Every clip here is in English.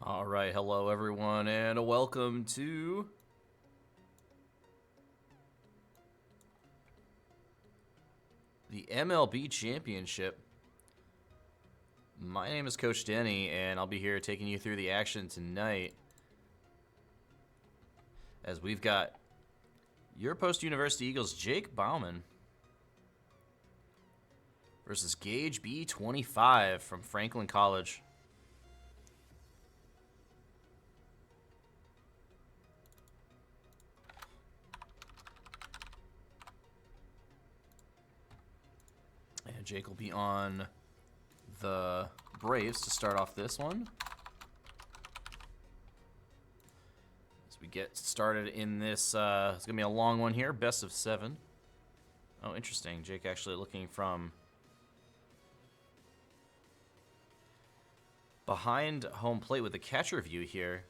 All right, hello everyone, and welcome to the MLB Championship. My name is Coach Denny, and I'll be here taking you through the action tonight as we've got your post-University Eagles JakeBaumann versus GageB25 from Franklin College. And Jake will be on the Braves to start off this one. As we get started in this, it's going to be a long one here, best of 7. Oh, interesting. Jake actually looking from behind home plate with the catcher view here.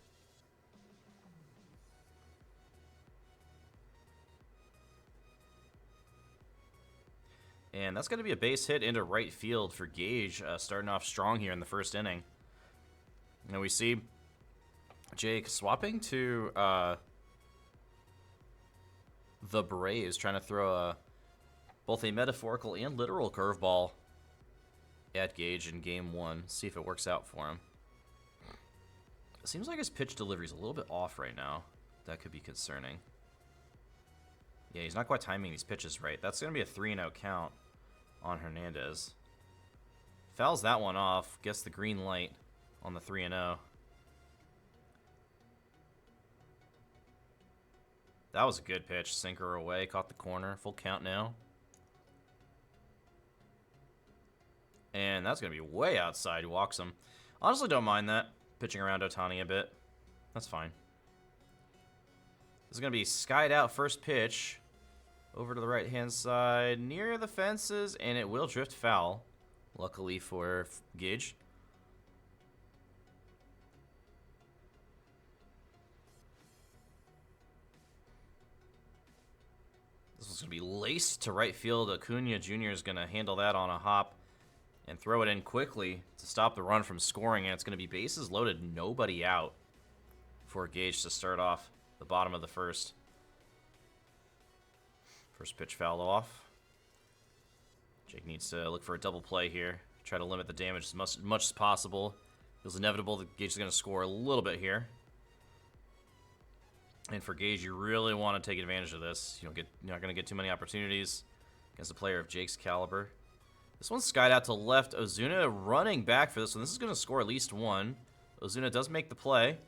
And that's going to be a base hit into right field for Gage, starting off strong here in the first inning. And we see Jake swapping to the Braves, trying to throw both a metaphorical and literal curveball at Gage in game 1. See if it works out for him. It seems like his pitch delivery is a little bit off right now. That could be concerning. Yeah, he's not quite timing these pitches right. That's going to be a 3-0 count on Hernandez. Fouls that one off. Gets the green light on the 3-0. That was a good pitch. Sinker away. Caught the corner. Full count now. And that's going to be way outside. Walks him. Honestly, don't mind that. Pitching around Ohtani a bit. That's fine. This is going to be skied out first pitch. Over to the right-hand side, near the fences, and it will drift foul, luckily for Gage. This one's going to be laced to right field. Acuna Jr. is going to handle that on a hop and throw it in quickly to stop the run from scoring, and it's going to be bases loaded, nobody out for Gage to start off the bottom of the first. First pitch fouled off. Jake needs to look for a double play here. Try to limit the damage as much as possible. It was inevitable that Gage is going to score a little bit here. And for Gage, you really want to take advantage of this. You're not going to get too many opportunities against a player of Jake's caliber. This one's skied out to left. Ozuna running back for this one. This is going to score at least one. Ozuna does make the play.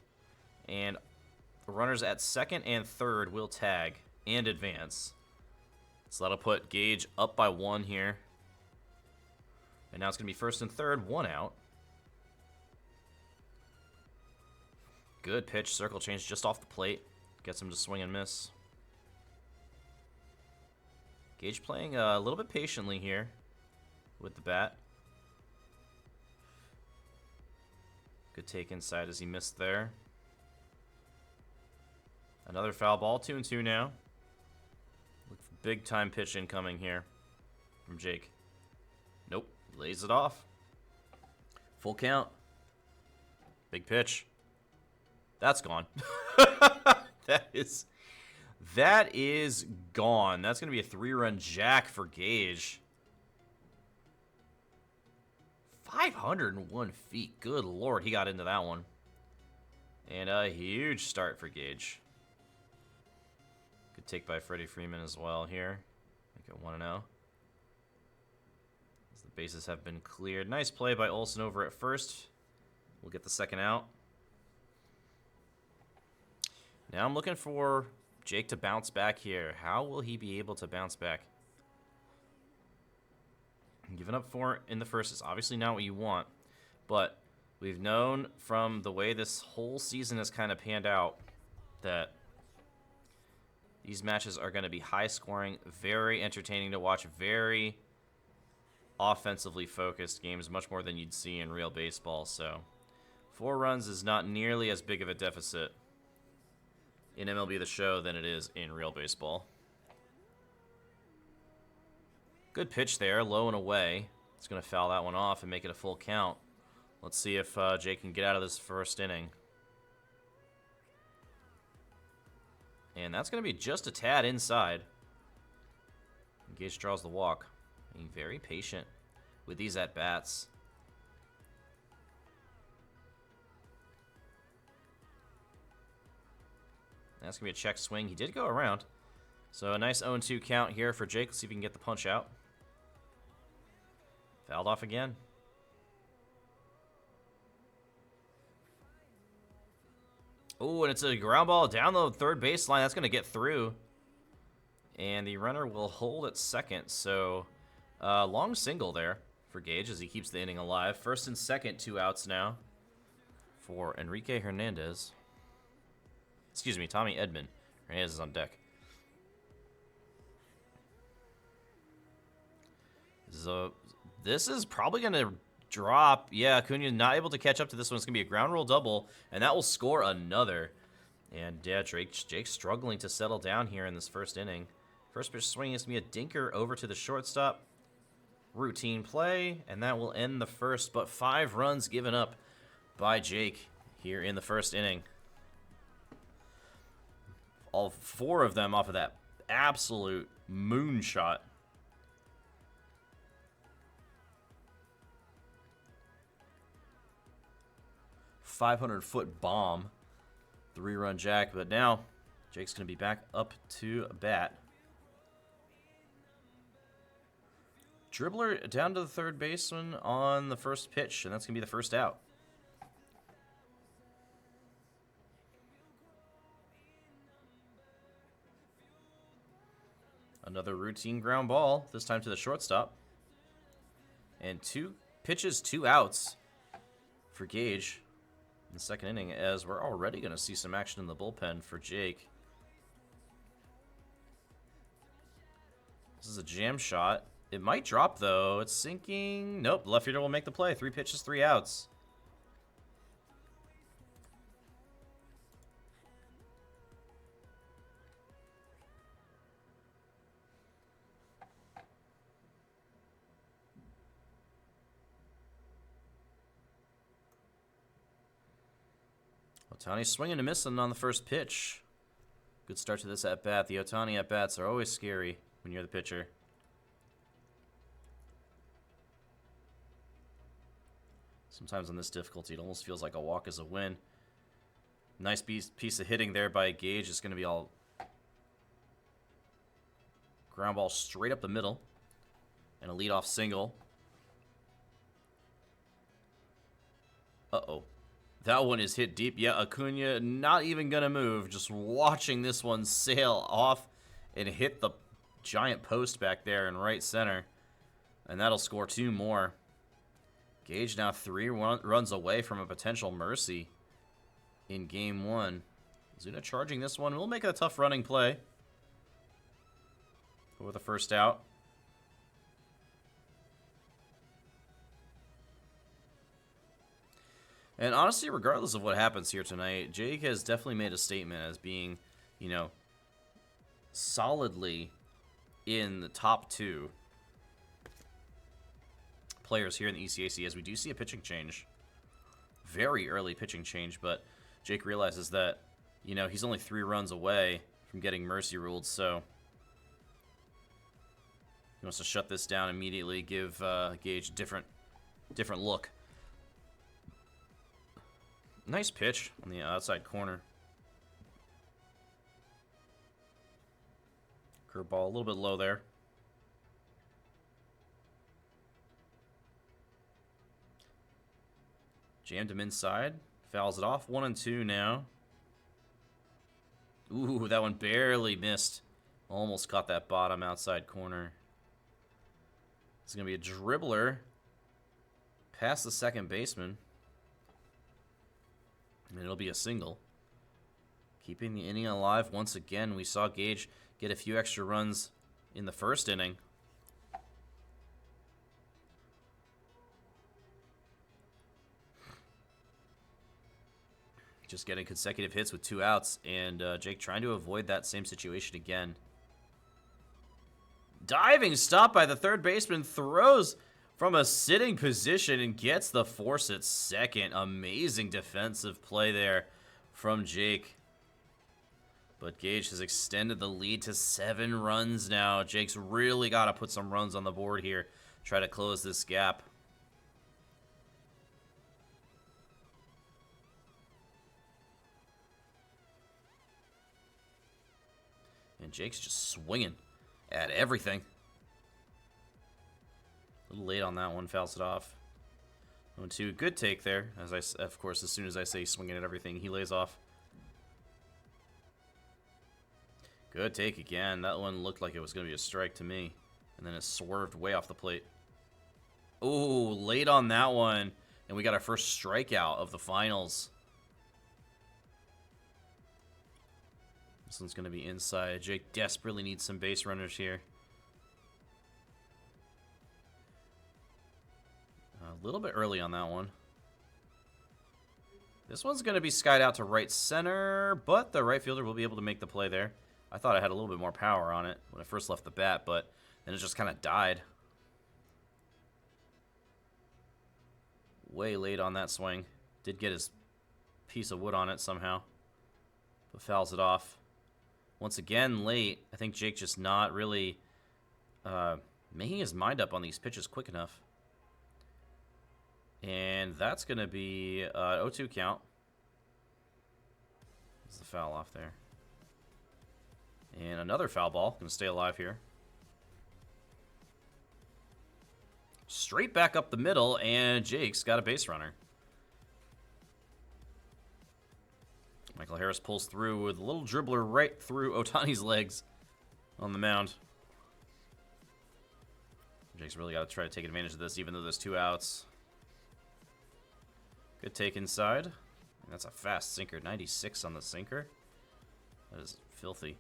And the runners at second and third will tag and advance. So that'll put Gage up by 1 here. And now it's going to be first and third, 1 out. Good pitch, circle change just off the plate. Gets him to swing and miss. Gage playing a little bit patiently here with the bat. Good take inside as he missed there. Another foul ball, 2-2 now. Big time pitch incoming here from Jake. Nope, lays it off. Full count. Big pitch. That's gone. That is gone. That's going to be a 3-run jack for Gage. 501 feet. Good Lord, he got into that one. And a huge start for Gage. Good take by Freddie Freeman as well here. Make it 1-0. As the bases have been cleared. Nice play by Olsen over at first. We'll get the second out. Now I'm looking for Jake to bounce back here. How will he be able to bounce back? Giving up 4 in the first is obviously not what you want. But we've known from the way this whole season has kind of panned out that these matches are going to be high scoring, very entertaining to watch, very offensively focused games, much more than you'd see in real baseball. So 4 runs is not nearly as big of a deficit in MLB The Show than it is in real baseball. Good pitch there, low and away. It's going to foul that one off and make it a full count. Let's see if Jake can get out of this first inning. And that's going to be just a tad inside. Gage draws the walk. Being very patient with these at-bats. That's going to be a check swing. He did go around. So a nice 0-2 count here for Jake. Let's see if he can get the punch out. Fouled off again. Oh, and it's a ground ball down the third baseline. That's going to get through. And the runner will hold at second. So long single there for Gage as he keeps the inning alive. First and second, 2 outs now for Enrique Hernandez. Excuse me, Tommy Edman. Hernandez is on deck. So this is probably going to drop. Yeah, Acuna not able to catch up to this one. It's going to be a ground roll double, and that will score another. And yeah, Jake's struggling to settle down here in this first inning. First pitch swing is going to be a dinker over to the shortstop. Routine play, and that will end the first. But 5 runs given up by Jake here in the first inning. All 4 of them off of that absolute moonshot. .500-foot bomb. 3-run jack, but now Jake's going to be back up to bat. Dribbler down to the third baseman on the first pitch, and that's going to be the first out. Another routine ground ball, this time to the shortstop. And 2 pitches, 2 outs for Gage in the second inning, as we're already going to see some action in the bullpen for Jake. This is a jam shot. It might drop, though. It's sinking. Nope, left fielder will make the play. 3 pitches, 3 outs. Ohtani swinging and missing on the first pitch. Good start to this at-bat. The Ohtani at-bats are always scary when you're the pitcher. Sometimes on this difficulty, it almost feels like a walk is a win. Nice piece of hitting there by Gage. It's going to be all ground ball straight up the middle. And a leadoff single. Uh-oh. That one is hit deep. Yeah, Acuna not even going to move. Just watching this one sail off and hit the giant post back there in right center. And that'll score 2 more. Gage now 3 runs away from a potential mercy in game 1. Zuna charging this one. We'll make it a tough running play for the first out. And honestly, regardless of what happens here tonight, Jake has definitely made a statement as being, you know, solidly in the top 2 players here in the ECAC, as we do see a pitching change. Very early pitching change, but Jake realizes that, you know, he's only 3 runs away from getting mercy ruled, so he wants to shut this down immediately, give Gage a different look. Nice pitch on the outside corner. Curveball a little bit low there. Jammed him inside. Fouls it off. 1-2 now. Ooh, that one barely missed. Almost caught that bottom outside corner. It's going to be a dribbler past the second baseman. And it'll be a single. Keeping the inning alive once again. We saw Gage get a few extra runs in the first inning. Just getting consecutive hits with 2 outs, and Jake trying to avoid that same situation again. Diving stop by the third baseman, throws from a sitting position and gets the force at second. Amazing defensive play there from Jake. But Gage has extended the lead to 7 runs now. Jake's really got to put some runs on the board here. Try to close this gap. And Jake's just swinging at everything. A little late on that one, fouls it off. 1-2, good take there. Of course, as soon as I say swinging at everything, he lays off. Good take again. That one looked like it was going to be a strike to me. And then it swerved way off the plate. Oh, late on that one. And we got our first strikeout of the finals. This one's going to be inside. Jake desperately needs some base runners here. A little bit early on that one. This one's going to be skied out to right center, but the right fielder will be able to make the play there. I thought I had a little bit more power on it when I first left the bat, but then it just kind of died. Way late on that swing. Did get his piece of wood on it somehow, but fouls it off. Once again, late. I think Jake just not really making his mind up on these pitches quick enough. And that's going to be 0-2 count. That's the foul off there. And another foul ball. Going to stay alive here. Straight back up the middle, and Jake's got a base runner. Michael Harris pulls through with a little dribbler right through Ohtani's legs on the mound. Jake's really got to try to take advantage of this, even though there's 2 outs. Good take inside. That's a fast sinker. 96 on the sinker. That is filthy.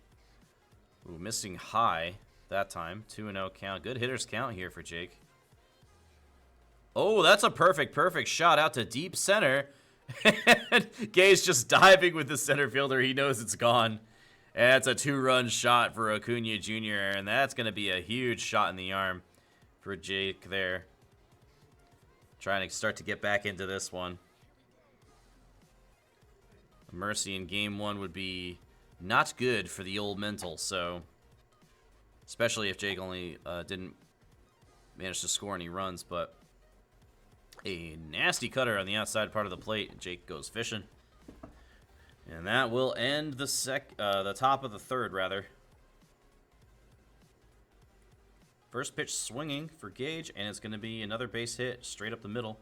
Ooh, missing high that time. 2-0 count. Good hitters count here for Jake. Oh, that's a perfect shot out to deep center. And Gay's just diving with the center fielder. He knows it's gone. And that's a 2-run shot for Acuna Jr. And that's going to be a huge shot in the arm for Jake there. Trying to start to get back into this one. A mercy in game 1 would be not good for the old mental, so especially if Jake only didn't manage to score any runs, but a nasty cutter on the outside part of the plate. Jake goes fishing. And that will end the top of the third, rather. First pitch swinging for Gage, and it's going to be another base hit straight up the middle.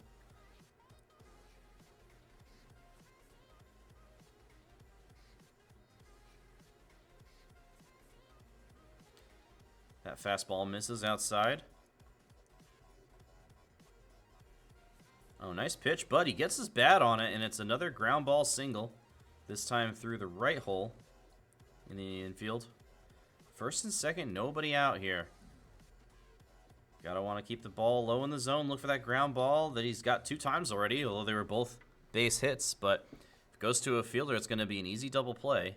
That fastball misses outside. Oh, nice pitch, but he gets his bat on it, and it's another ground ball single. This time through the right hole in the infield. First and second, nobody out here. Gotta want to keep the ball low in the zone. Look for that ground ball that he's got 2 times already, although they were both base hits. But if it goes to a fielder, it's going to be an easy double play.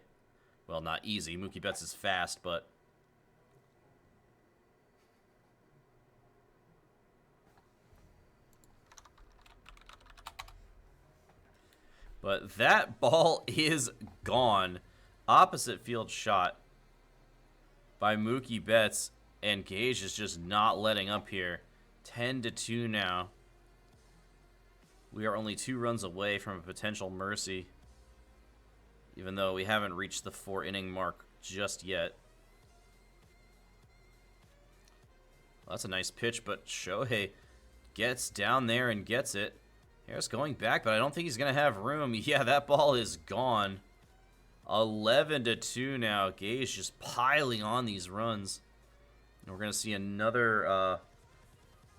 Well, not easy. Mookie Betts is fast, but... But that ball is gone. Opposite field shot by Mookie Betts. And Gage is just not letting up here. 10-2 now. We are only 2 runs away from a potential mercy. Even though we haven't reached the 4-inning mark just yet. Well, that's a nice pitch, but Shohei gets down there and gets it. Harris going back, but I don't think he's going to have room. Yeah, that ball is gone. 11-2 now. Gage just piling on these runs. And we're going to see another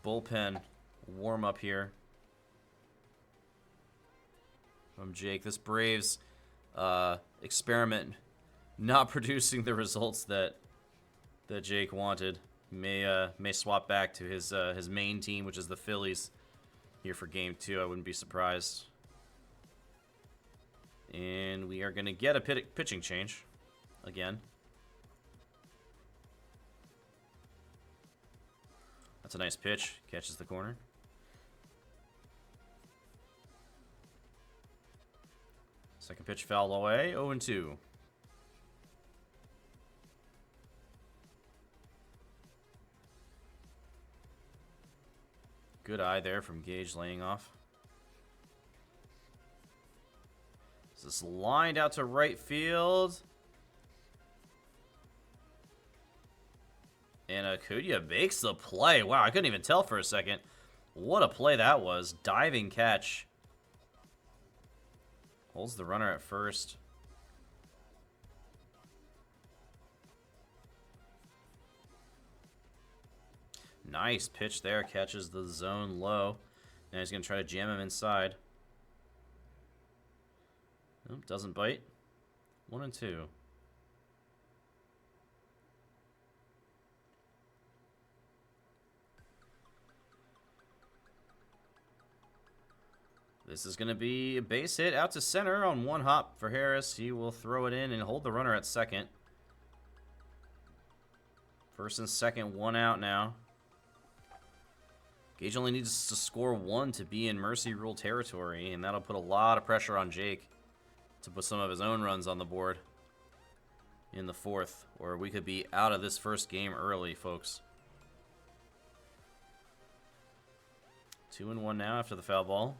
bullpen warm-up here from Jake. This Braves experiment not producing the results that Jake wanted. May swap back to his main team, which is the Phillies, here for game 2. I wouldn't be surprised. And we are going to get a pitching change again. That's a nice pitch. Catches the corner. Second pitch fouled away. 0-2. Good eye there from Gage laying off. This is lined out to right field. And Acuna makes the play. Wow, I couldn't even tell for a second. What a play that was. Diving catch. Holds the runner at first. Nice pitch there. Catches the zone low. Now he's going to try to jam him inside. Nope, doesn't bite. 1-2. This is going to be a base hit out to center on one hop for Harris. He will throw it in and hold the runner at second. First and second, one out now. Gage only needs to score one to be in mercy rule territory, and that'll put a lot of pressure on Jake to put some of his own runs on the board in the fourth, or we could be out of this first game early, folks. 2-1 now after the foul ball.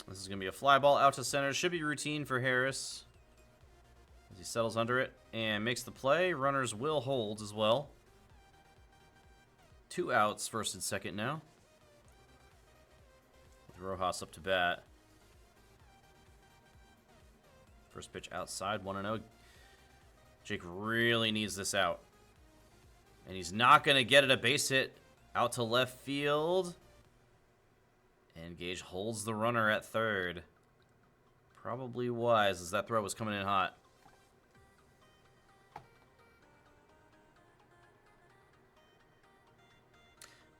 This is going to be a fly ball out to center. Should be routine for Harris as he settles under it and makes the play. Runners will hold as well. 2 outs, first and second now. With Rojas up to bat. First pitch outside, 1-0. Jake really needs this out. And he's not going to get it. A base hit out to left field. And Gage holds the runner at third. Probably wise, as that throw was coming in hot.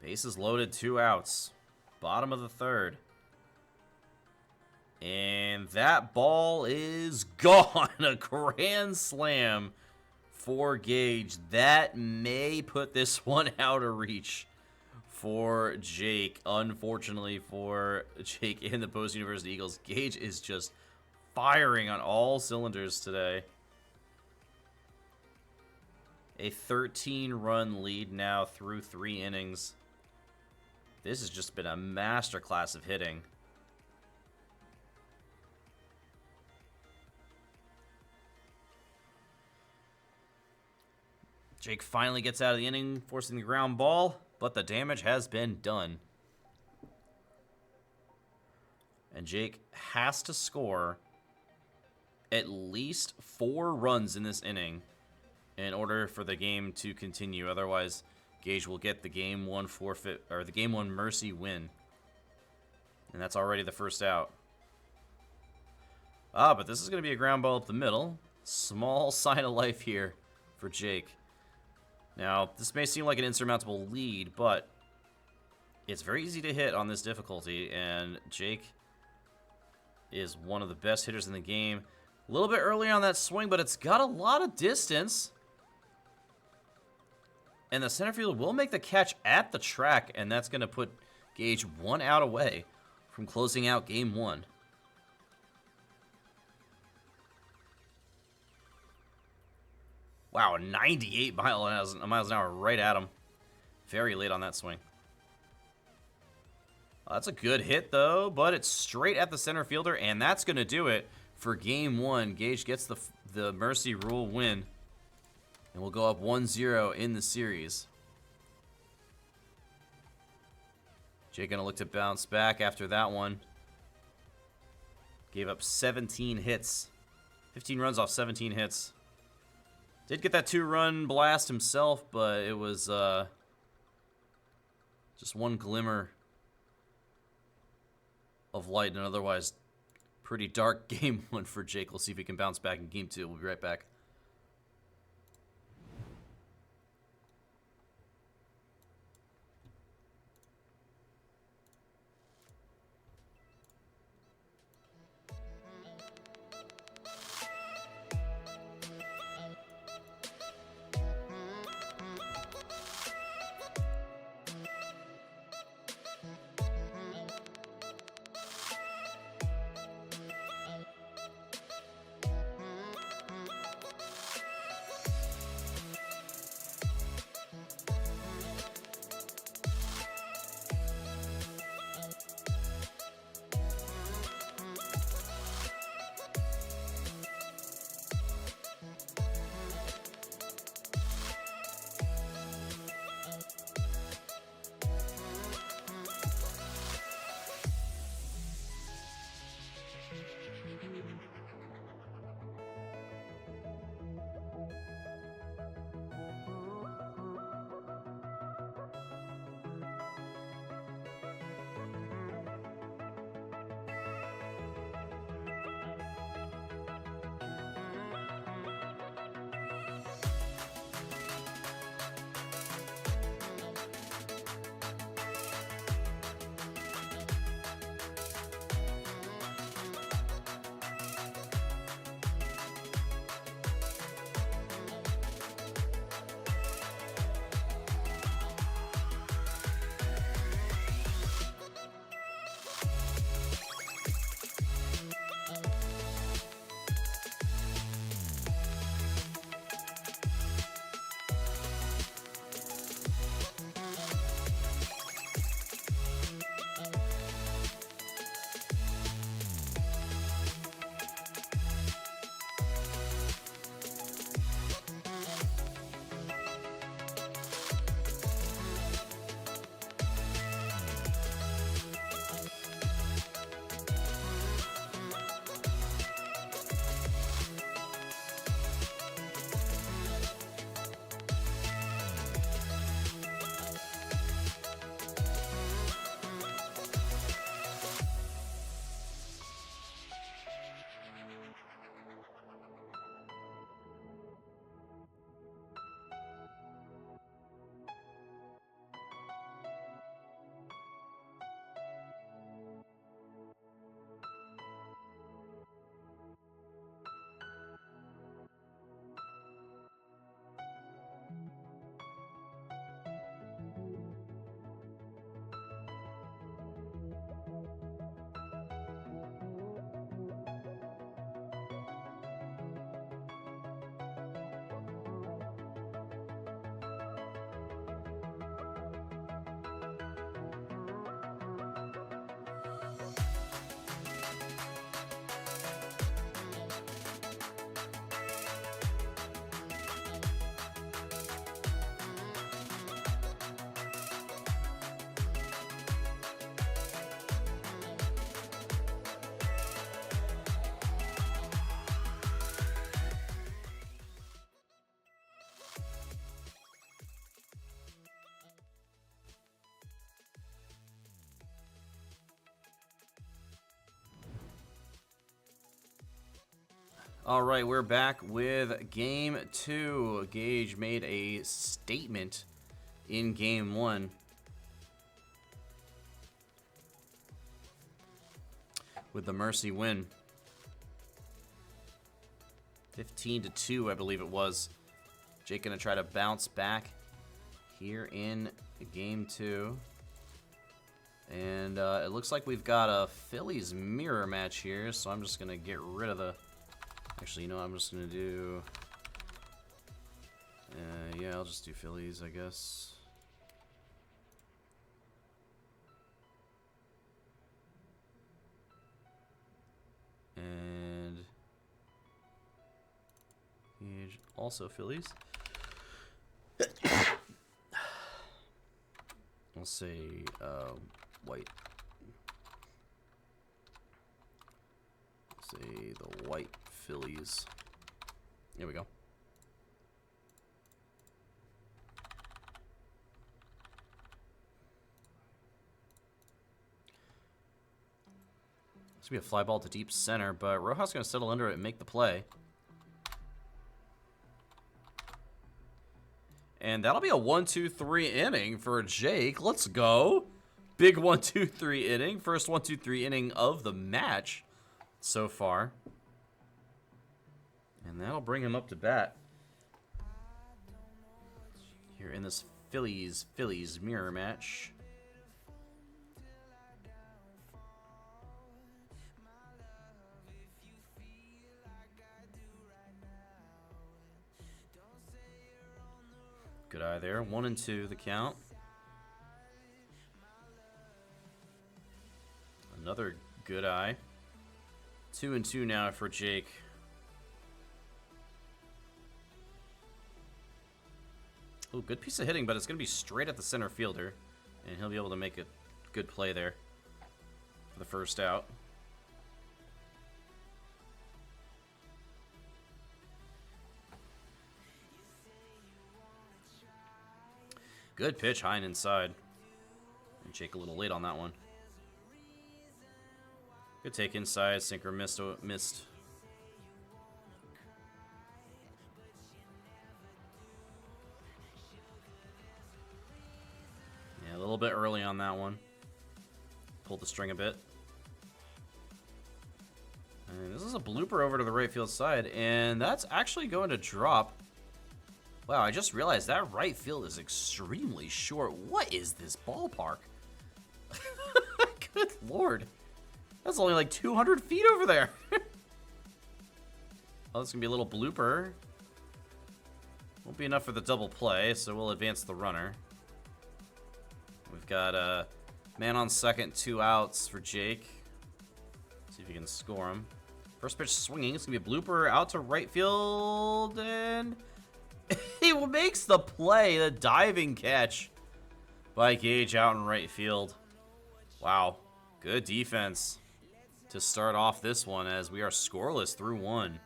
Bases loaded, 2 outs. Bottom of the third. And that ball is gone. A grand slam for Gage. That may put this one out of reach for Jake. Unfortunately for Jake and the Post University Eagles, Gage is just firing on all cylinders today. A 13-run lead now through 3 innings. This has just been a masterclass of hitting. Jake finally gets out of the inning, forcing the ground ball, but the damage has been done. And Jake has to score at least 4 runs in this inning in order for the game to continue. Otherwise, Gage will get the game 1 forfeit, or the game 1 mercy win. And that's already the first out. But this is going to be a ground ball up the middle. Small sign of life here for Jake. Now, this may seem like an insurmountable lead, but it's very easy to hit on this difficulty, and Jake is one of the best hitters in the game. A little bit early on that swing, but it's got a lot of distance. And the center fielder will make the catch at the track, and that's going to put Gage 1 out away from closing out game 1. Wow, 98 miles an hour right at him. Very late on that swing. That's a good hit, though, but it's straight at the center fielder, and that's going to do it for game 1. Gage gets the mercy rule win, and we'll go up 1-0 in the series. Jake going to look to bounce back after that one. Gave up 17 hits. 15 runs off 17 hits. Did get that 2-run blast himself, but it was just one glimmer of light in an otherwise pretty dark game 1 for Jake. We'll see if he can bounce back in game 2. We'll be right back. All right, we're back with Game 2. Gage made a statement in Game 1. With the Mercy win. 15-2, I believe it was. Jake gonna try to bounce back here in Game 2. And it looks like we've got a Phillies mirror match here, so I'm just gonna get rid of the... Actually, you know what I'm just gonna do? Yeah, I'll just do Phillies, I guess. And also Phillies. I'll say white. Say the white Phillies. There we go. It's gonna be a fly ball to deep center, but Rojas gonna settle under it and make the play. And that'll be a 1-2-3 inning for Jake. Let's go. Big 1-2-3 inning. First 1-2-3 inning of the match so far. And that'll bring him up to bat here in this Phillies mirror match. Good eye there. 1-2 the count. Another good eye. 2-2 now for Jake. Oh, good piece of hitting, but it's going to be straight at the center fielder. And he'll be able to make a good play there for the first out. Good pitch, high and inside. And Jake a little late on that one. Good take inside, sinker missed. Yeah, a little bit early on that one. Pulled the string a bit. And this is a blooper over to the right field side, and that's actually going to drop. Wow, I just realized that right field is extremely short. What is this ballpark? Good lord. That's only like 200 feet over there. Oh, this is going to be a little blooper. Won't be enough for the double play, so we'll advance the runner. We've got a man on second, 2 outs for Jake. See if he can score him. First pitch swinging. It's going to be a blooper out to right field, and... he makes the play, the diving catch by Gage out in right field. Wow, good defense to start off this one as we are scoreless through 1.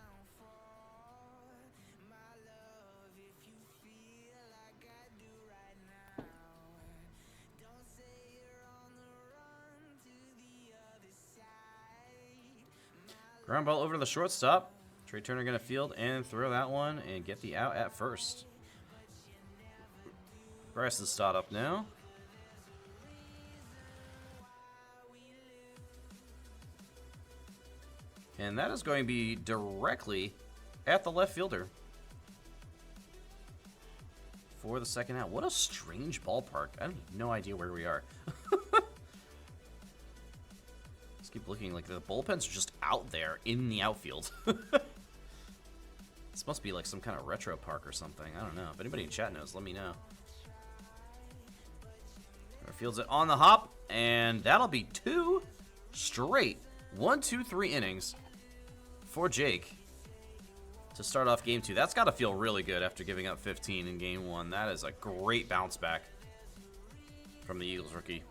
Ground ball over to the shortstop. Trey Turner going to field and throw that one and get the out at first. Bryce's start up now. And that is going to be directly at the left fielder for the second out. What a strange ballpark. I have no idea where we are. Let's keep looking. Like the bullpens are just out there in the outfield. This must be like some kind of retro park or something. I don't know. If anybody in chat knows, let me know. Fields it on the hop, and that'll be 2 straight 1-2-3 innings for Jake to start off Game 2. That's got to feel really good after giving up 15 in Game 1. That is a great bounce back from the Eagles rookie.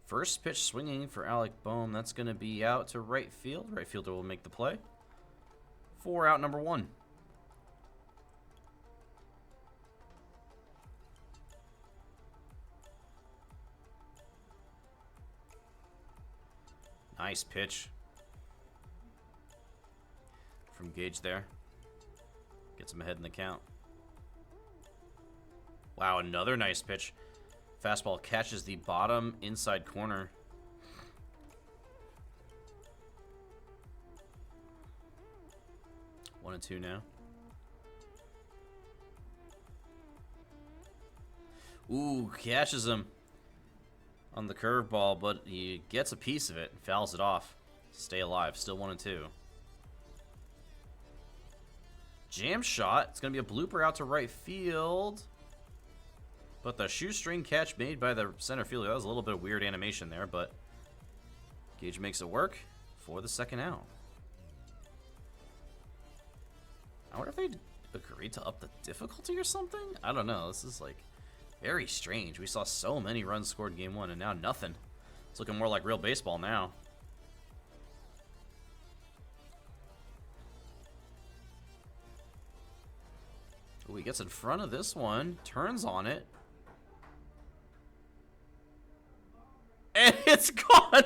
First pitch swinging for Alec Bohm. That's going to be out to right field. Right fielder will make the play for out number 1. Nice pitch from Gage there. Gets him ahead in the count. Wow, another nice pitch. Fastball catches the bottom inside corner. One and two now. Ooh, catches him on the curveball, but he gets a piece of it and fouls it off. Stay alive. Still 1 and 2. Jam shot. It's going to be a blooper out to right field. But the shoestring catch made by the center fielder. That was a little bit of weird animation there, but Gage makes it work for the second out. I wonder if they agreed to up the difficulty or something? I don't know. This is like very strange. We saw so many runs scored in game 1 and now nothing. It's looking more like real baseball now. Ooh, he gets in front of this one, turns on it. And it's gone.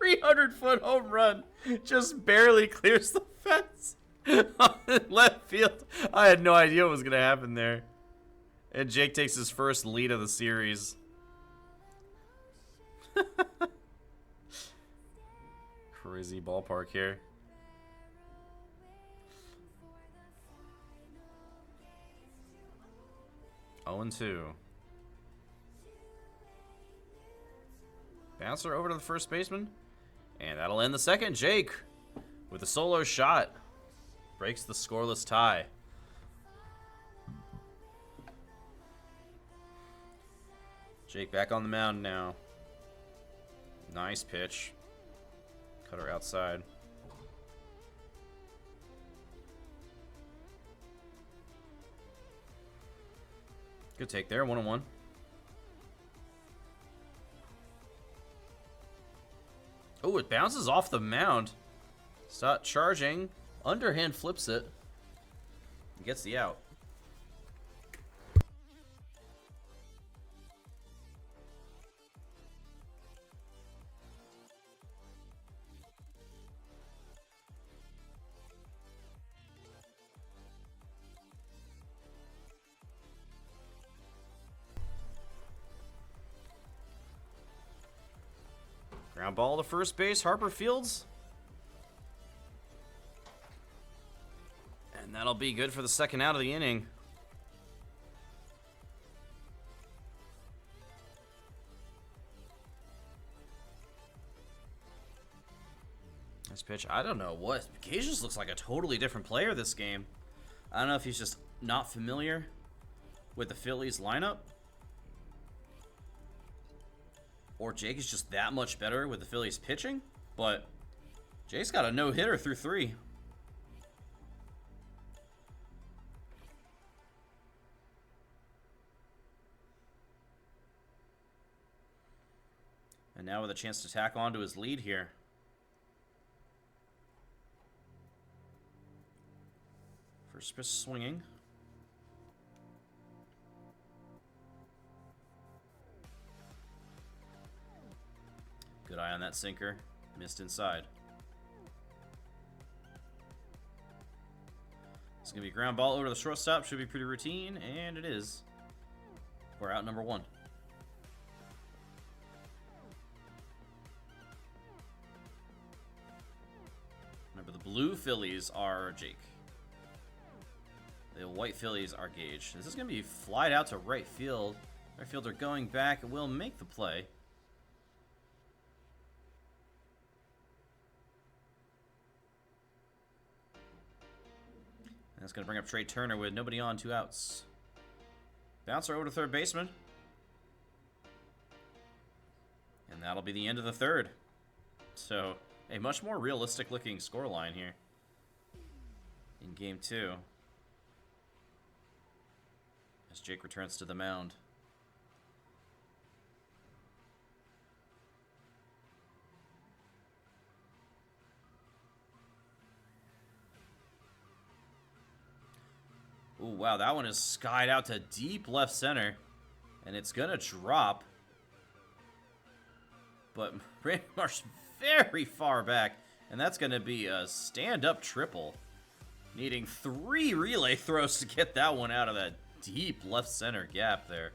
300-foot home run just barely clears the fence. Left field. I had no idea what was going to happen there. And Jake takes his first lead of the series. Crazy ballpark here. Oh and 2. Bouncer over to the first baseman. And that'll end the second. Jake with a solo shot breaks the scoreless tie. Jake back on the mound now. Nice pitch. Cutter outside. Good take there, 1-1. Oh, it bounces off the mound. Stop charging. Underhand flips it. Gets the out. Ground ball to first base, Harper fields. And that'll be good for the second out of the inning. Nice pitch. I don't know what. Gage just looks like a totally different player this game. I don't know if he's just not familiar with the Phillies lineup, or Jake is just that much better with the Phillies pitching, but Jake's got a no-hitter through 3. And now with a chance to tack on to his lead here. First pitch swinging. Good eye on that sinker. Missed inside. It's going to be a ground ball over to the shortstop. Should be pretty routine, and it is. We're out number 1. Remember, the blue Phillies are Jake. The white Phillies are Gage. This is going to be flied out to right field. Right fielder going back will make the play. That's going to bring up Trey Turner with nobody on, 2 outs. Bouncer over to third baseman. And that'll be the end of the third. So, a much more realistic looking scoreline here in game 2. As Jake returns to the mound. Ooh, wow, that one is skied out to deep left center. And it's going to drop. But Brandon Marsh very far back. And that's going to be a stand-up triple. Needing 3 relay throws to get that one out of that deep left center gap there.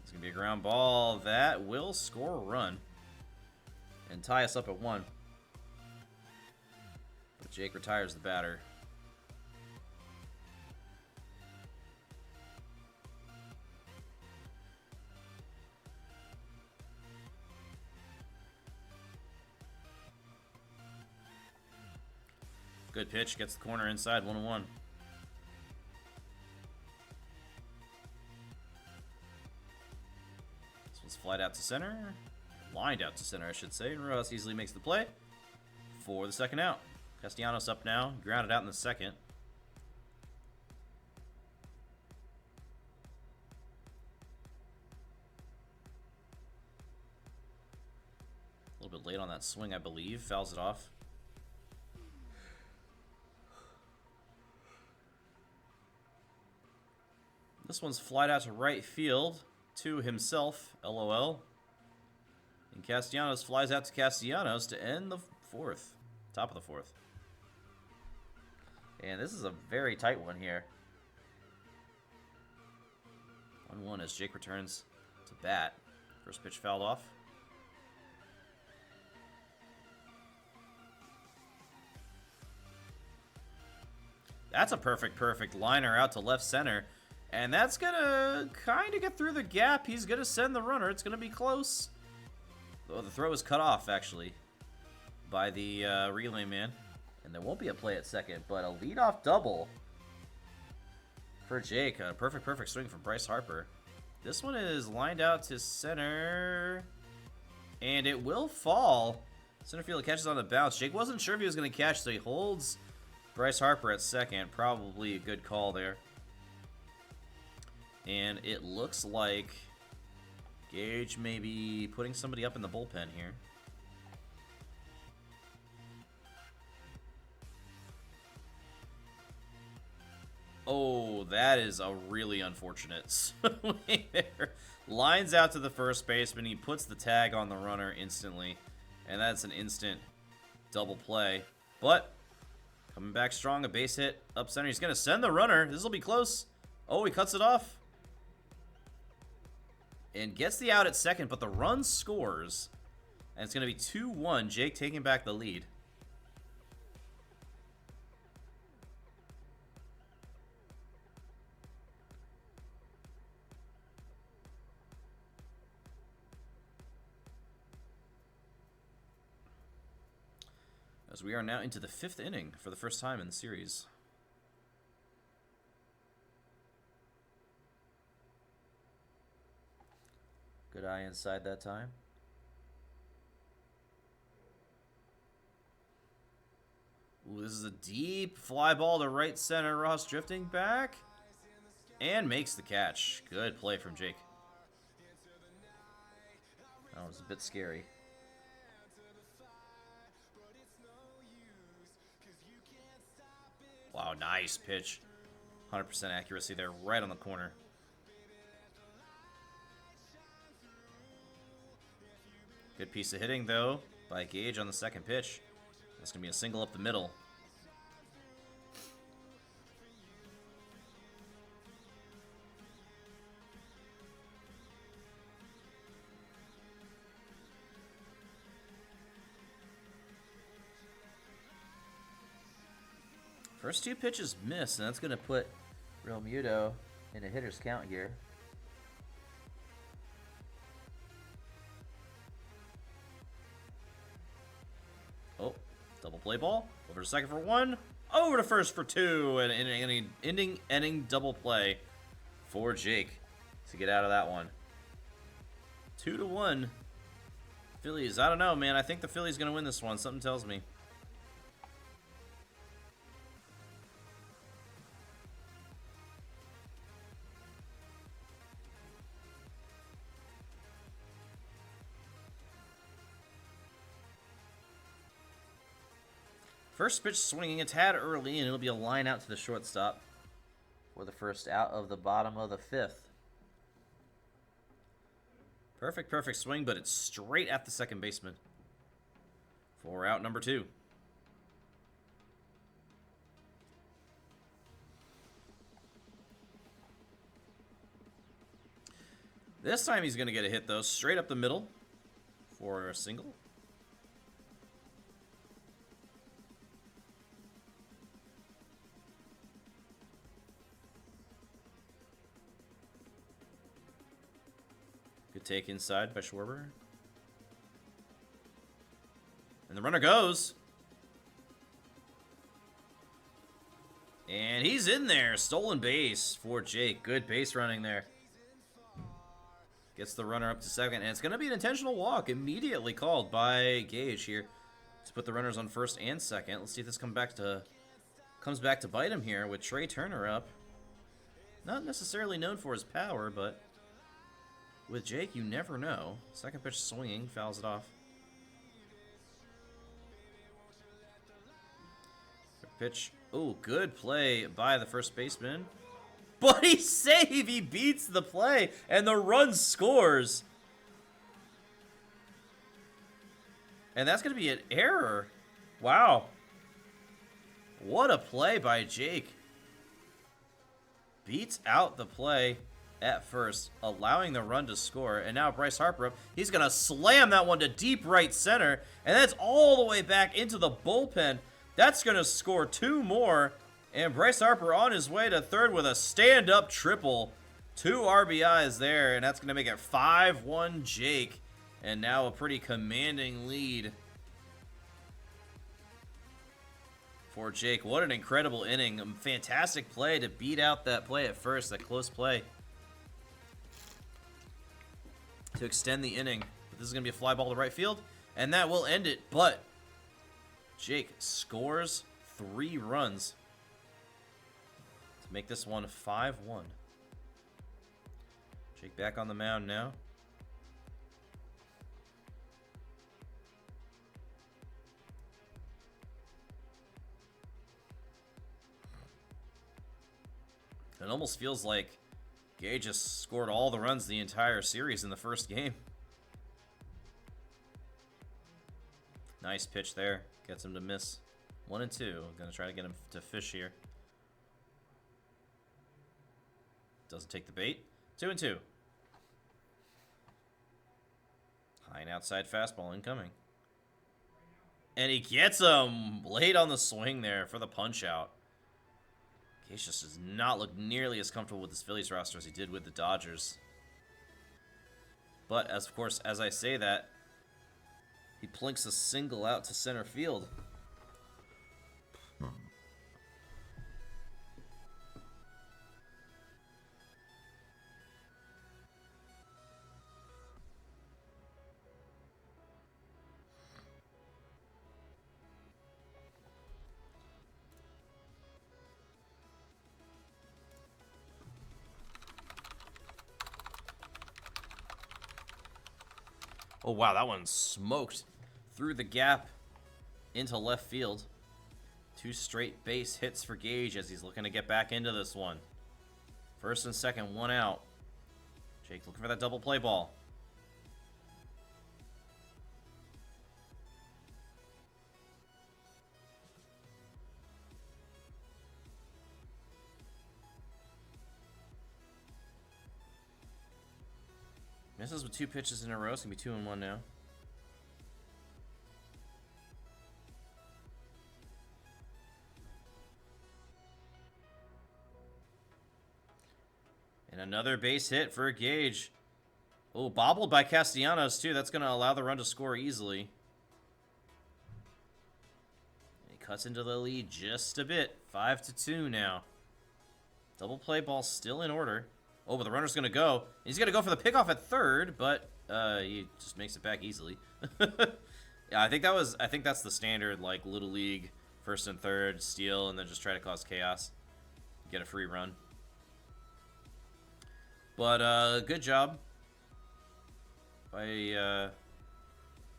It's going to be a ground ball. That will score a run. And tie us up at 1. But Jake retires the batter. Good pitch, gets the corner inside, 1-1. This one's flied out to center. Lined out to center, I should say. And Rojas easily makes the play for the second out. Castellanos up now, grounded out in the second. A little bit late on that swing, I believe. Fouls it off. This one's flied out to right field to himself, LOL. And Castellanos flies out to Castellanos to end the 4th. Top of the 4th. And this is a very tight one here. 1-1 as Jake returns to bat. First pitch fouled off. That's a perfect liner out to left center. And that's going to kind of get through the gap. He's going to send the runner. It's going to be close. Oh, the throw is cut off, actually, by the relay man. And there won't be a play at second, but a leadoff double for Jake. A perfect swing from Bryce Harper. This one is lined out to center. And it will fall. Center field catches on the bounce. Jake wasn't sure if he was going to catch, so he holds Bryce Harper at second. Probably a good call there. And it looks like Gage may be putting somebody up in the bullpen here. Oh, that is a really unfortunate swing there. Lines out to the first baseman. He puts the tag on the runner instantly. And that's an instant double play. But coming back strong, a base hit up center. He's going to send the runner. This will be close. Oh, he cuts it off. And gets the out at second, but the run scores. And it's going to be 2-1. Jake taking back the lead. As we are now into the 5th inning for the first time in the series. Good eye inside that time. Ooh, this is a deep fly ball to right center. Ross drifting back. And makes the catch. Good play from Jake. That was a bit scary. Wow, nice pitch. 100% accuracy there, right on the corner. Good piece of hitting, though, by Gage on the second pitch. That's going to be a single up the middle. First 2 pitches miss, and that's going to put Real Muto in a hitter's count here. Oh, double play ball. Over to second for 1. Over to first for 2. And ending double play for Jake to get out of that one. 2-1. Phillies. I don't know, man. I think the Phillies going to win this one. Something tells me. First pitch swinging a tad early, and it'll be a line out to the shortstop for the first out of the bottom of the 5th. Perfect, perfect swing, but it's straight at the second baseman. For out number 2. This time he's going to get a hit, though, straight up the middle for a single. Good take inside by Schwarber. And the runner goes. And he's in there. Stolen base for Jake. Good base running there. Gets the runner up to second. And it's going to be an intentional walk immediately called by Gage here to put the runners on first and second. Let's see if this comes back to bite him here with Trey Turner up. Not necessarily known for his power, but with Jake, you never know. Second pitch swinging, fouls it off. Pitch. Oh, good play by the first baseman. But he save! He beats the play, and the run scores. And that's going to be an error. Wow. What a play by Jake. Beats out the play at first, allowing the run to score. And now Bryce Harper up. He's going to slam that one to deep right center. And that's all the way back into the bullpen. That's going to score 2 more. And Bryce Harper on his way to third with a stand-up triple. 2 RBIs there, and that's going to make it 5-1 Jake. And now a pretty commanding lead for Jake. What an incredible inning. Fantastic play to beat out that play at first, that close play, to extend the inning. But this is going to be a fly ball to right field, and that will end it. But Jake scores 3 runs to make this one 5-1. Jake back on the mound now. It almost feels like Gage just scored all the runs the entire series in the first game. Nice pitch there. Gets him to miss. 1 and 2. Gonna try to get him to fish here. Doesn't take the bait. 2 and 2. High and outside fastball incoming. And he gets him late on the swing there for the punch out. Gage just does not look nearly as comfortable with this Phillies roster as he did with the Dodgers. But, of course, as I say that, he plinks a single out to center field. Oh, wow, that one smoked through the gap into left field. 2 straight base hits for Gage as he's looking to get back into this one. First and second, 1 out. Jake looking for that double play ball. Misses with 2 pitches in a row. It's going to be 2 and 1 now. And another base hit for Gage. Oh, bobbled by Castellanos, too. That's going to allow the run to score easily. And he cuts into the lead just a bit. 5-2 now. Double play ball still in order. Oh, but the runner's going to go. He's going to go for the pickoff at third, but he just makes it back easily. Yeah, I think that's the standard, like, Little League, first and third, steal, and then just try to cause chaos. Get a free run. But, good job by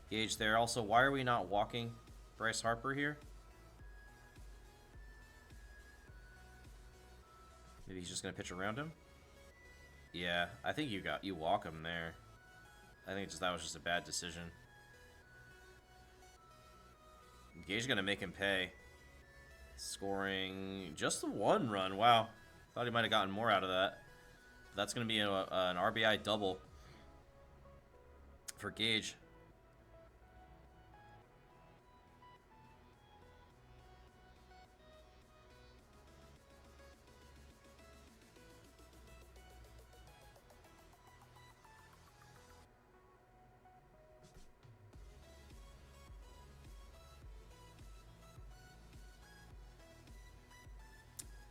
Gage there. Also, why are we not walking Bryce Harper here? Maybe he's just going to pitch around him? Yeah, I think you walk him there. I think that was just a bad decision. Gage gonna make him pay. Scoring just the 1 run. Wow. Thought he might have gotten more out of that. That's gonna be an RBI double for Gage.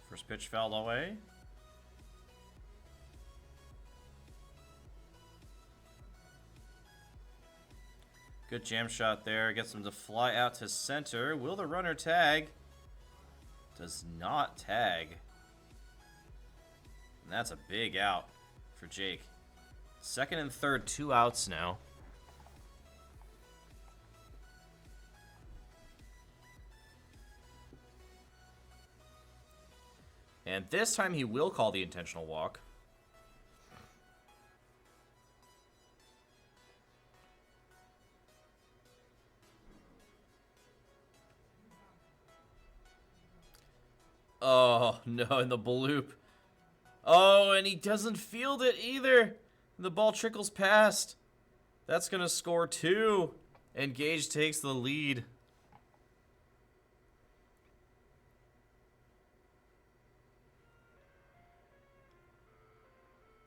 First pitch fouled away. Good jam shot there. Gets him to fly out to center. Will the runner tag? Does not tag. And that's a big out for Jake. Second and third, 2 outs now. And this time he will call the intentional walk. Oh, no, in the bloop. Oh, and he doesn't field it either. The ball trickles past. That's going to score 2. And Gage takes the lead.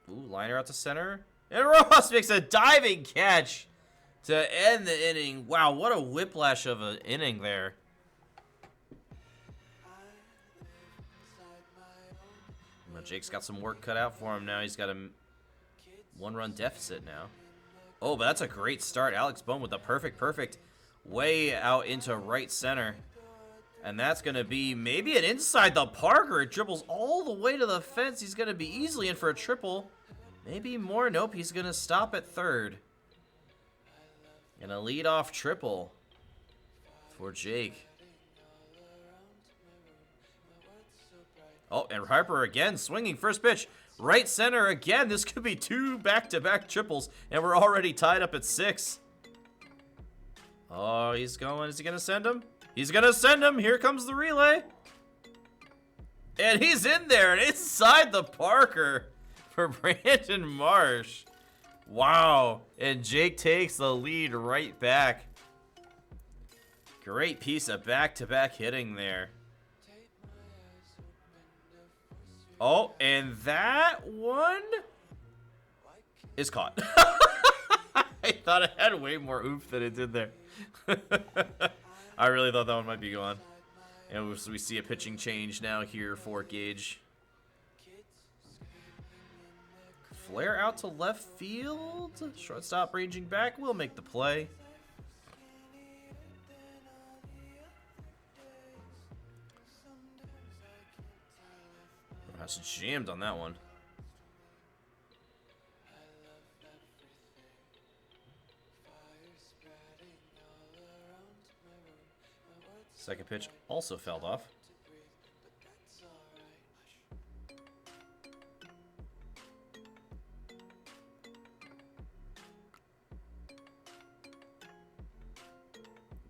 Ooh, liner out to center. And Rojas makes a diving catch to end the inning. Wow, what a whiplash of an inning there. Well, Jake's got some work cut out for him now. He's got a 1-run deficit now. Oh, but that's a great start. Alex Bohm with a perfect way out into right center. And that's going to be maybe an inside the Parker. It dribbles all the way to the fence. He's going to be easily in for a triple. Maybe more. Nope, he's going to stop at third. And a leadoff triple for Jake. Oh, and Harper again swinging first pitch. Right center again. This could be 2 back-to-back triples. And we're already tied up at 6. Oh, he's going. Is he going to send him? He's going to send him. Here comes the relay. And he's in there and inside the Parker for Brandon Marsh. Wow. And Jake takes the lead right back. Great piece of back-to-back hitting there. Oh, and that one is caught. I thought it had way more oomph than it did there. I really thought that one might be gone. And we see a pitching change now here for Gage. Flare out to left field. Shortstop ranging back. We'll make the play. That's jammed on that one. Second pitch also fouled off.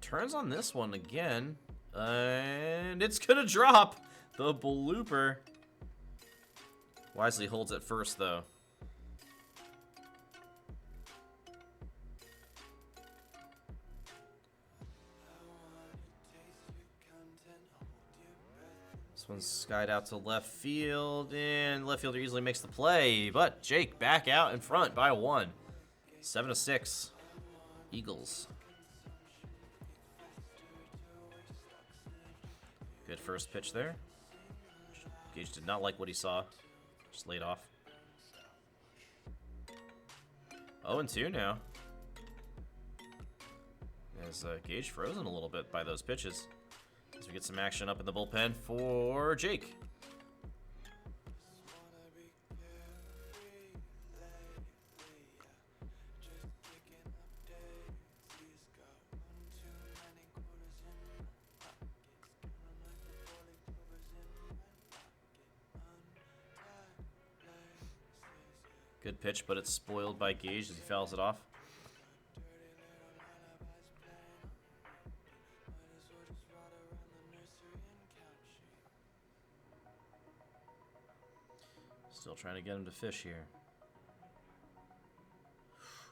Turns on this one again. And it's gonna drop. The blooper. Wisely holds it first, though. This one's skied out to left field, and left fielder easily makes the play. But Jake back out in front by 1. 7-6. Eagles. Good first pitch there. Gage did not like what he saw. Just laid off. 0-2 now. As Gage frozen a little bit by those pitches. As we get some action up in the bullpen for Jake. Good pitch, but it's spoiled by Gage as he fouls it off. trying to get him to fish here.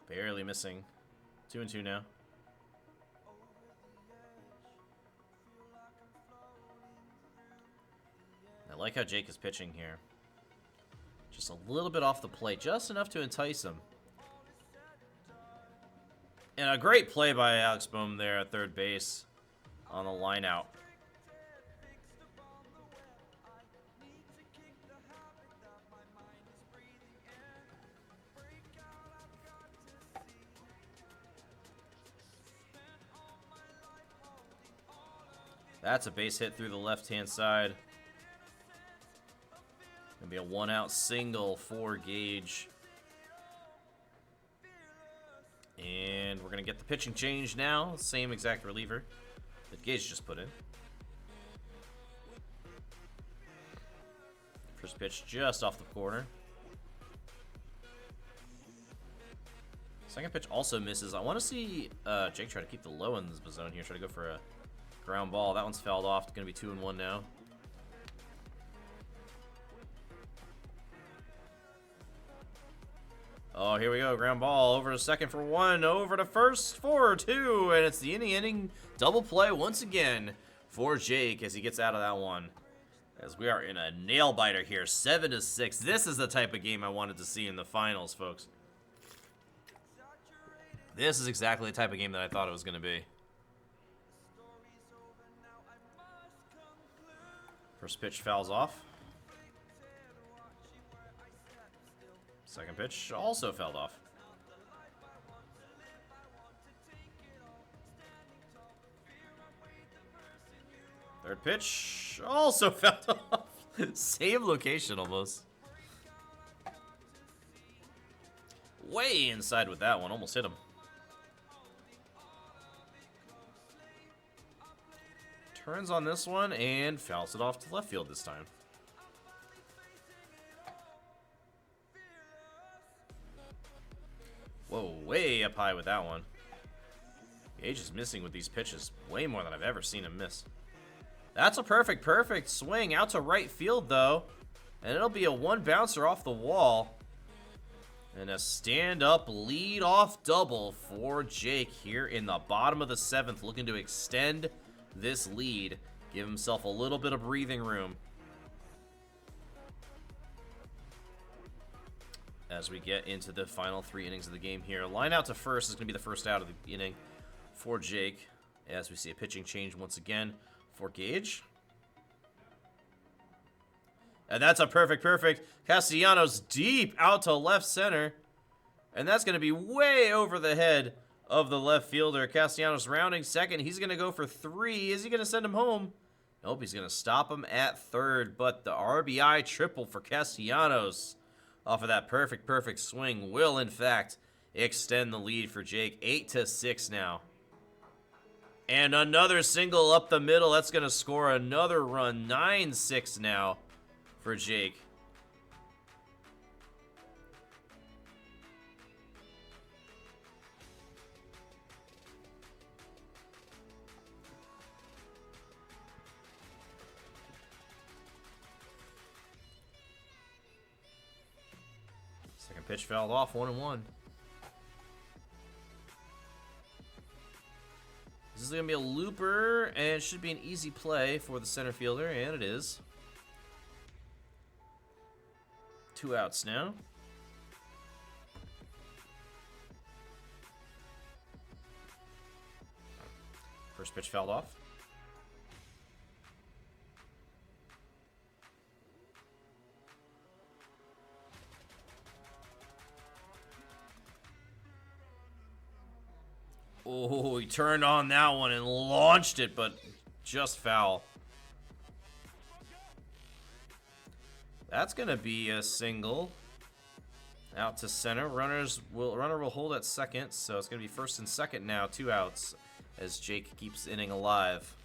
Barely missing. 2-2 now. I like how Jake is pitching here. Just a little bit off the plate, just enough to entice him. And a great play by Alex Bohm there at third base on the line out. That's a base hit through the left-hand side. Gonna be a one-out single for Gage. And we're gonna get the pitching change now. Same exact reliever that Gage just put in. First pitch just off the corner. Second pitch also misses. I want to see Jake try to keep the low in the zone here. Try to go for a ground ball. That one's fouled off. It's going to be 2-1 now. Oh, here we go. Ground ball over to second for 1. Over to first for 2. And it's the inning double play once again for Jake as he gets out of that one. As we are in a nail biter here. 7-6. This is the type of game I wanted to see in the finals, folks. This is exactly the type of game that I thought it was going to be. First pitch fouls off. Second pitch also fouled off. Third pitch also fouled off. Same location almost. Way inside with that one. Almost hit him. Turns on this one and fouls it off to left field this time. Whoa, way up high with that one. Gage is missing with these pitches. Way more than I've ever seen him miss. That's a perfect swing out to right field, though. And it'll be a one bouncer off the wall. And a stand-up lead-off double for Jake here in the bottom of the 7th, looking to extend this lead, give himself a little bit of breathing room as we get into the final 3 innings of the game here. Line out to first is going to be the first out of the inning for Jake, as we see a pitching change once again for Gage. And that's a perfect. Castellanos deep out to left center, and that's going to be way over the head of the left fielder. Castellanos rounding second. He's going to go for 3. Is he going to send him home? Nope, he's going to stop him at third. But the RBI triple for Castellanos off of that perfect swing will, in fact, extend the lead for Jake. 8-6 now. And another single up the middle. That's going to score another run. 9-6 now for Jake. Second pitch fouled off, 1-1. This is going to be a looper, and it should be an easy play for the center fielder, and it is. 2 outs now. First pitch fouled off. Oh, he turned on that one and launched it, but just foul. That's going to be a single. Out to center. Runner will hold at second, so it's going to be first and second now. 2 outs as Jake keeps the inning alive.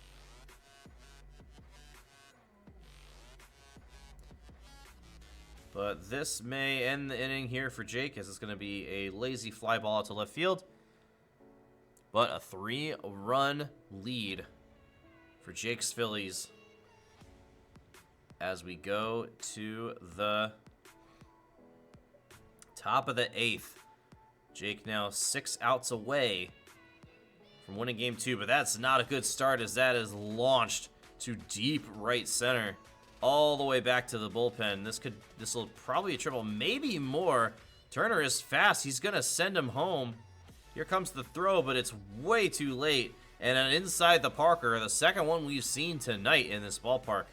But this may end the inning here for Jake, as it's going to be a lazy fly ball out to left field. But a 3-run lead for Jake's Phillies as we go to the Top of the 8th. Jake now 6 outs away from winning game 2, but that's not a good start as that is launched to deep right center, all the way back to the bullpen. This will probably be a triple, maybe more. Turner is fast. He's gonna send him home. Here comes the throw, but it's way too late. And an inside the Parker, the second one we've seen tonight in this ballpark.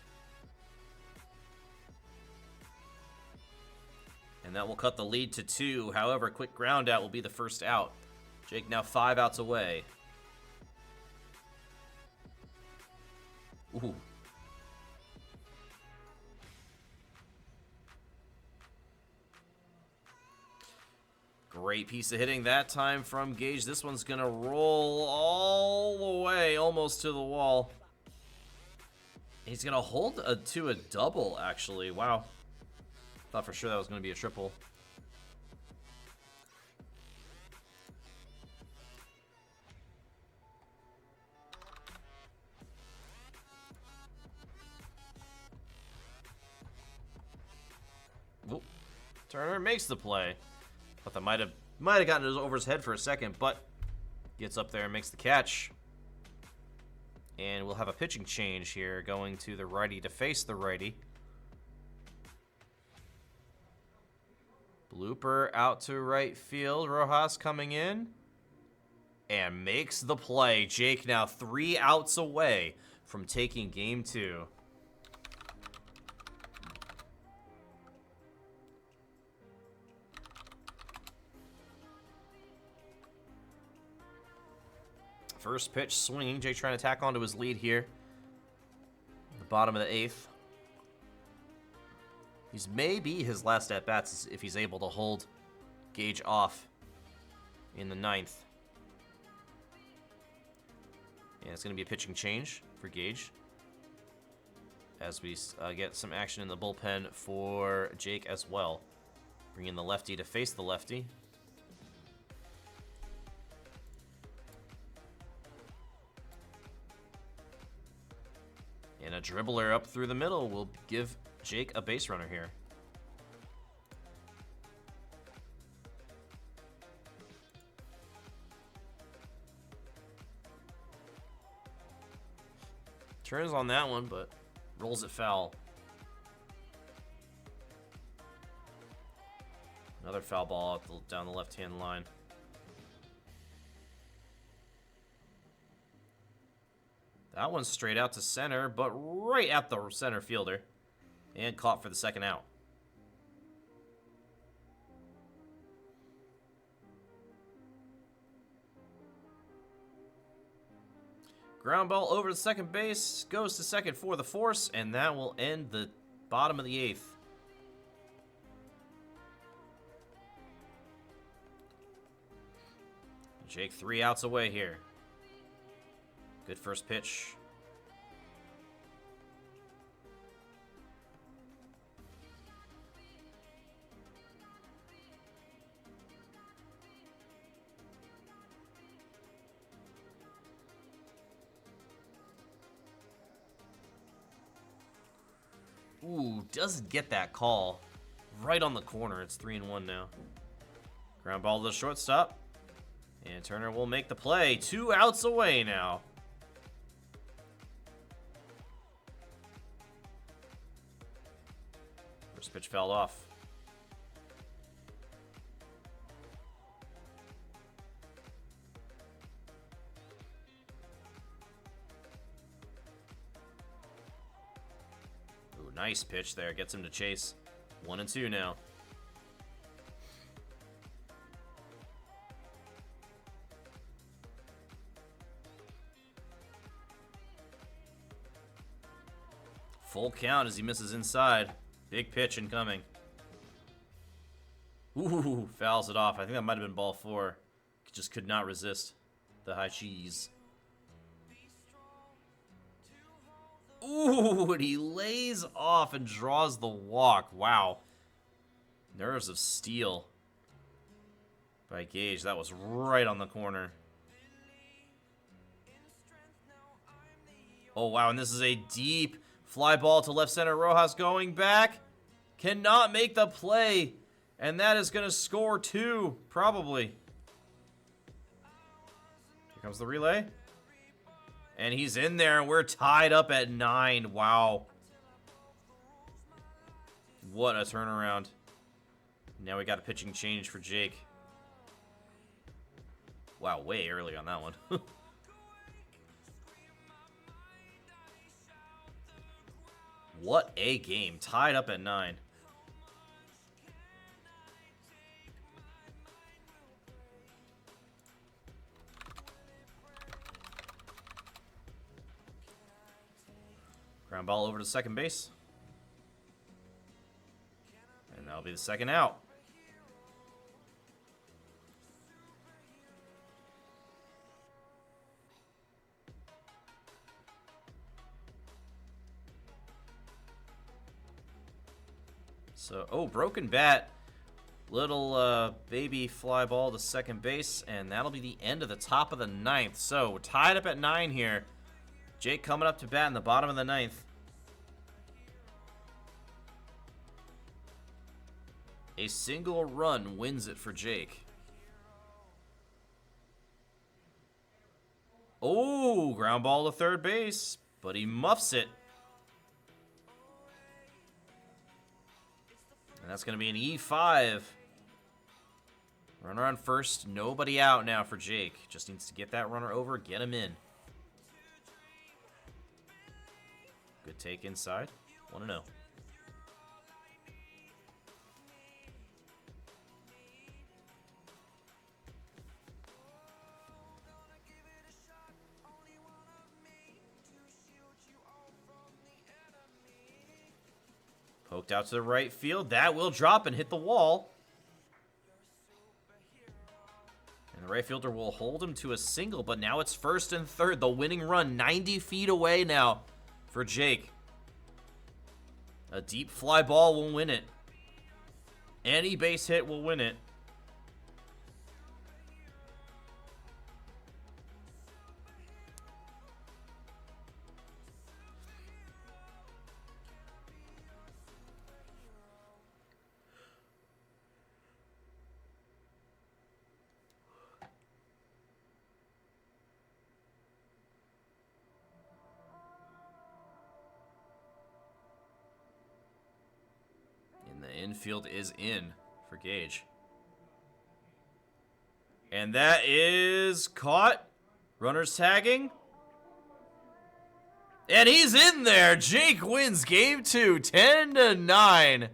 And that will cut the lead to 2. However, a quick ground out will be the first out. Jake now 5 outs away. Ooh. Great piece of hitting that time from Gage. This one's going to roll all the way almost to the wall. He's going to hold to a double, actually. Wow. Thought for sure that was going to be a triple. Oop. Turner makes the play. Thought that might have gotten it over his head for a second, but gets up there and makes the catch. And we'll have a pitching change here, going to the righty to face the righty. Blooper out to right field. Rojas coming in and makes the play. Jake now 3 outs away from taking game 2. First pitch swinging. Jake trying to tack onto his lead here. The bottom of the 8th. These may be his last at-bats if he's able to hold Gage off in the 9th. And it's going to be a pitching change for Gage as we get some action in the bullpen for Jake as well. Bringing the lefty to face the lefty. And a dribbler up through the middle will give Jake a base runner here. Turns on that one, but rolls it foul. Another foul ball down the left-hand line. That one's straight out to center, but right at the center fielder. And caught for the second out. Ground ball over to second base. Goes to second for the force. And that will end the bottom of the 8th. Jake 3 outs away here. Good first pitch. Ooh, doesn't get that call. Right on the corner. It's 3-1 now. Ground ball to the shortstop. And Turner will make the play. 2 outs away now. First pitch fouled off. Ooh, nice pitch there. Gets him to chase. 1-2 now. Full count as he misses inside. Big pitch incoming. Ooh, fouls it off. I think that might have been ball 4. Just could not resist the high cheese. Ooh, and he lays off and draws the walk. Wow. Nerves of steel by Gage. That was right on the corner. Oh, wow, and this is a deep fly ball to left center. Rojas going back. Cannot make the play And that is going to score 2, probably. Here comes the relay. And he's in there, and we're tied up at 9. Wow. What a turnaround. Now we got a pitching change for Jake. Wow, way early on that one. What a game. Tied up at 9. Ground ball over to second base. And that'll be the second out. So, oh, broken bat. Little baby fly ball to second base, and that'll be the end of the top of the 9th. So, we're tied up at 9 here. Jake coming up to bat in the bottom of the 9th. A single run wins it for Jake. Oh, ground ball to third base, but he muffs it. And that's going to be an E5. Runner on first, nobody out now for Jake. Just needs to get that runner over, get him in. Good take inside. 1-0. Poked out to the right field. That will drop and hit the wall. And the right fielder will hold him to a single, but now it's first and third. The winning run 90 feet away now for Jake. A deep fly ball will win it. Any base hit will win it. The infield is in for Gage. And that is caught. Runners tagging. And he's in there. Jake wins game 2, 10-9.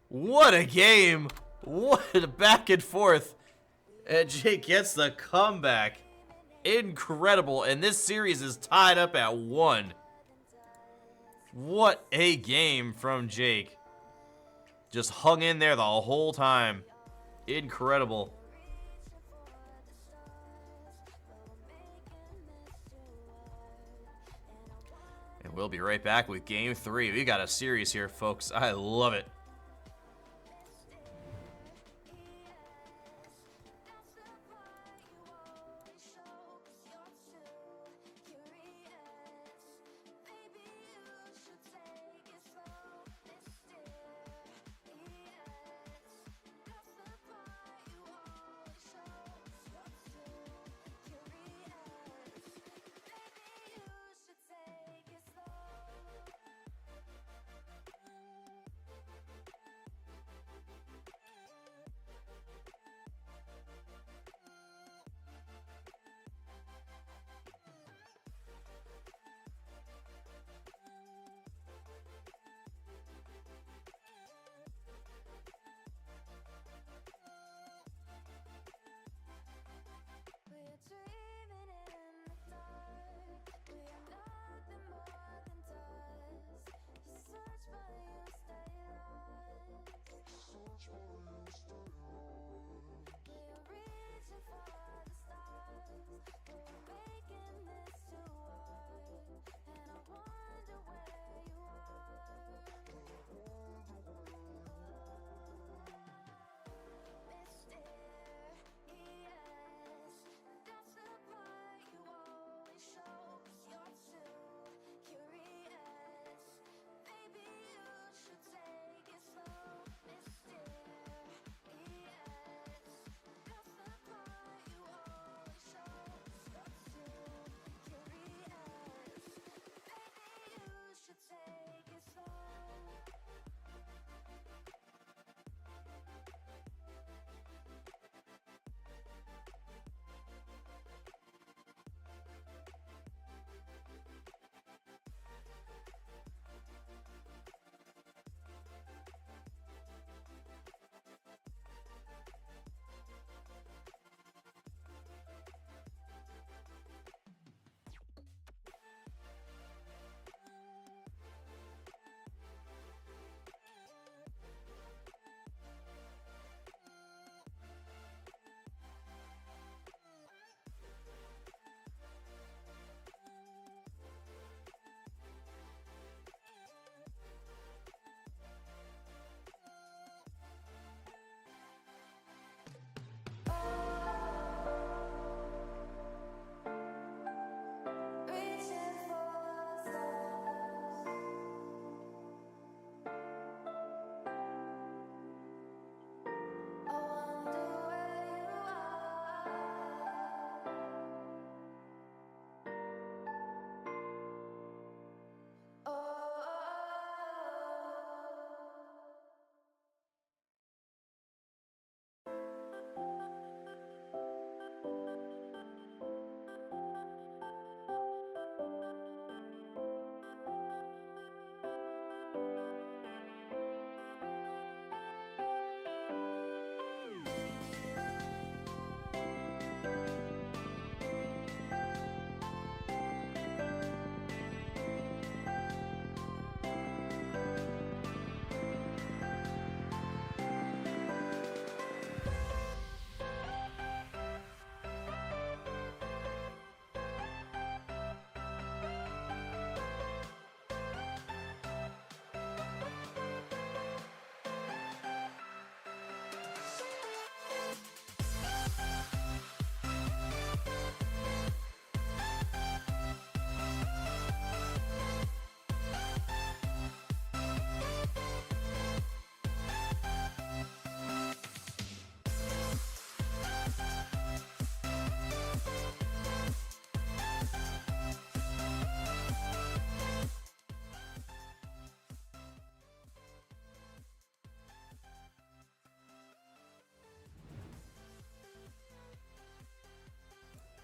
What a game. What a back and forth. And Jake gets the comeback. Incredible. And this series is tied up at 1. What a game from Jake. Just hung in there the whole time. Incredible. And we'll be right back with game 3. We got a series here, folks. I love it.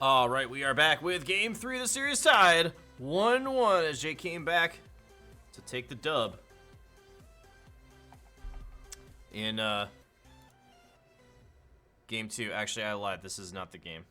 All right, we are back with Game 3 of the series, tied 1-1 as Jake came back to take the dub in Game 2. Actually, I lied. This is not the game.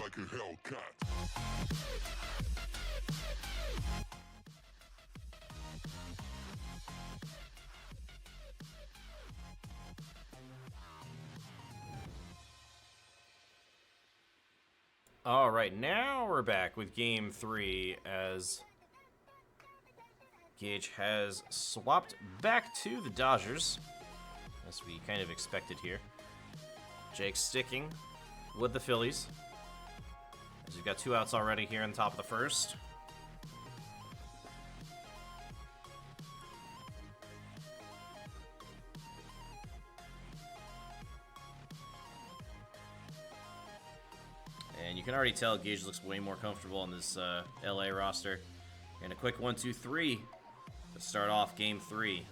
Like a Hellcat. All right, now we're back with Game 3 as Gage has swapped back to the Dodgers, as we kind of expected here. Jake sticking with the Phillies, as we've got 2 outs already here on top of the first. And you can already tell Gage looks way more comfortable on this LA roster. And a quick 1-2-3 to start off Game 3.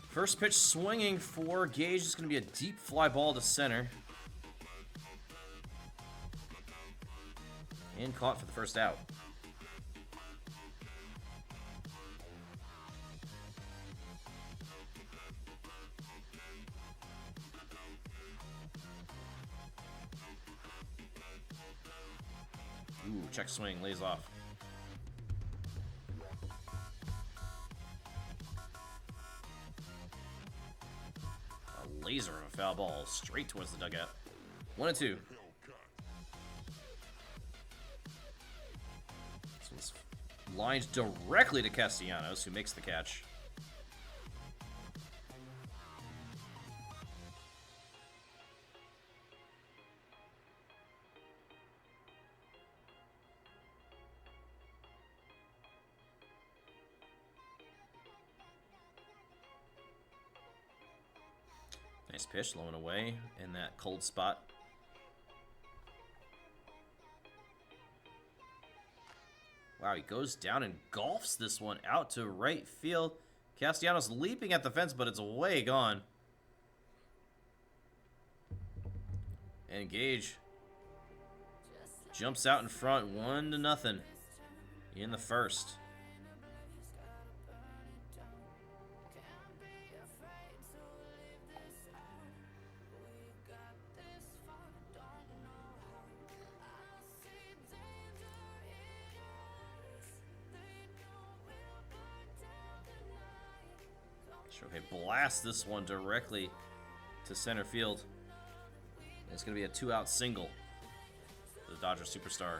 First pitch swinging for Gage is going to be a deep fly ball to center. And caught for the first out. Ooh, check swing, lays off. A laser of a foul ball straight towards the dugout. 1-2. This one's lined directly to Castellanos, who makes the catch. Nice pitch, low and away in that cold spot. Wow, he goes down and golfs this one out to right field. Castellanos leaping at the fence, but it's way gone. And Gage jumps out in front, 1-0 in the first. Shohei blasts this one directly to center field. It's going to be a 2-out single for the Dodger superstar.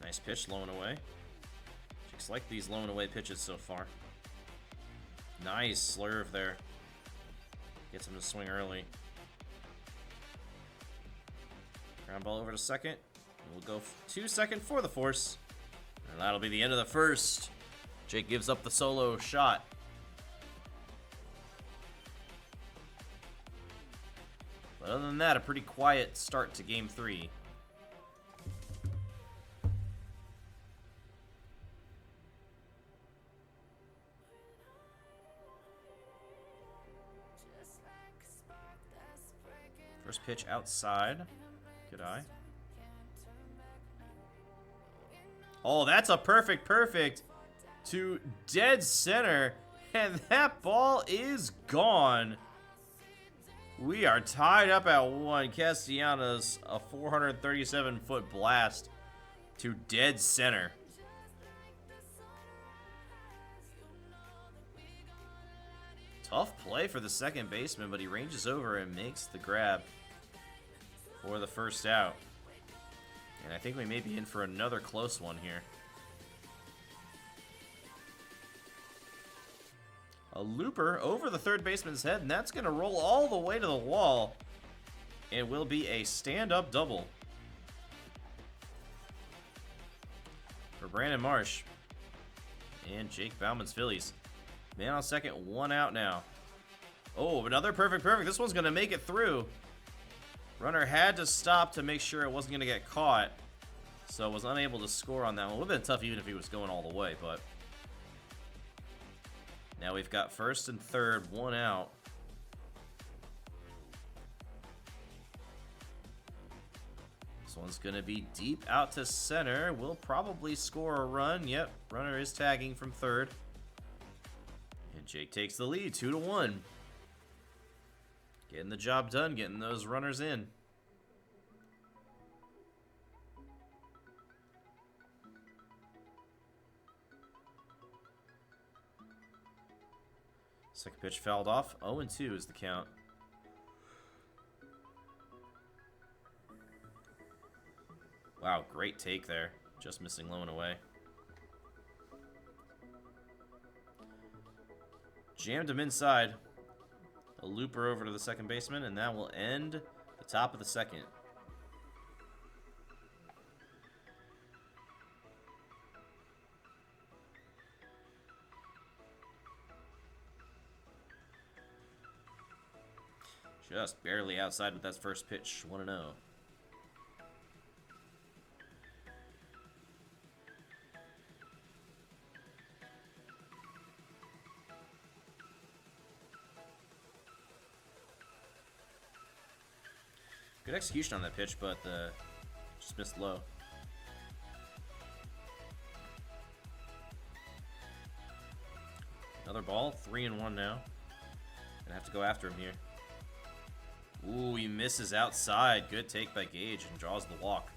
Nice pitch, low and away. Just like these low and away pitches so far. Nice slurve there. Gets him to swing early. Ground ball over to second. We'll go to second for the force. And that'll be the end of the first. Jake gives up the solo shot. But other than that, a pretty quiet start to Game 3. First pitch outside. Good eye. Oh, that's a perfect to dead center. And that ball is gone. We are tied up at 1. Castellanos, a 437-foot blast to dead center. Tough play for the second baseman, but he ranges over and makes the grab for the first out. And I think we may be in for another close one here. A looper over the third baseman's head, and that's going to roll all the way to the wall. It will be a stand-up double. for Brandon Marsh and JakeBaumann's Phillies. Man on second, 1 out now. Oh, another perfect. This one's going to make it through. Runner had to stop to make sure it wasn't going to get caught, so was unable to score on that one. It would have been tough even if he was going all the way, but now we've got first and third, 1 out. This one's going to be deep out to center. Will probably score a run. Yep, runner is tagging from third. And Jake takes the lead, 2-1. Getting the job done, getting those runners in. Second pitch fouled off. 0-2 is the count. Wow, great take there. Just missing low and away. Jammed him inside. A looper over to the second baseman, and that will end the top of the second. Just barely outside with that first pitch. 1-0. Good execution on that pitch, but just missed low. Another ball, 3-1 now. Gonna have to go after him here. Ooh, he misses outside. Good take by Gage and draws the walk.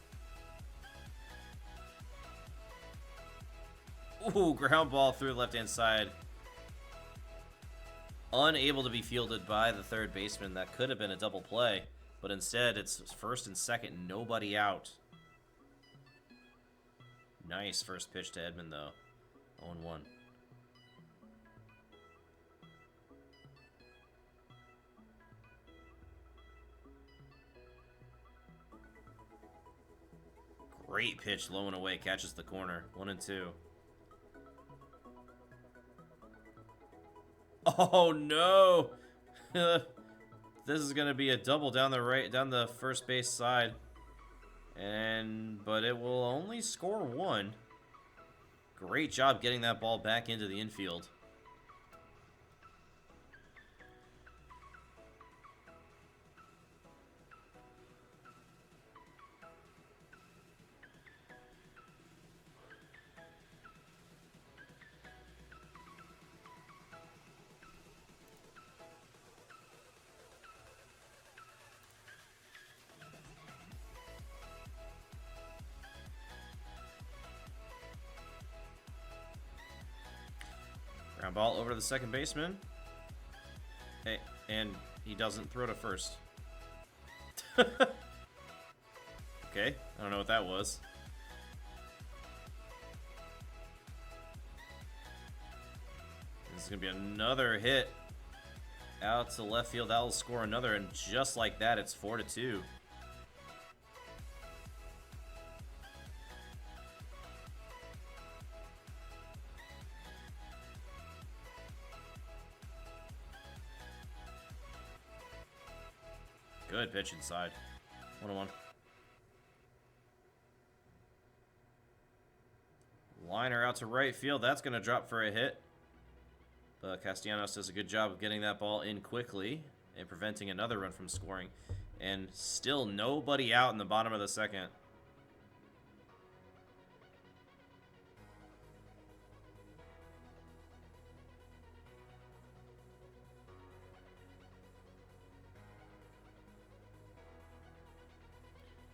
Ooh, ground ball through the left-hand side. Unable to be fielded by the third baseman. That could have been a double play, but instead it's first and second, nobody out. Nice first pitch to Edmund, though. 0-1. Great pitch, low and away, catches the corner. 1-2. Oh no! This is gonna be a double down the first base side, but it will only score 1. Great job getting that ball back into the infield. Ground ball over to the second baseman. Hey, and he doesn't throw to first. Okay, I don't know what that was. This is going to be another hit out to left field. That will score another, and just like that, it's 4-2. Good pitch inside. 1-1. Liner out to right field. That's going to drop for a hit. But Castellanos does a good job of getting that ball in quickly and preventing another run from scoring. And still nobody out in the bottom of the second.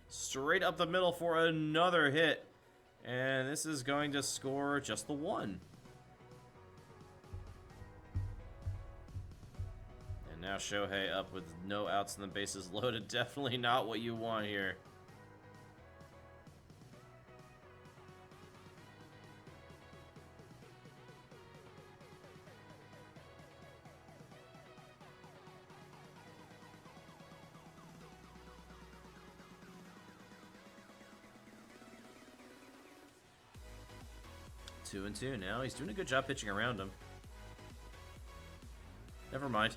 Straight up the middle for another hit. And this is going to score just the 1. And now Shohei up with no outs and the bases loaded. Definitely not what you want here. 2-2 now. He's doing a good job pitching around him. Never mind.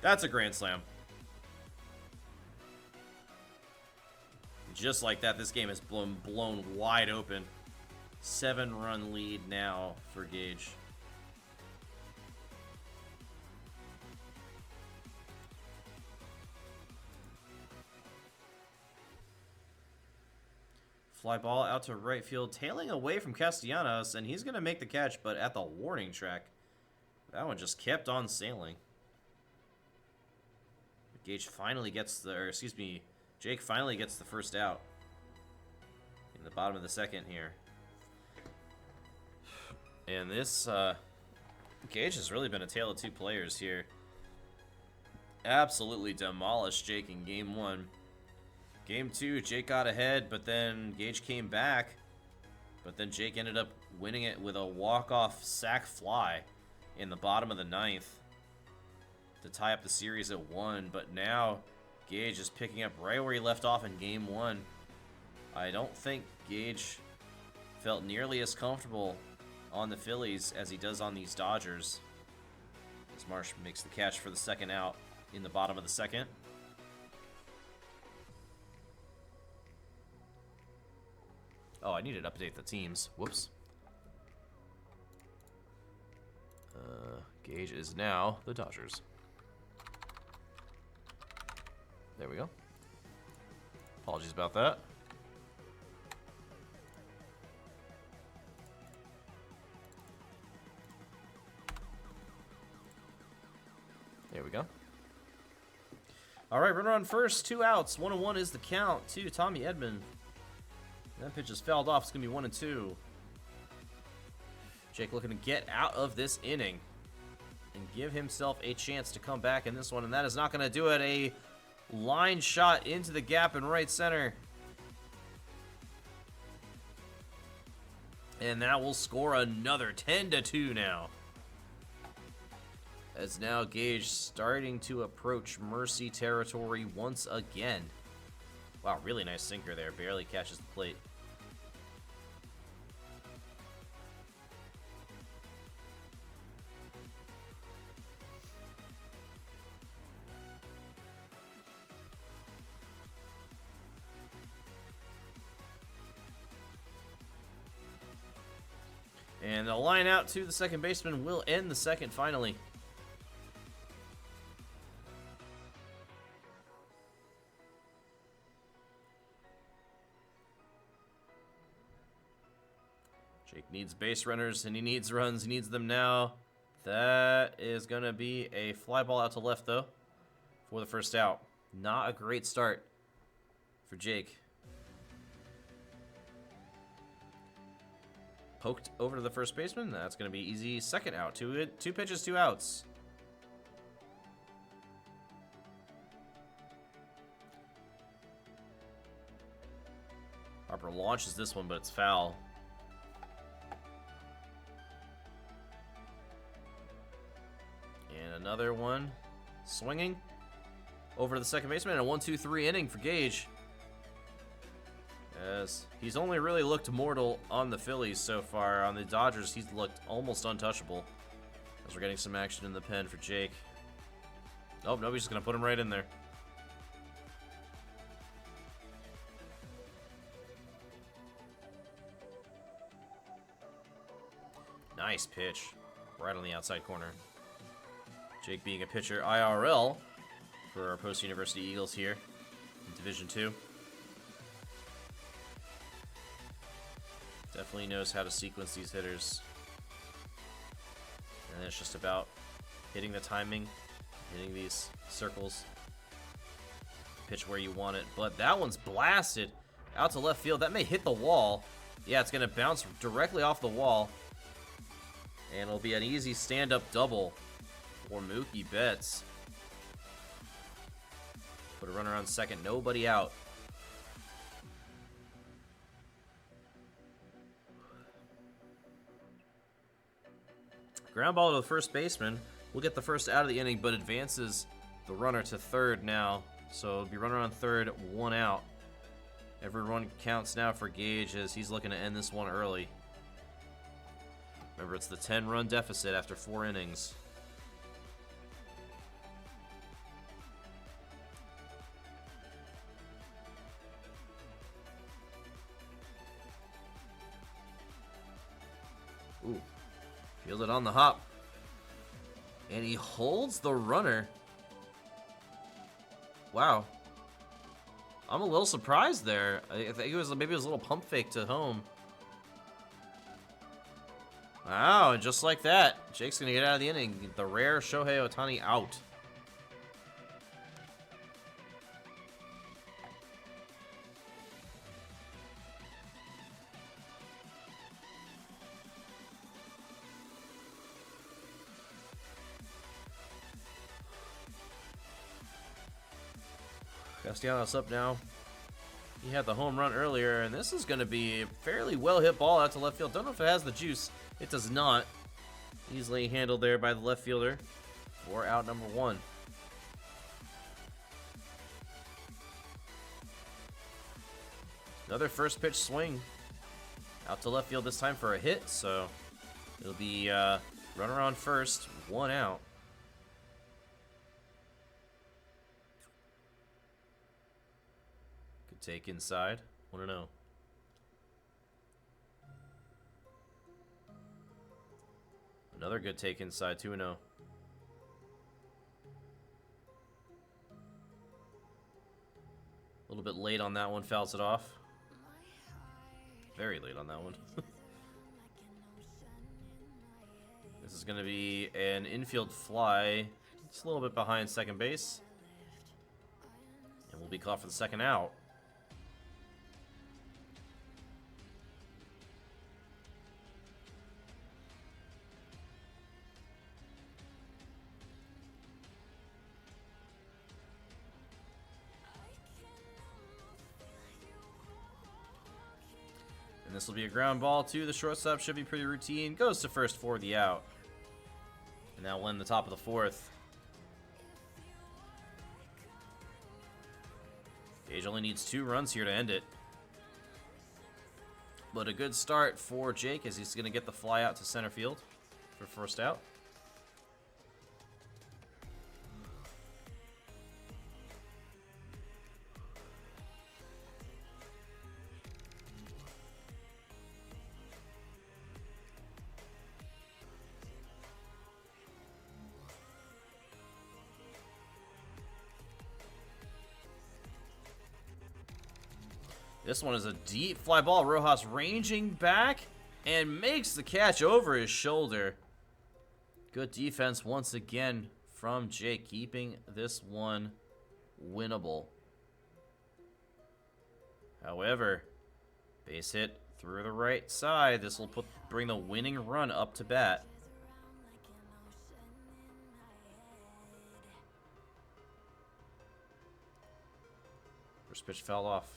That's a grand slam. Just like that, this game is blown wide open. 7-run lead now for Gage. Fly ball out to right field, tailing away from Castellanos, and he's going to make the catch, but at the warning track. That one just kept on sailing. Gage finally gets the, or excuse me, Jake finally gets the first out. In the bottom of the second here. And this, Gage has really been a tale of two players here. Absolutely demolished Jake in game 1. Game 2, Jake got ahead, but then Gage came back. But then Jake ended up winning it with a walk-off sac fly in the bottom of the 9th to tie up the series at 1. But now Gage is picking up right where he left off in game 1. I don't think Gage felt nearly as comfortable on the Phillies as he does on these Dodgers. As Marsh makes the catch for the second out in the bottom of the second. Oh, I needed to update the teams. Whoops. Gage is now the Dodgers. There we go. Apologies about that. There we go. All right, runner on first, 2 outs. 1-1 is the count to Tommy Edman. That pitch is fouled off. It's going to be 1-2. Jake looking to get out of this inning and give himself a chance to come back in this one, and that is not going to do it. A line shot into the gap in right center. And that will score another 10-2 now. As now Gage starting to approach mercy territory once again. Wow, really nice sinker there. Barely catches the plate. And the line out to the second baseman will end the second finally. Jake needs base runners, and he needs runs. He needs them now. That is going to be a fly ball out to left, though, for the first out. Not a great start for Jake. Poked over to the first baseman. That's going to be easy. Second out. Two pitches, 2 outs. Harper launches this one, but it's foul. And another one swinging over to the second baseman. And a 1-2-3 inning for Gage. As he's only really looked mortal on the Phillies so far. On the Dodgers, he's looked almost untouchable. As we're getting some action in the pen for Jake. Oh, nobody's just going to put him right in there. Nice pitch. Right on the outside corner. Jake being a pitcher IRL for our post-university Eagles here in Division II. Definitely knows how to sequence these hitters. And then it's just about hitting the timing, hitting these circles. Pitch where you want it. But that one's blasted out to left field. That may hit the wall. Yeah, it's going to bounce directly off the wall. And it'll be an easy stand-up double for Mookie Betts. Put a runner on second, nobody out. Ground ball to the first baseman. We'll get the first out of the inning, but advances the runner to third now. So it'll be runner on third, 1 out. Every run counts now for Gage as he's looking to end this one early. Remember, it's the 10-run deficit after 4 innings. Ooh. Fielded on the hop. And he holds the runner. Wow. I'm a little surprised there. I think it was maybe it was a little pump fake to home. Wow, and just like that, Jake's gonna get out of the inning. The rare Shohei Ohtani out. Castellanos up now. He had the home run earlier, and this is going to be a fairly well-hit ball out to left field. Don't know if it has the juice. It does not. Easily handled there by the left fielder for out number 1. Another first pitch swing. Out to left field this time for a hit, so it'll be runner on first, 1 out. Take inside. 1-0. Another good take inside. 2-0. A little bit late on that one. Fouls it off. Very late on that one. This is going to be an infield fly. Just a little bit behind second base. And we'll be caught for the second out. This will be a ground ball to the shortstop. Should be pretty routine. Goes to first for the out. And that will end the top of the 4th. Gage only needs 2 runs here to end it. But a good start for Jake as he's going to get the fly out to center field for first out. This one is a deep fly ball. Rojas ranging back and makes the catch over his shoulder. Good defense once again from Jake, keeping this one winnable. However, base hit through the right side. This will bring the winning run up to bat. First pitch fell off.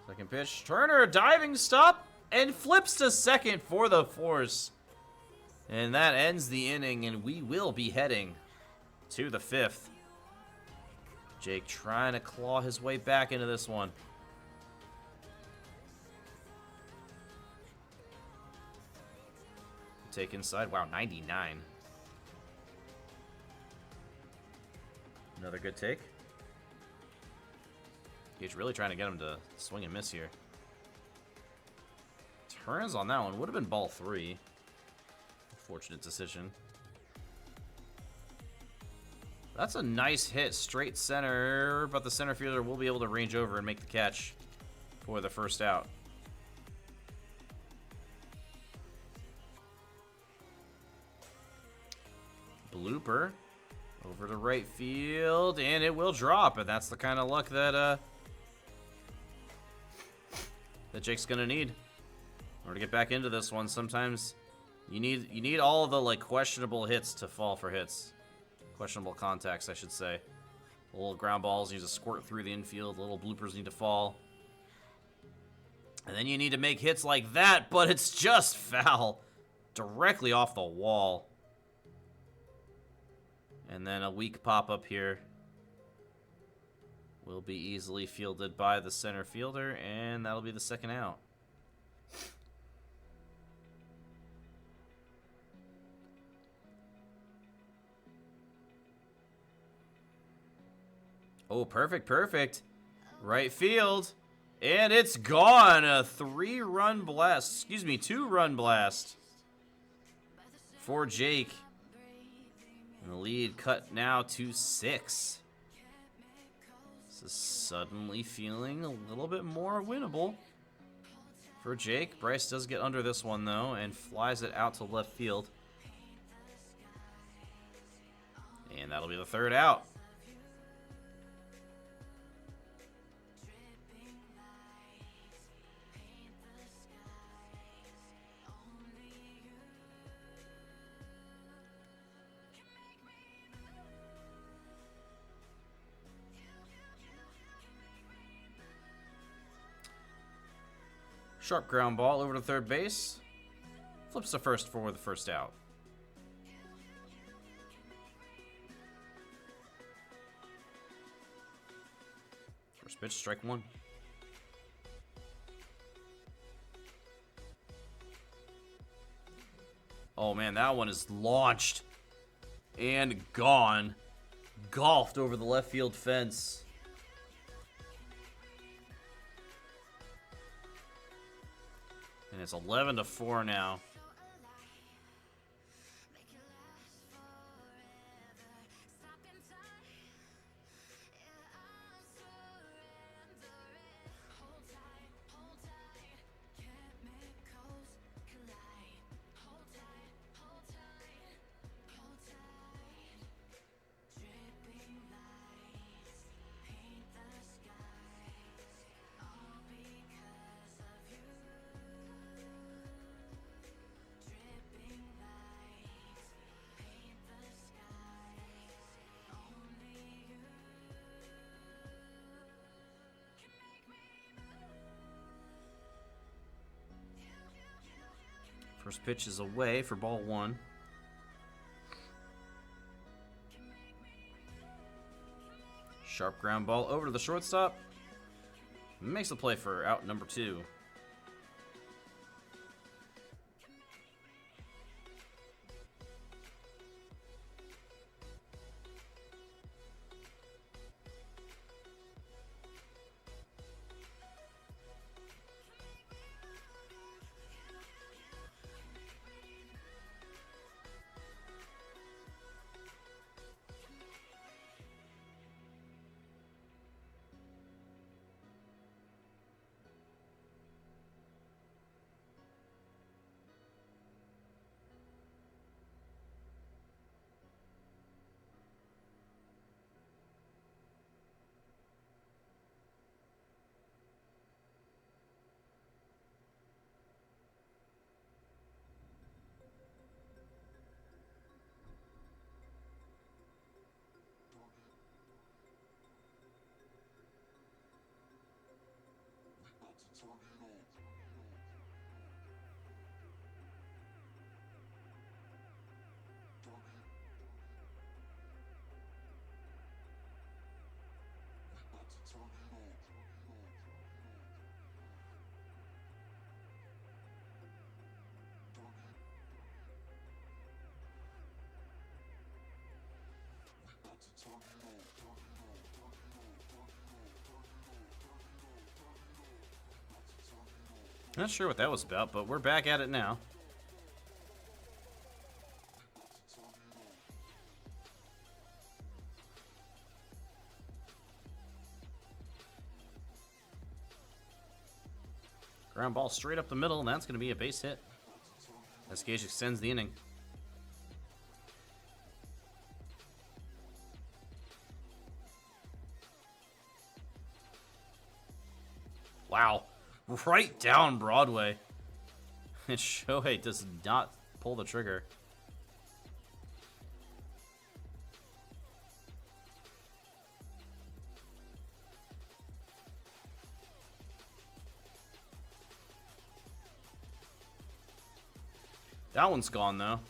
Second pitch, Turner, diving stop, and flips to second for the force. And that ends the inning, and we will be heading to the 5th. Jake trying to claw his way back into this one. Take inside, wow, 99. Another good take. He's really trying to get him to swing and miss here. Turns on that one. Would have been ball 3. Unfortunate decision. That's a nice hit. Straight center, but the center fielder will be able to range over and make the catch for the first out. Blooper over to right field, and it will drop, and that's the kind of luck that that Jake's gonna need in order to get back into this one. Sometimes you need all of the like questionable hits to fall for hits, questionable contacts, I should say. Little ground balls need to squirt through the infield. Little bloopers need to fall, and then you need to make hits like that. But it's just foul, directly off the wall. And then a weak pop up here will be easily fielded by the center fielder, and that'll be the second out. Oh, perfect, perfect. Right field. And it's gone. A 3-run blast. Excuse me, 2-run blast for Jake. And the lead cut now to 6. This is suddenly feeling a little bit more winnable for Jake. Bryce does get under this one, though, and flies it out to left field. And that'll be the third out. Sharp ground ball over to third base. Flips to first for the first out. First pitch, strike one. Oh man, that one is launched and gone. Golfed over the left field fence. And it's 11-4 now. First pitch is away for ball one. Sharp ground ball over to the shortstop. Makes the play for out number 2. Not sure what that was about, but we're back at it now. Ground ball straight up the middle, and that's going to be a base hit as Gage extends the inning. Wow. Right down Broadway. And Shohei does not pull the trigger. That one's gone, though.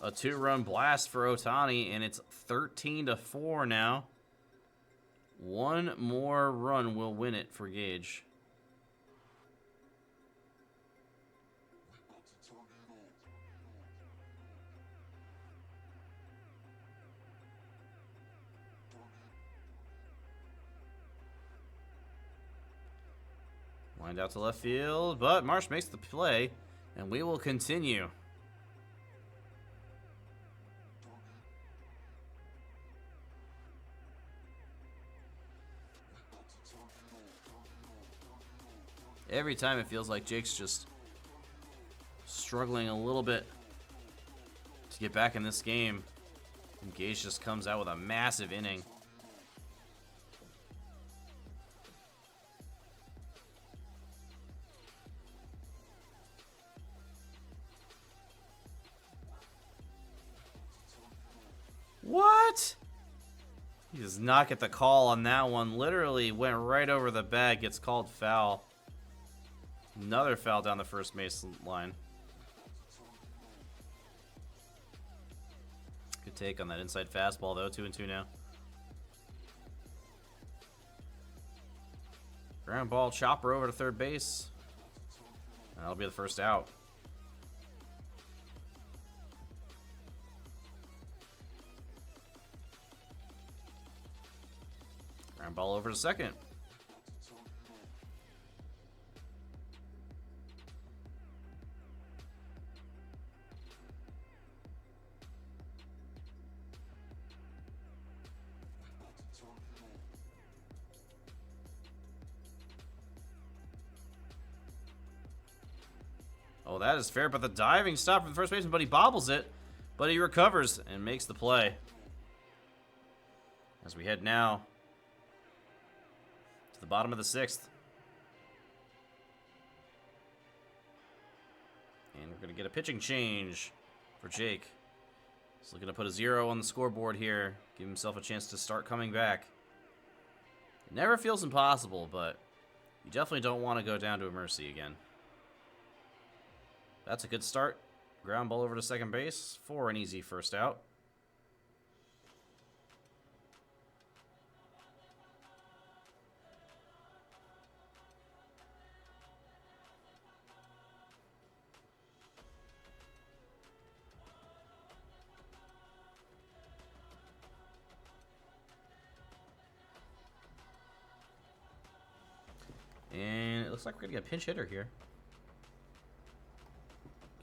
a 2-run blast for Ohtani, and it's 13-4 now. One more run will win it for Gage. Lined out to left field, but Marsh makes the play, and we will continue. Every time it feels like Jake's just struggling a little bit to get back in this game, and Gage just comes out with a massive inning. What? He does not get the call on that one. Literally went right over the bag. Gets called foul. Another foul down the first base line. Good take on that inside fastball, though. 2-2 now. Ground ball, chopper over to third base. That'll be the first out. Ground ball over to second. Oh, that is fair, but the diving stop from the first baseman, but he bobbles it, but he recovers and makes the play. As we head now to the bottom of the 6th. And we're going to get a pitching change for Jake. He's looking to put a 0 on the scoreboard here, give himself a chance to start coming back. It never feels impossible, but you definitely don't want to go down to a mercy again. That's a good start. Ground ball over to second base for an easy first out. And it looks like we're going to get a pinch hitter here.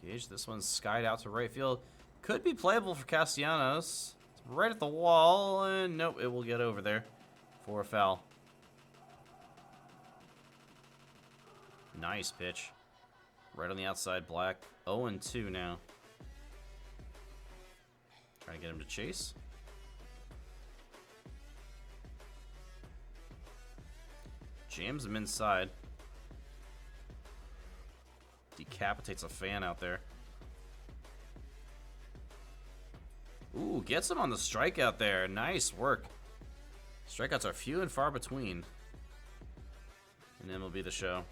Gage, this one's skied out to right field. Could be playable for Castellanos. It's right at the wall, and nope, it will get over there for a foul. Nice pitch. Right on the outside, Black. 0-2 now. Trying to get him to chase. Jams him inside. Decapitates a fan out there. Ooh, gets him on the strikeout there. Nice work. Strikeouts are few and far between in MLB The Show,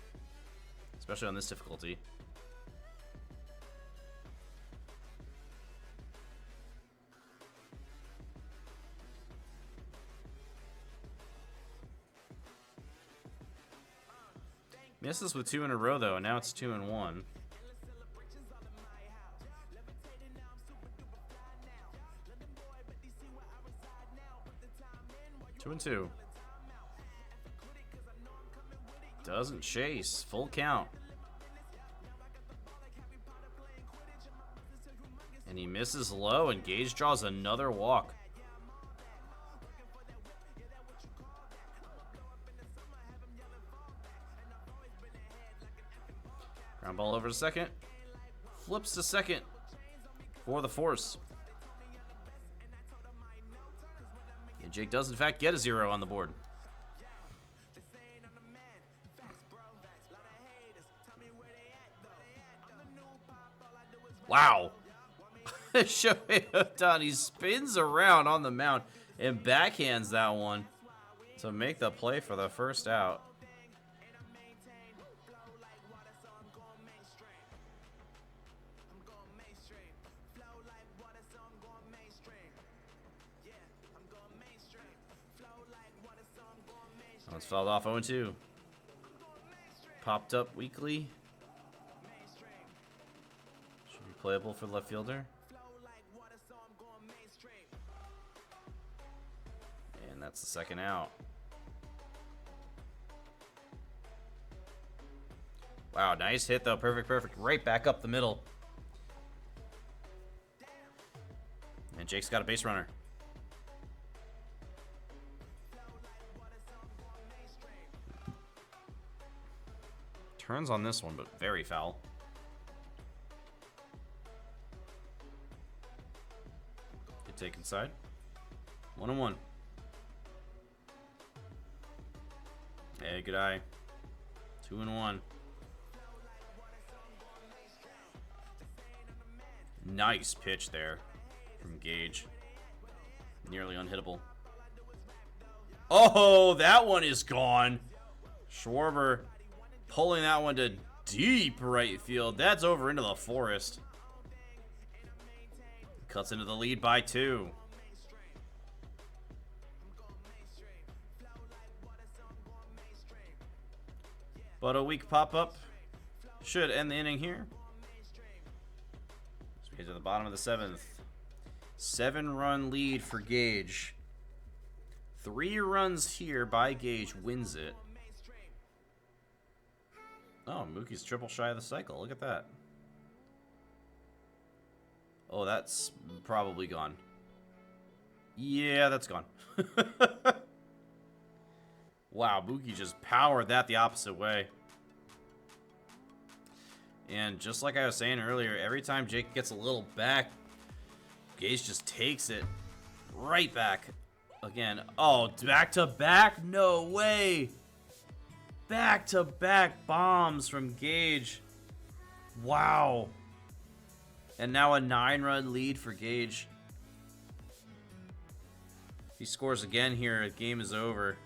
especially on this difficulty. Misses with 2 in a row, though, and now it's 2-1. Two and two. Doesn't chase. Full count. And he misses low, and Gage draws another walk. Ground ball over to second. Flips to second for the force. And Jake does, in fact, get a 0 on the board. Wow. Shohei Ohtani spins around on the mound and backhands that one to make the play for the first out. One's fouled off 0-2. Popped up weakly. Should be playable for the left fielder. And that's the second out. Wow, nice hit though. Perfect, perfect. Right back up the middle. And Jake's got a base runner. Turns on this one, but very foul. Good take inside. 1-1. Hey, good eye. 2-1. Nice pitch there from Gage. Nearly unhittable. Oh, that one is gone. Schwarber pulling that one to deep right field. That's over into the forest. Cuts into the lead by 2. But a weak pop-up should end the inning here. So we get to the bottom of the 7th. 7-run lead for Gage. 3 runs here by Gage wins it. Oh, Mookie's triple shy of the cycle. Look at that. Oh, that's probably gone. Yeah, that's gone. Wow, Mookie just powered that the opposite way. And just like I was saying earlier, every time Jake gets a little back, Gage just takes it right back again. Oh, back to back? No way. Back-to-back bombs from Gage. Wow. And now a 9-run lead for Gage. If he scores again here, the game is over.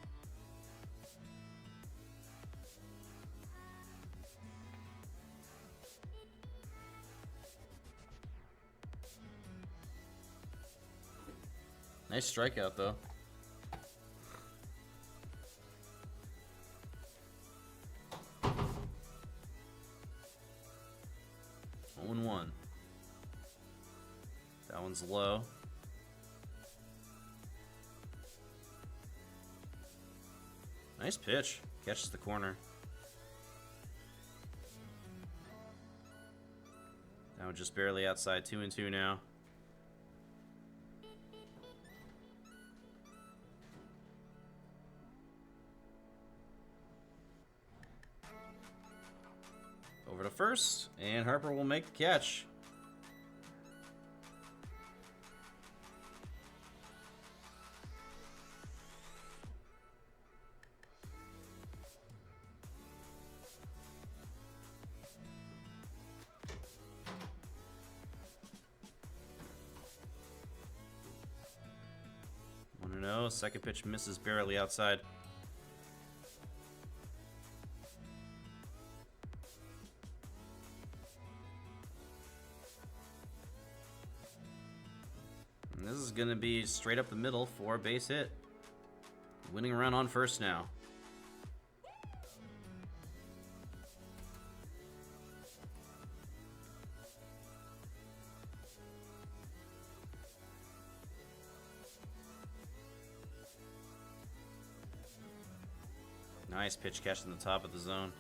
Nice strikeout, though. One. That one's low. Nice pitch. Catches the corner. That one just barely outside. 2-2 now. Over to first, and Harper will make the catch. No, second pitch misses barely outside. And this is going to be straight up the middle for a base hit. Winning a run on first now. Nice pitch catch in the top of the zone.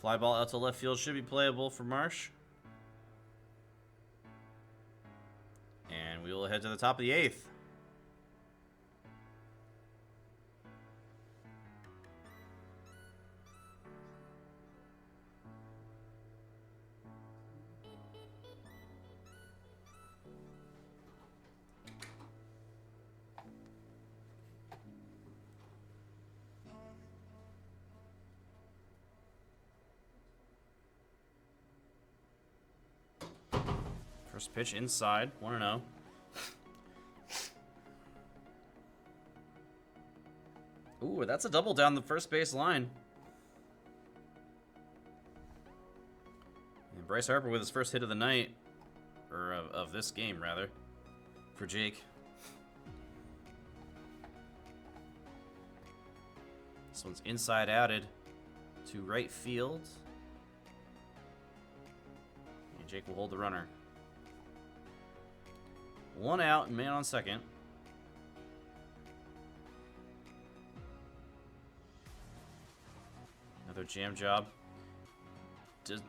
Fly ball out to left field should be playable for Marsh. And we will head to the top of the 8th. First pitch inside, 1-0. Ooh, that's a double down the first base line. Bryce Harper with his first hit of the night, or of this game, rather, for Jake. This one's inside outed to right field. And Jake will hold the runner. 1 out and man on second. Another jam job.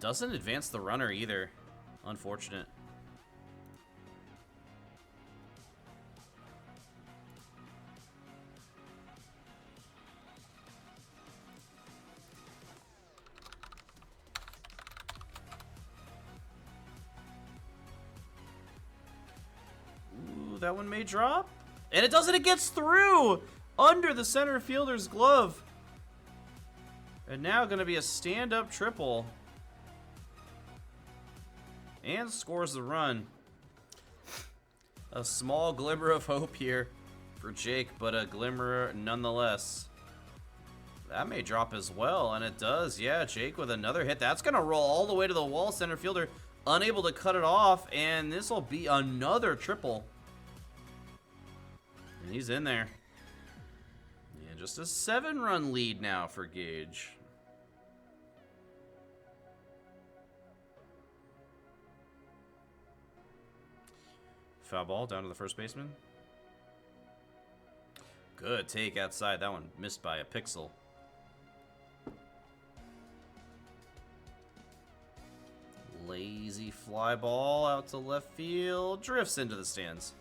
Doesn't advance the runner either. Unfortunate. Ooh, that one may drop. And it doesn't. It gets through under the center fielder's glove. And now going to be a stand-up triple. And scores the run. A small glimmer of hope here for Jake, but a glimmer nonetheless. That may drop as well, and it does. Yeah, Jake with another hit. That's going to roll all the way to the wall. Center fielder unable to cut it off, and this will be another triple. And he's in there. And just a 7-run lead now for Gage. Foul ball down to the first baseman. Good take outside. That one missed by a pixel. Lazy fly ball out to left field. Drifts into the stands.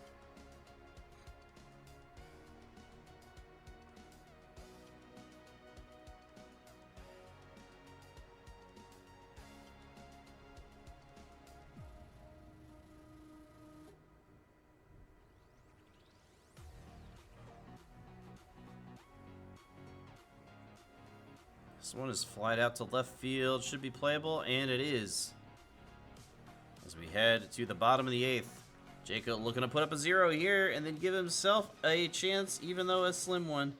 This one is flied out to left field. Should be playable, and it is. As we head to the bottom of the 8th. Jacob looking to put up a 0 here and then give himself a chance, even though a slim one,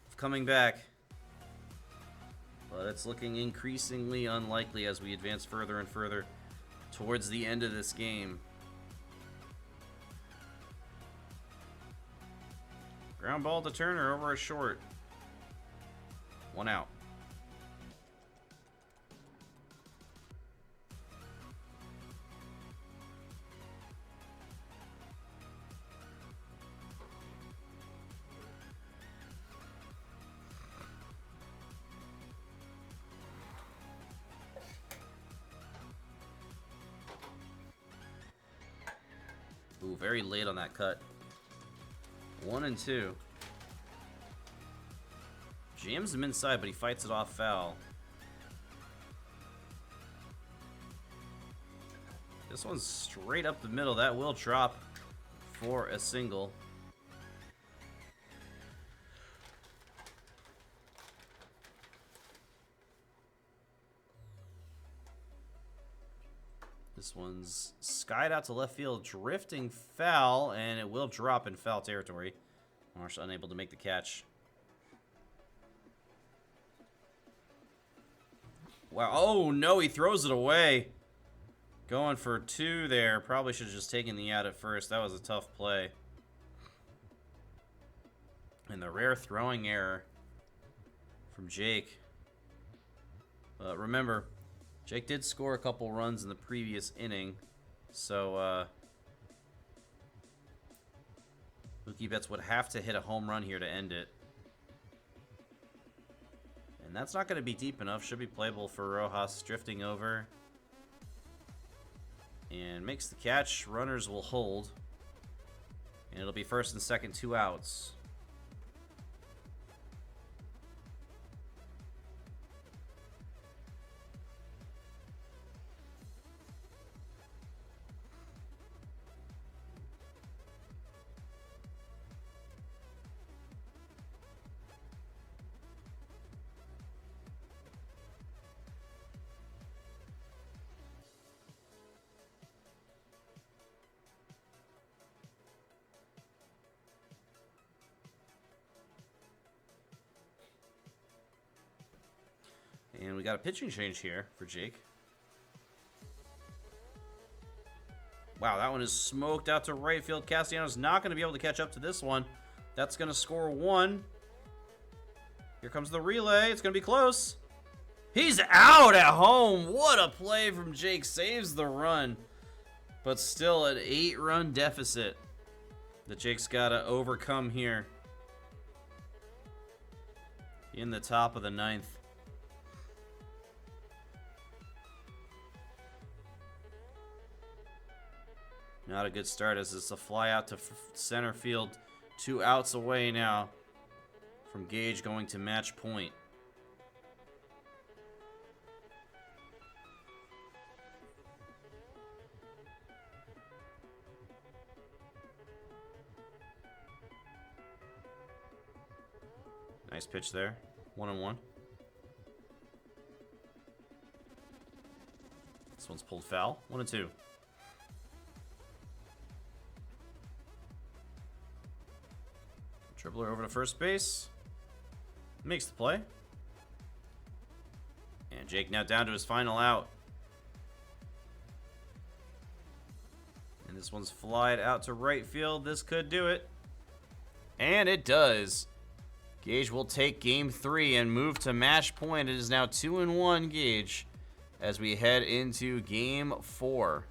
of coming back. But it's looking increasingly unlikely as we advance further and further towards the end of this game. Ground ball to Turner over a short. 1 out. Ooh, very late on that cut. 1 and 2. Jams him inside, but he fights it off foul. This one's straight up the middle. That will drop for a single. This one's skied out to left field, drifting foul, and it will drop in foul territory. Marsh unable to make the catch. Wow. Oh, no, he throws it away. Going for 2 there. Probably should have just taken the out at first. That was a tough play. And the rare throwing error from Jake. But remember, Jake did score a couple runs in the previous inning. So, Mookie Betts would have to hit a home run here to end it. And that's not going to be deep enough. Should be playable for Rojas. Drifting over. And makes the catch. Runners will hold. And it'll be first and second, 2 outs. And we got a pitching change here for Jake. Wow, that one is smoked out to right field. Castellanos not going to be able to catch up to this one. That's going to score 1. Here comes the relay. It's going to be close. He's out at home. What a play from Jake. Saves the run. But still an 8-run deficit that Jake's got to overcome here in the top of the 9th. Not a good start as it's a fly out to center field. 2 outs away now from Gage going to match point. Nice pitch there. 1-1. This one's pulled foul. 1-2. Dribbler over to first base. Makes the play. And Jake now down to his final out. And this one's flied out to right field. This could do it. And it does. Gage will take game 3 and move to match point. It is now 2-1 Gage as we head into game 4.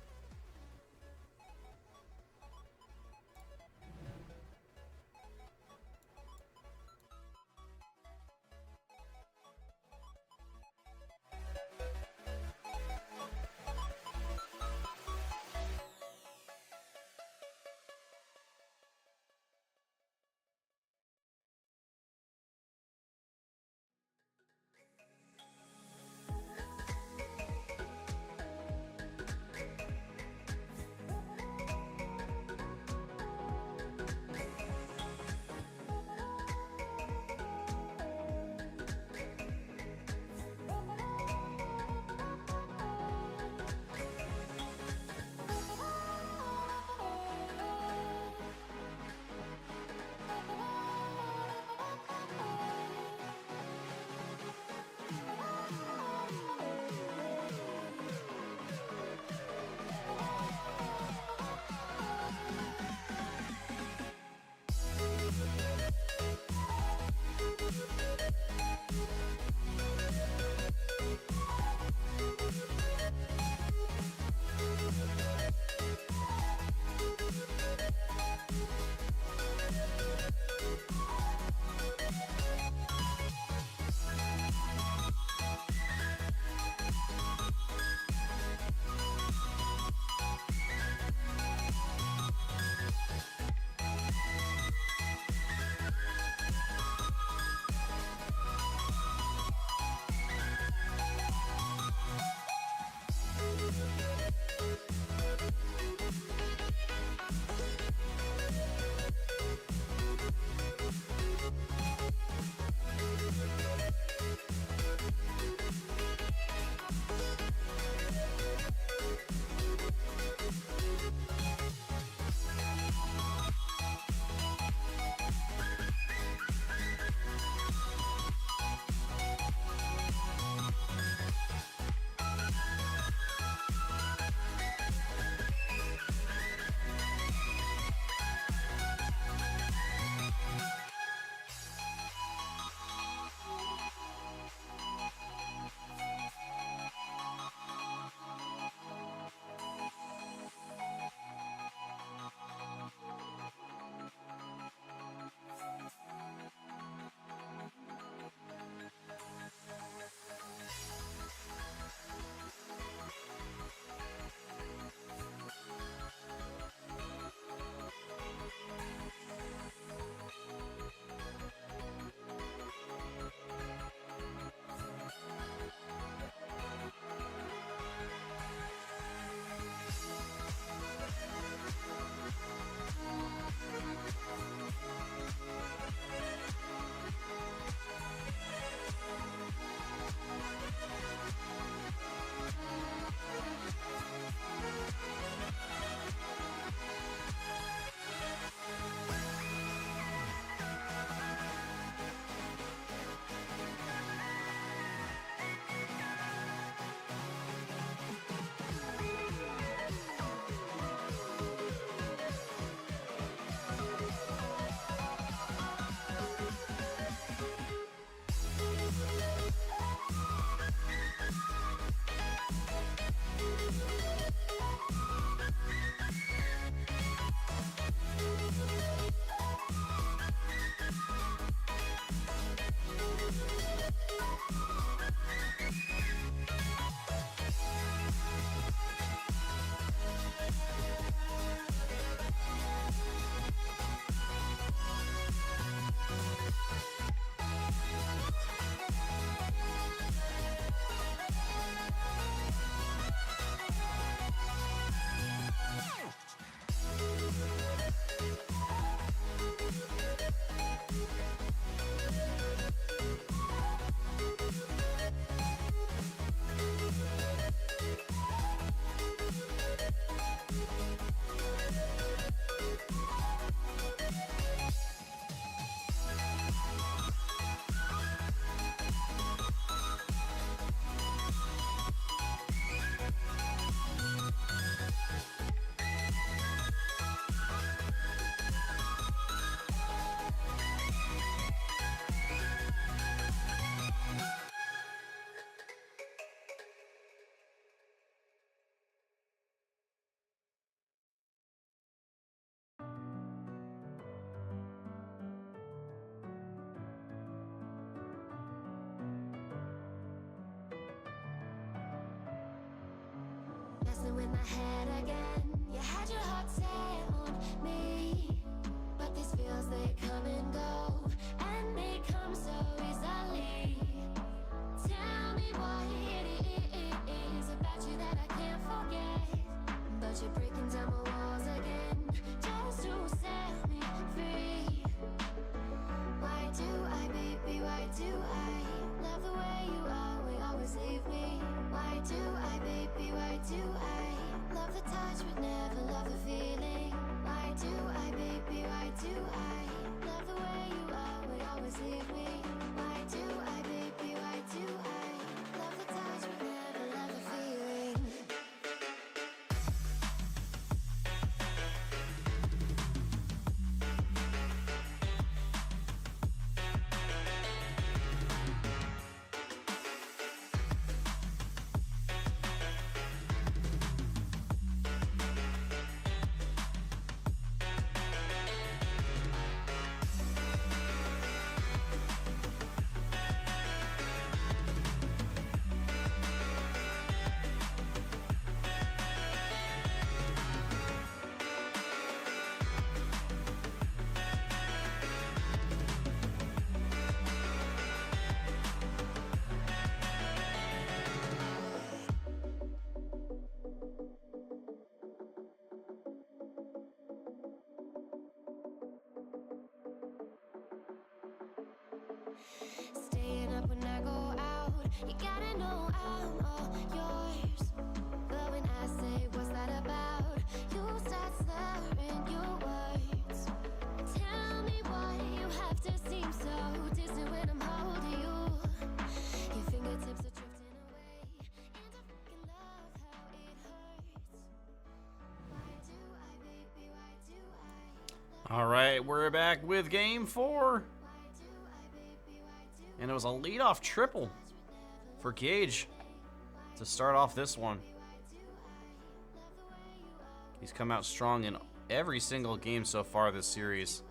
head again. You had your heart set on me, but these feels, they come and go, and they come so easily. Tell me what it is about you that I can't forget, but you're breaking down my walls again, just to set me free. Why do I, baby, why do I love the way you always leave me? Why do I, baby, why do I love the touch but never love the feeling? Why do I, baby, why do I love the way you always leave me? Why do I, baby, why do I love the touch but never love the feeling? Staying up when I go out, you gotta know I'm all yours. But when I say what's that about, you start slurring your words. Tell me why you have to seem so distant when I'm holding you. Your fingertips are drifting away, and I fucking love how it hurts. Why do I, baby, why do I? All right, we're back with game 4. Why do I, baby, why do I? And it was a leadoff triple for Gage to start off this one. He's come out strong in every single game so far this series.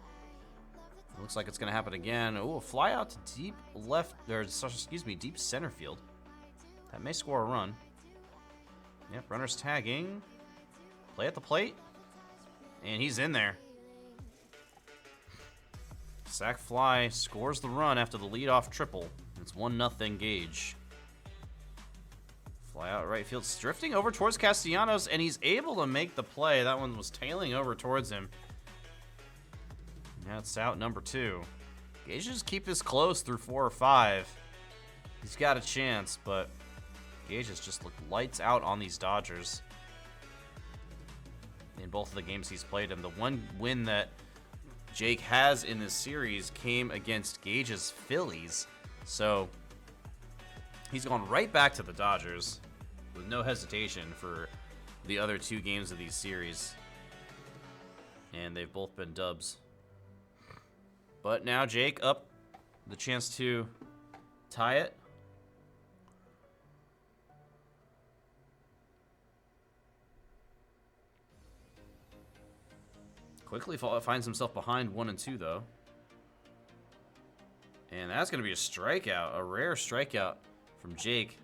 It looks like it's going to happen again. Ooh, a fly out to deep left, or excuse me, deep center field. That may score a run. Yep, runner's tagging. Play at the plate. And he's in there. Sac fly scores the run after the leadoff triple. It's 1-0 Gage. Fly out right field, drifting over towards Castellanos, and he's able to make the play. That one was tailing over towards him. Now it's out number 2. Gage just keep this close through 4 or 5. He's got a chance, but Gage has just looked lights out on these Dodgers in both of the games he's played. And the one win that Jake has in this series came against Gage's Phillies. So he's gone right back to the Dodgers with no hesitation for the other 2 games of these series. And they've both been dubs. But now Jake up the chance to tie it. Quickly finds himself behind 1 and 2 though. And that's going to be a strikeout, a rare strikeout from Jake.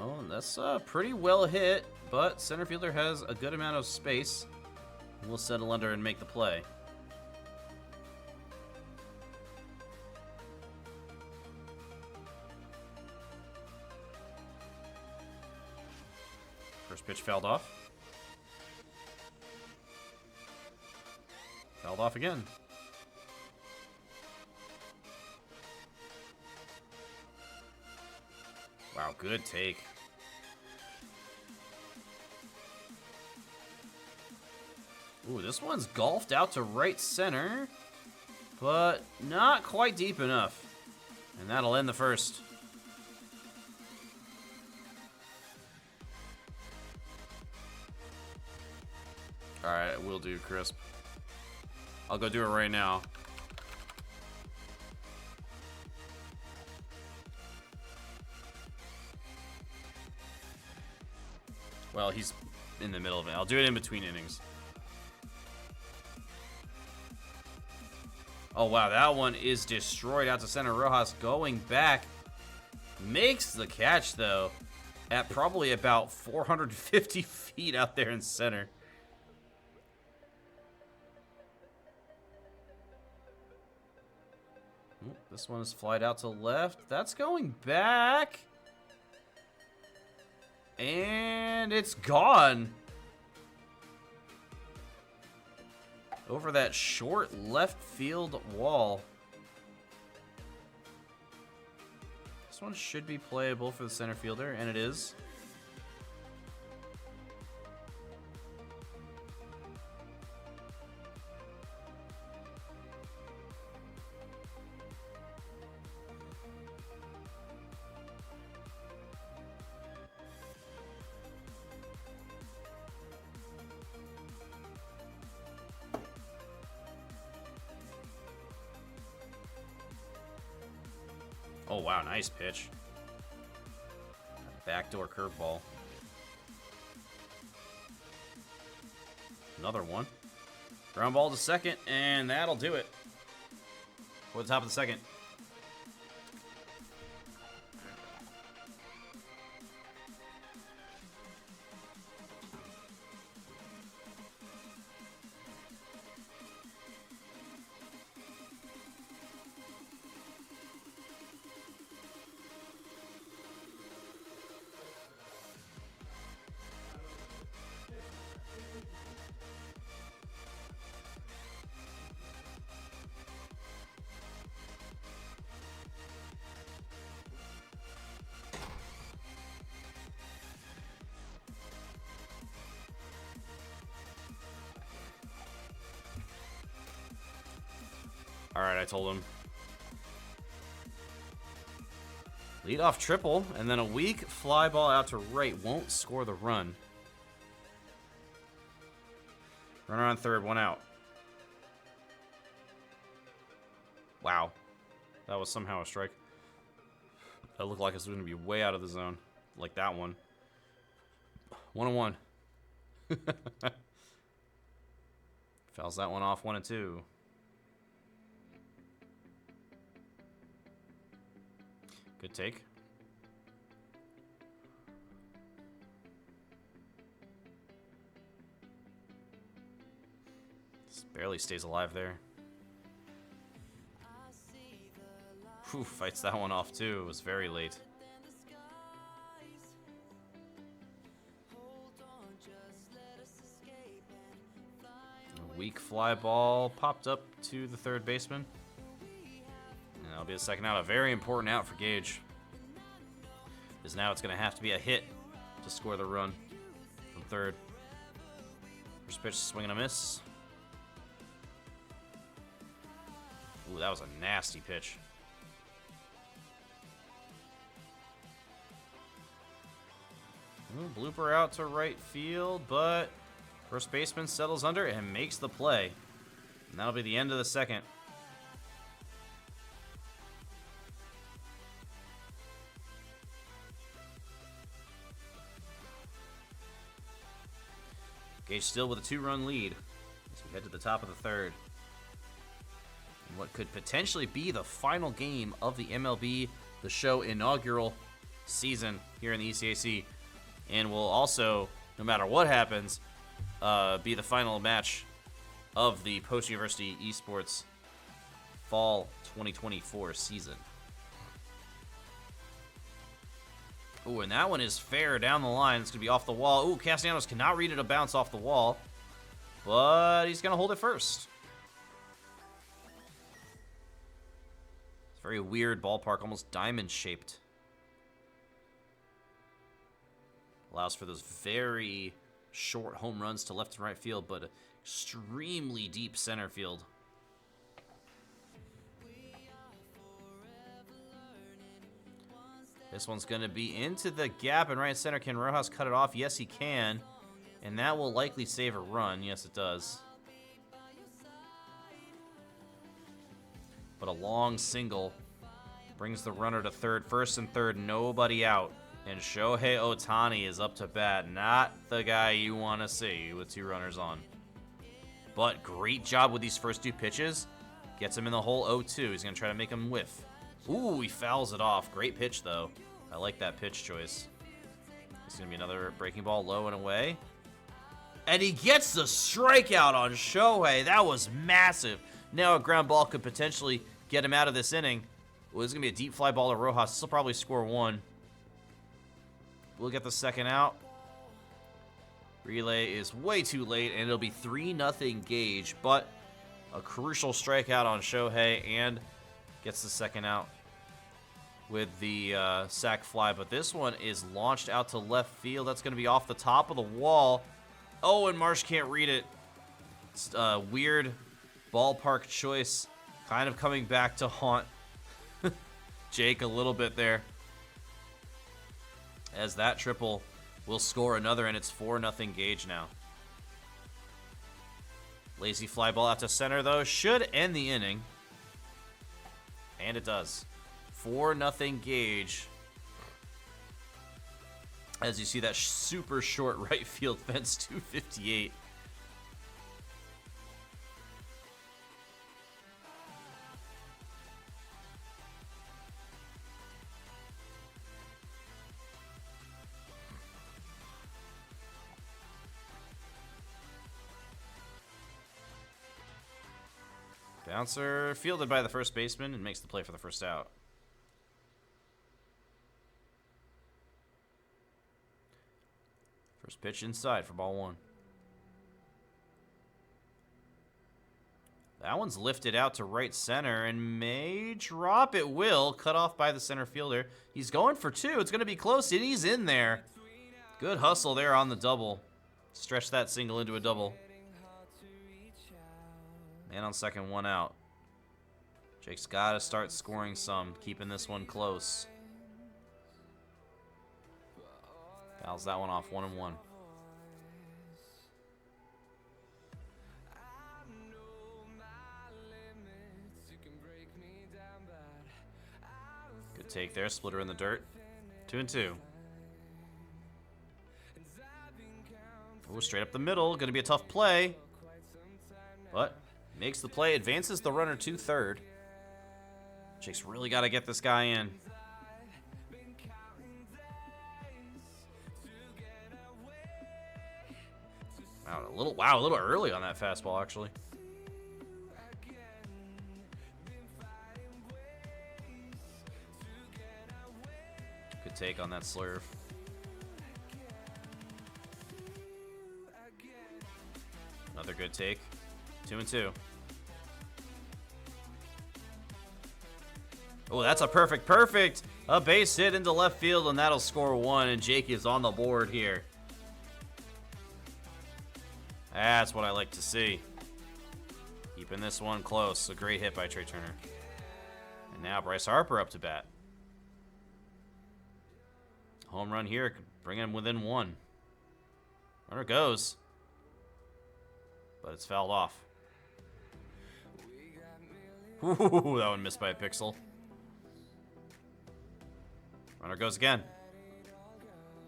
Oh, that's pretty well hit, but center fielder has a good amount of space. We'll settle under and make the play. First pitch fouled off. Fouled off again. Wow, good take. Ooh, this one's golfed out to right center, but not quite deep enough. And that'll end the first. Alright, will do, Crisp. I'll go do it right now. Well, he's in the middle of it. I'll do it in between innings. Oh, wow. That one is destroyed out to center. Rojas going back. Makes the catch, though, at probably about 450 feet out there in center. Ooh, this one is flied out to left. That's going back. And it's gone. Over that short left field wall. This one should be playable for the center fielder, and it is. Oh, wow, nice pitch. Backdoor curveball. Another one. Ground ball to second, and that'll do it. For the top of the second. Alright, I told him. Leadoff triple, and then a weak fly ball out to right. Won't score the run. Runner on third, one out. Wow. That was somehow a strike. That looked like it was going to be way out of the zone. Like that one. 1-1. Fouls that one off, 1-2. Good take. Just barely stays alive there. Whew, fights that one off too. It was very late. A weak fly ball popped up to the third baseman. And that'll be a second out. A very important out for Gage. Because now it's going to have to be a hit to score the run from third. First pitch, swing and a miss. Ooh, that was a nasty pitch. Ooh, blooper out to right field, but first baseman settles under and makes the play. And that'll be the end of the second. Gage still with a 2-run lead as we head to the top of the third. And what could potentially be the final game of the MLB The Show inaugural season here in the ECAC. And will also, no matter what happens, be the final match of the post-university esports fall 2024 season. Ooh, and that one is fair down the line. It's going to be off the wall. Ooh, Castellanos cannot read it a bounce off the wall. But he's going to hold it first. It's a very weird ballpark, almost diamond-shaped. Allows for those very short home runs to left and right field, but extremely deep center field. This one's going to be into the gap in right center. Can Rojas cut it off? Yes, he can. And that will likely save a run. Yes, it does. But a long single brings the runner to third. First and third, nobody out. And Shohei Ohtani is up to bat. Not the guy you want to see with 2 runners on. But great job with these first 2 pitches. Gets him in the hole 0-2. He's going to try to make him whiff. Ooh, he fouls it off. Great pitch, though. I like that pitch choice. It's going to be another breaking ball low and away. And he gets the strikeout on Shohei. That was massive. Now a ground ball could potentially get him out of this inning. Well, this is going to be a deep fly ball to Rojas. This will probably score 1. We'll get the second out. Relay is way too late, and it'll be 3-0 Gage. But a crucial strikeout on Shohei, and gets the second out with the sac fly. But this one is launched out to left field. That's going to be off the top of the wall. Oh, and Marsh can't read it. It's a weird ballpark choice. Kind of coming back to haunt Jake a little bit there. As that triple will score another, and it's 4-0 Gage now. Lazy fly ball out to center, though. Should end the inning. And it does. 4-0 Gage. As you see that super short right field fence, 258. Bouncer fielded by the first baseman and makes the play for the first out. First pitch inside for ball 1. That one's lifted out to right center and may drop. It will. Cut off by the center fielder. He's going for 2. It's going to be close, and he's in there. Good hustle there on the double. Stretch that single into a double. Man on second, 1 out. Jake's got to start scoring some, keeping this one close. Fouls that one off, 1-1. Good take there, splitter in the dirt. 2-2. Oh, straight up the middle, gonna be a tough play. But makes the play, advances the runner to third. Jake's really got to get this guy in. Wow, a little early on that fastball, actually. Good take on that slurve. Another good take. 2-2. Oh, that's a perfect. A base hit into left field, and that'll score 1, and Jake is on the board here. That's what I like to see. Keeping this one close. A great hit by Trey Turner. And now Bryce Harper up to bat. Home run here could bring him within 1. Runner goes. But it's fouled off. Ooh, that one missed by a pixel. Runner goes again.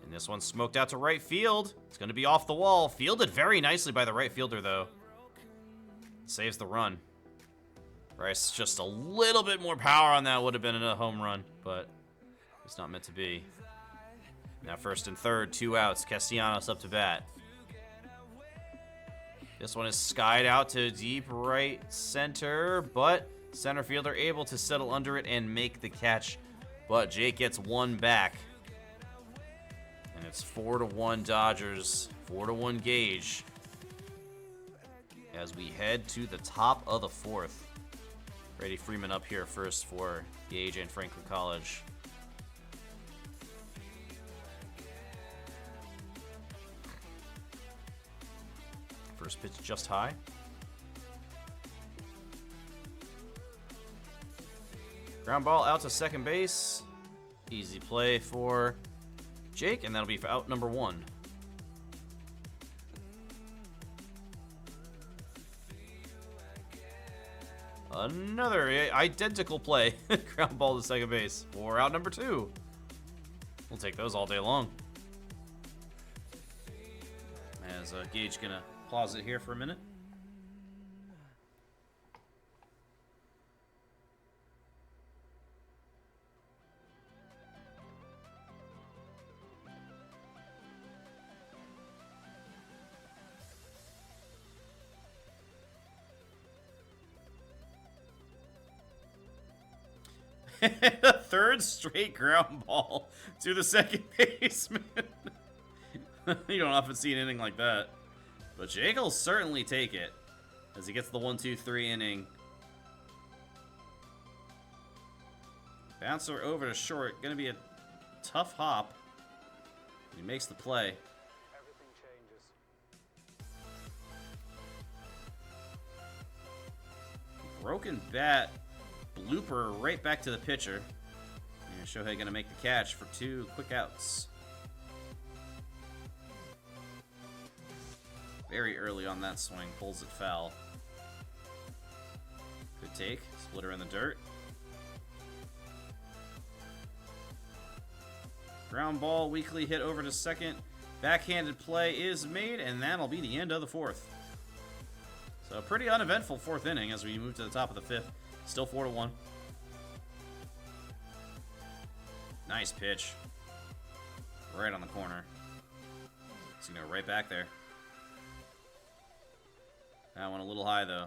And this one's smoked out to right field. It's going to be off the wall. Fielded very nicely by the right fielder, though. Saves the run. Bryce, just a little bit more power on that would have been a home run, but it's not meant to be. Now first and third, 2 outs. Castellanos up to bat. This one is skied out to deep right center, but center fielder able to settle under it and make the catch. But Jake gets 1 back. And it's 4-1 Dodgers, 4-1 Gage. As we head to the top of the 4th. Brady Freeman up here first for Gage and Franklin College. First pitch just high. Ground ball out to second base. Easy play for Jake, and that'll be for out number 1. Another identical play. Ground ball to second base for out number 2. We'll take those all day long. As Gage gonna pause it here for a minute. A third straight ground ball to the second baseman. You don't often see an inning like that. But Jake will certainly take it as he gets the 1-2-3 inning. Bouncer over to short. Going to be a tough hop. He makes the play. Everything changes. Broken bat. Blooper right back to the pitcher. And Shohei going to make the catch for 2 quick outs. Very early on that swing, pulls it foul. Good take, splitter in the dirt. Ground ball, weakly hit over to second. Backhanded play is made, and that'll be the end of the 4th. So a pretty uneventful 4th inning as we move to the top of the 5th. Still 4-1. Nice pitch. Right on the corner. So you know, right back there. That one a little high, though.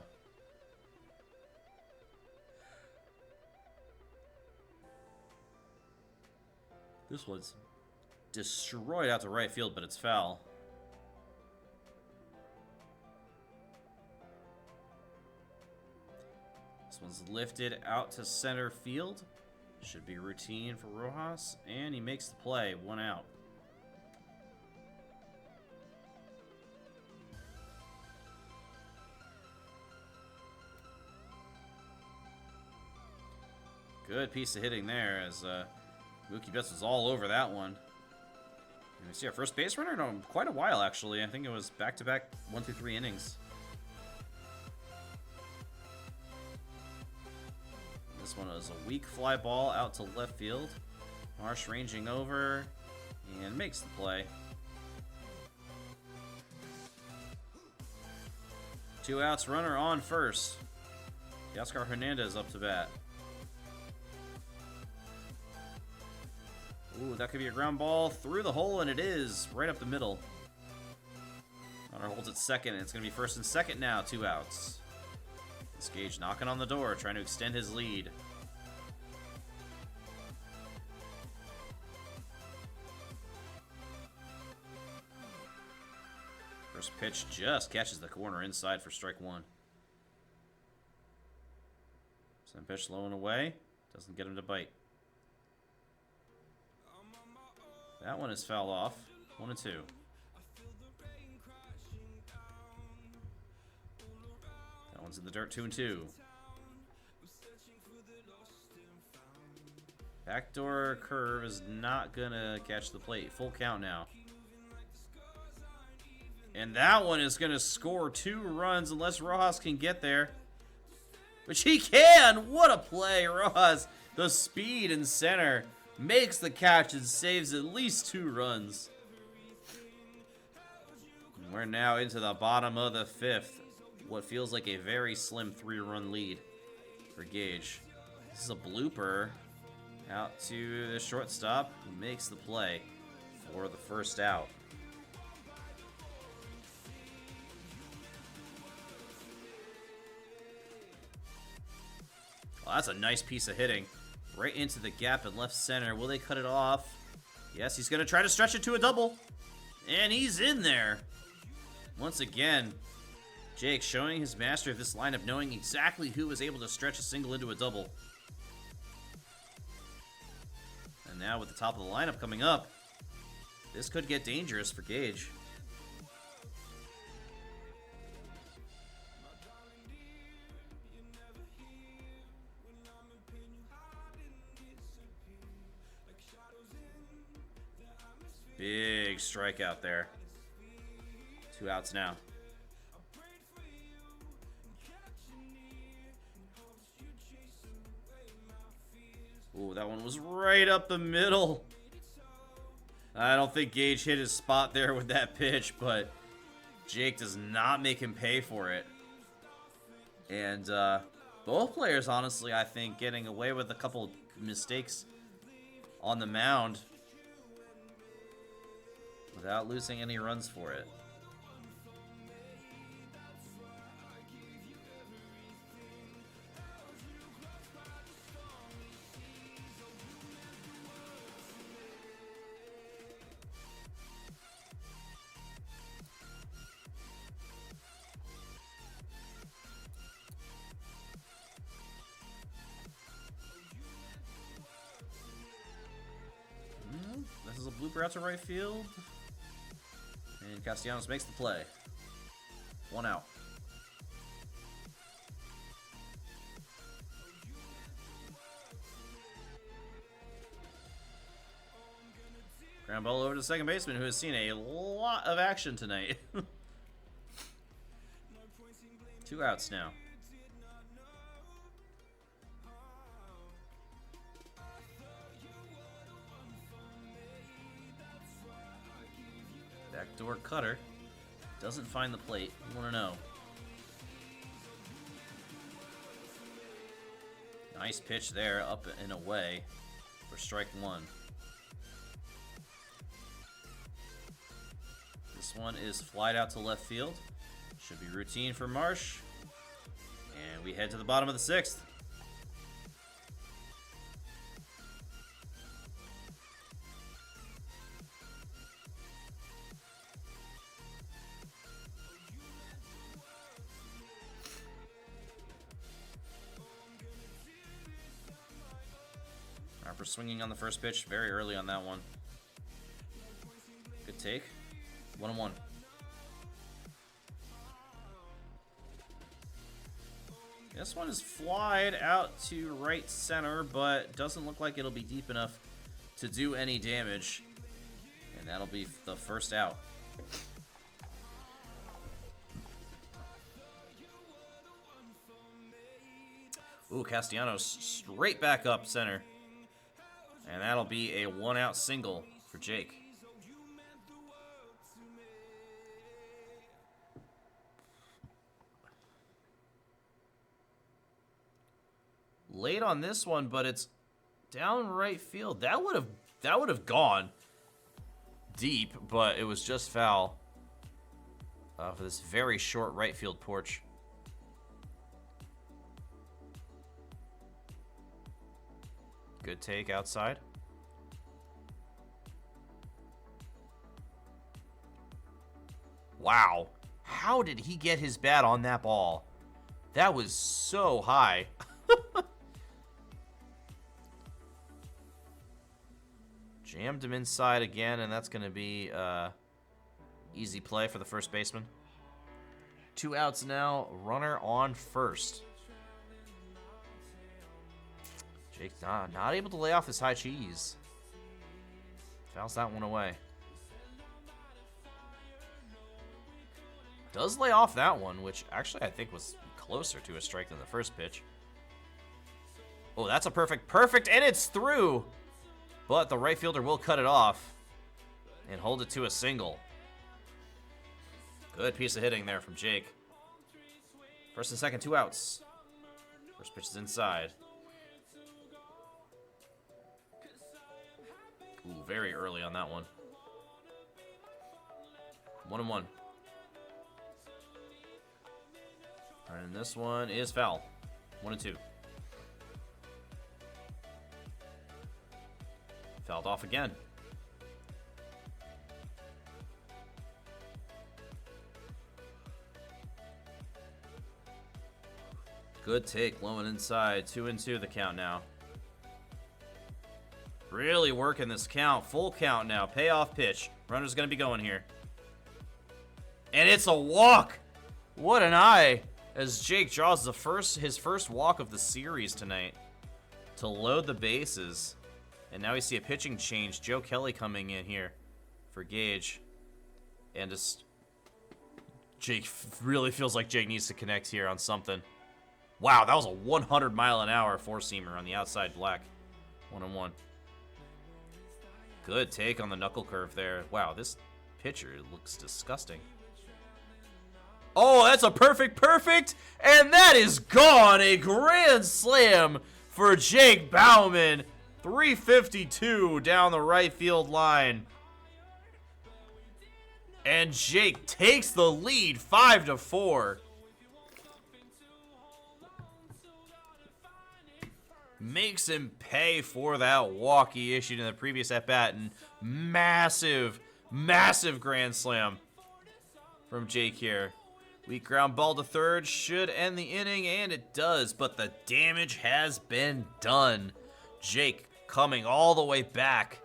This one's destroyed out to right field, but it's foul. This one's lifted out to center field. Should be routine for Rojas, and he makes the play. 1 out. Good piece of hitting there as Mookie Betts was all over that one. And we see our first base runner in quite a while, actually. I think it was back-to-back 1-2-3 innings. This one was a weak fly ball out to left field. Marsh ranging over and makes the play. 2 outs, runner on first. Oscar Hernandez up to bat. Ooh, that could be a ground ball through the hole, and it is right up the middle. Runner holds at second, and it's going to be first and second now. 2 outs. This Gage knocking on the door, trying to extend his lead. First pitch just catches the corner inside for strike 1. Second pitch low and away. Doesn't get him to bite. That one is fouled off. 1-2. That one's in the dirt. 2-2. Backdoor curve is not gonna catch the plate. Full count now. And that one is gonna score 2 runs unless Rojas can get there. Which he can! What a play, Rojas. The speed in center makes the catch and saves at least 2 runs. And we're now into the bottom of the 5th. What feels like a very slim 3-run lead for Gage. This is a blooper out to the shortstop who makes the play for the first out. Well, that's a nice piece of hitting. Right into the gap in left center. Will they cut it off? Yes, he's going to try to stretch it to a double. And he's in there. Once again, Jake showing his mastery of this lineup, knowing exactly who was able to stretch a single into a double. And now with the top of the lineup coming up, this could get dangerous for Gage. Big strikeout there. 2 outs now. Ooh, that one was right up the middle. I don't think Gage hit his spot there with that pitch, but Jake does not make him pay for it. And both players, honestly, I think, getting away with a couple mistakes on the mound without losing any runs for it. This is a blooper out to right field. And Castellanos makes the play. 1 out. Ground ball over to the second baseman, who has seen a lot of action tonight. 2 outs now. Backdoor cutter. Doesn't find the plate. You want to know. Nice pitch there, up and away for strike 1. This one is flied out to left field. Should be routine for Marsh. And we head to the bottom of the 6th. Harper swinging on the first pitch very early on that one. Good take. 1-1. This one is flied out to right center, but doesn't look like it'll be deep enough to do any damage. And that'll be the first out. Ooh, Castellanos straight back up center. And that'll be a 1-out single for Jake. Late on this one, but it's down right field. That would have gone deep, but it was just foul for this very short right field porch. Good take outside. Wow. How did he get his bat on that ball? That was so high. Jammed him inside again, and that's going to be easy play for the first baseman. 2 outs now. Runner on first. Jake not able to lay off his high cheese. Fouls that one away. Does lay off that one, which actually I think was closer to a strike than the first pitch. Oh, that's a perfect, and it's through. But the right fielder will cut it off and hold it to a single. Good piece of hitting there from Jake. First and second, 2 outs. First pitch is inside. Ooh, very early on that one. 1-1. And this one is foul. 1-2. Fouled off again. Good take, low and inside. 2-2 the count now. Really working this count. Full count now. Payoff pitch. Runner's going to be going here. And it's a walk. What an eye. As Jake draws his first walk of the series tonight to load the bases. And now we see a pitching change. Joe Kelly coming in here for Gage. And just Jake really feels like Jake needs to connect here on something. Wow, that was a 100-mile-an-hour four-seamer on the outside black. 1-1. Good take on the knuckle curve there. Wow, this pitcher looks disgusting. Oh, that's a perfect, and that is gone. A grand slam for JakeBaumann. 352 down the right field line. And Jake takes the lead 5-4. Makes him pay for that walk he issued in the previous at-bat. And massive, massive grand slam from Jake here. Weak ground ball to third should end the inning, and it does, but the damage has been done. Jake coming all the way back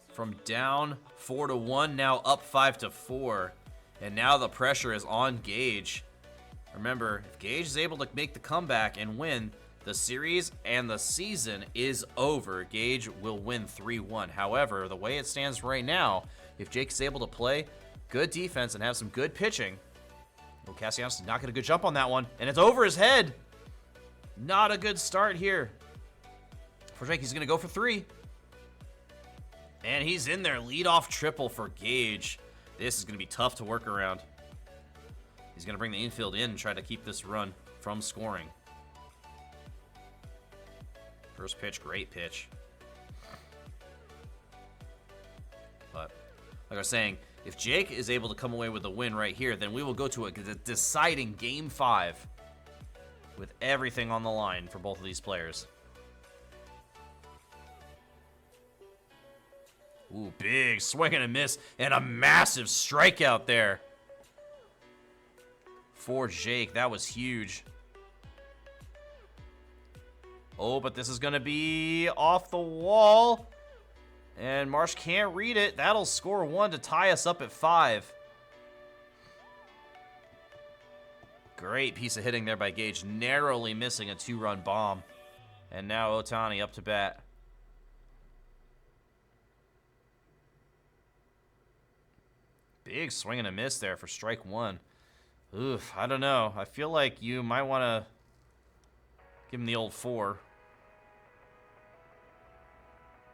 from down 4-1, now up 5-4. And now the pressure is on Gage. Remember, if Gage is able to make the comeback and win, the series and the season is over. Gage will win 3-1. However, the way it stands right now, if Jake is able to play good defense and have some good pitching, well, Castellanos did not get a good jump on that one, and it's over his head. Not a good start here. For Jake, he's going to go for 3. And he's in there. Leadoff triple for Gage. This is going to be tough to work around. He's going to bring the infield in and try to keep this run from scoring. First pitch, great pitch. But, like I was saying, if Jake is able to come away with a win right here, then we will go to a deciding Game 5 with everything on the line for both of these players. Ooh, big swing and a miss, and a massive strikeout there for Jake. That was huge. Oh, but this is going to be off the wall. And Marsh can't read it. That'll score 1 to tie us up at 5. Great piece of hitting there by Gage, narrowly missing a 2-run bomb. And now Ohtani up to bat. Big swing and a miss there for strike 1. Oof, I don't know. I feel like you might want to give him the old 4.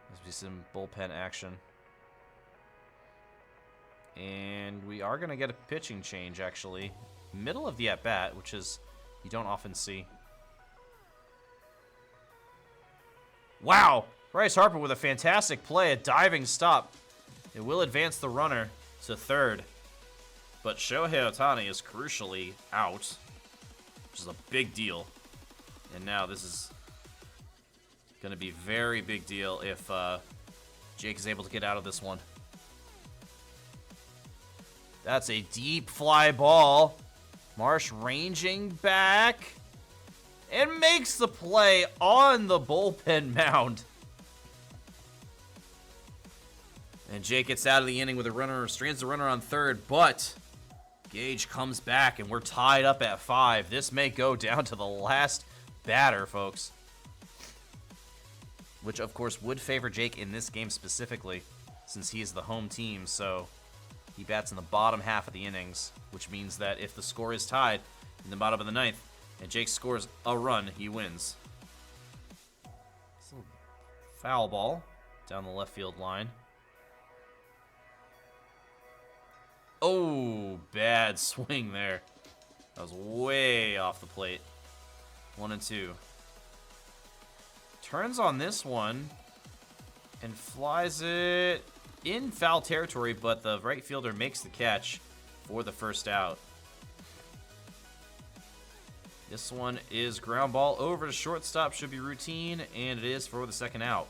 There's be some bullpen action. And we are going to get a pitching change, actually. Middle of the at-bat, which is you don't often see. Wow! Bryce Harper with a fantastic play, a diving stop. It will advance the runner to third. But Shohei Ohtani is crucially out, which is a big deal. And now this is going to be a very big deal if Jake is able to get out of this one. That's a deep fly ball. Marsh ranging back and makes the play on the bullpen mound. And Jake gets out of the inning with a runner, strands the runner on third, but Gage comes back and we're tied up at 5. This may go down to the last batter, folks. Which, of course, would favor Jake in this game specifically, since he is the home team, so he bats in the bottom half of the innings, which means that if the score is tied in the bottom of the 9th, and Jake scores a run, he wins. Foul ball down the left field line. Oh, bad swing there. That was way off the plate. 1-2. Turns on this one and flies it in foul territory, but the right fielder makes the catch for the first out. This one is ground ball over to shortstop, should be routine, and it is for the second out.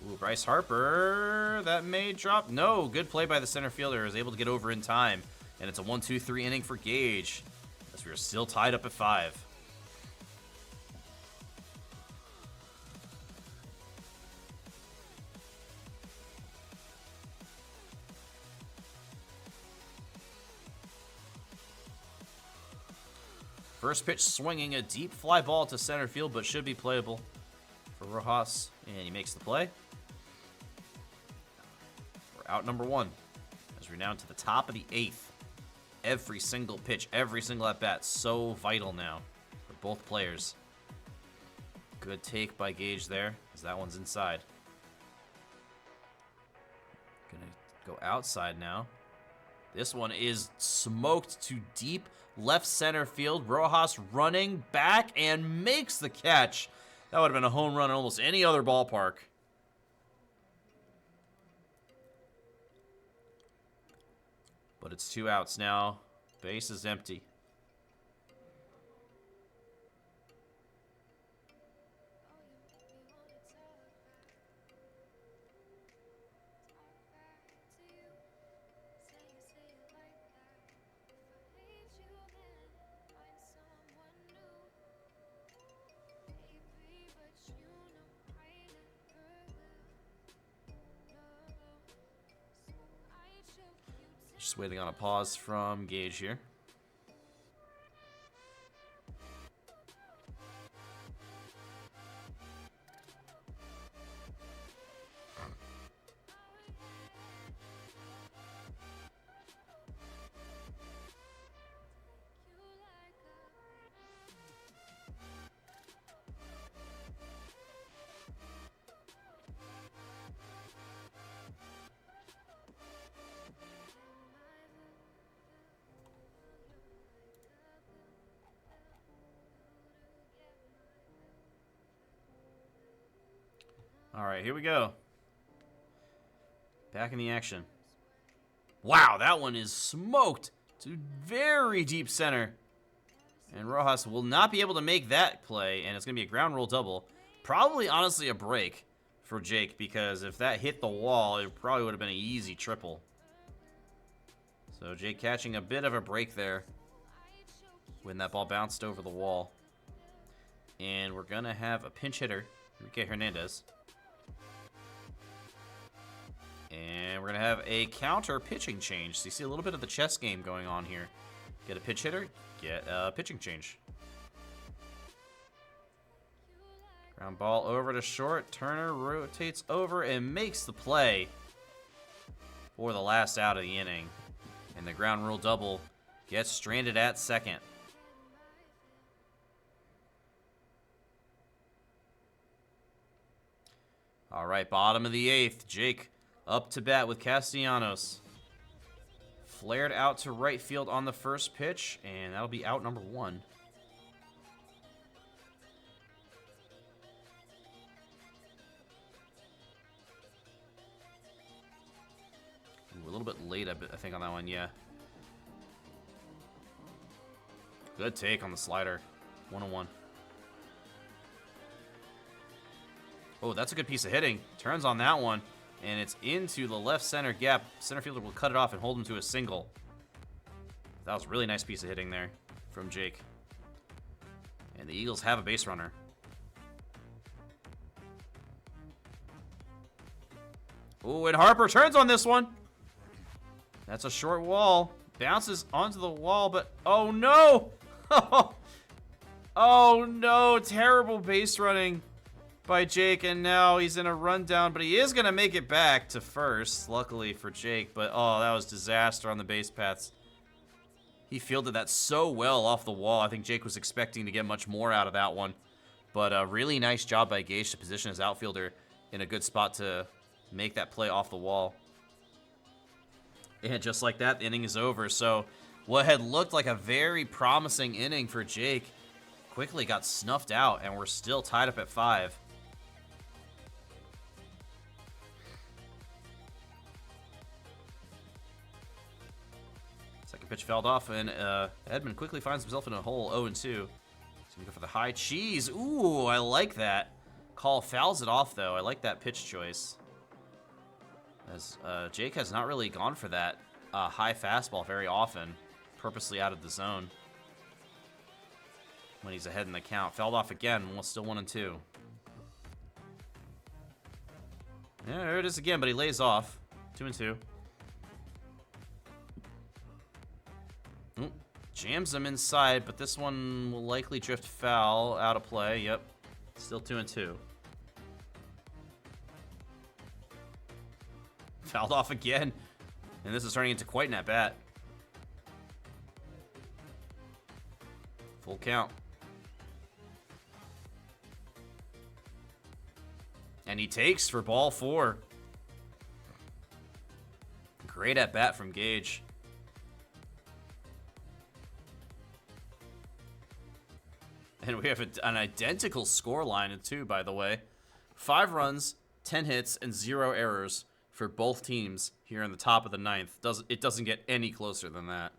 Ooh, Bryce Harper, that may drop. No, good play by the center fielder, is able to get over in time. And it's a 1-2-3 inning for Gage, as we are still tied up at 5. First pitch swinging, a deep fly ball to center field, but should be playable for Rojas, and he makes the play. We're out number 1, as we're down to the top of the 8th. every single pitch, every single at-bat. So vital now for both players. Good take by Gage there, as that one's inside. Gonna go outside now. This one is smoked to deep left center field. Rojas running back and makes the catch. That would have been a home run in almost any other ballpark. But it's 2 outs now. Base is empty. Just waiting on a pause from Gage here. All right, here we go. Back in the action. Wow, that one is smoked to very deep center. And Rojas will not be able to make that play, and it's going to be a ground rule double. Probably, honestly, a break for Jake, because if that hit the wall, it probably would have been an easy triple. So Jake catching a bit of a break there when that ball bounced over the wall. And we're going to have a pinch hitter, Enrique Hernandez. And we're going to have a counter pitching change. So you see a little bit of the chess game going on here. Get a pitch hitter, get a pitching change. Ground ball over to short. Turner rotates over and makes the play for the last out of the inning. And the ground rule double gets stranded at second. All right, bottom of the 8th. Jake up to bat with Castellanos. Flared out to right field on the first pitch, and that'll be out number 1. Ooh, a little bit late, I think, on that one, yeah. Good take on the slider. 1-1. Oh, that's a good piece of hitting. Turns on that one. And it's into the left center gap. Center fielder will cut it off and hold him to a single. That was a really nice piece of hitting there from Jake. And the Eagles have a base runner. Oh, and Harper turns on this one. That's a short wall. Bounces onto the wall, but oh no! Oh no, terrible base running by Jake, and now he's in a rundown, but he is going to make it back to first, luckily for Jake, but oh, that was disaster on the base paths. He fielded that so well off the wall. I think Jake was expecting to get much more out of that one, but a really nice job by Gage to position his outfielder in a good spot to make that play off the wall. And just like that, the inning is over, so what had looked like a very promising inning for Jake quickly got snuffed out, and we're still tied up at 5. Second pitch fouled off, and Edmund quickly finds himself in a hole, 0-2. He's going to go for the high cheese. Ooh, I like that. Call fouls it off, though. I like that pitch choice. As Jake has not really gone for that high fastball very often, purposely out of the zone when he's ahead in the count. Fouled off again, still 1-2. Yeah, there it is again, but he lays off. 2-2. Jams him inside, but this one will likely drift foul, out of play. Yep, still 2-2. Fouled off again, and this is turning into quite an at-bat. Full count. And he takes for ball 4. Great at bat from Gage. And we have an identical score line too, by the way. 5 runs, 10 hits, and 0 errors for both teams here in the top of the 9th. It doesn't get any closer than that.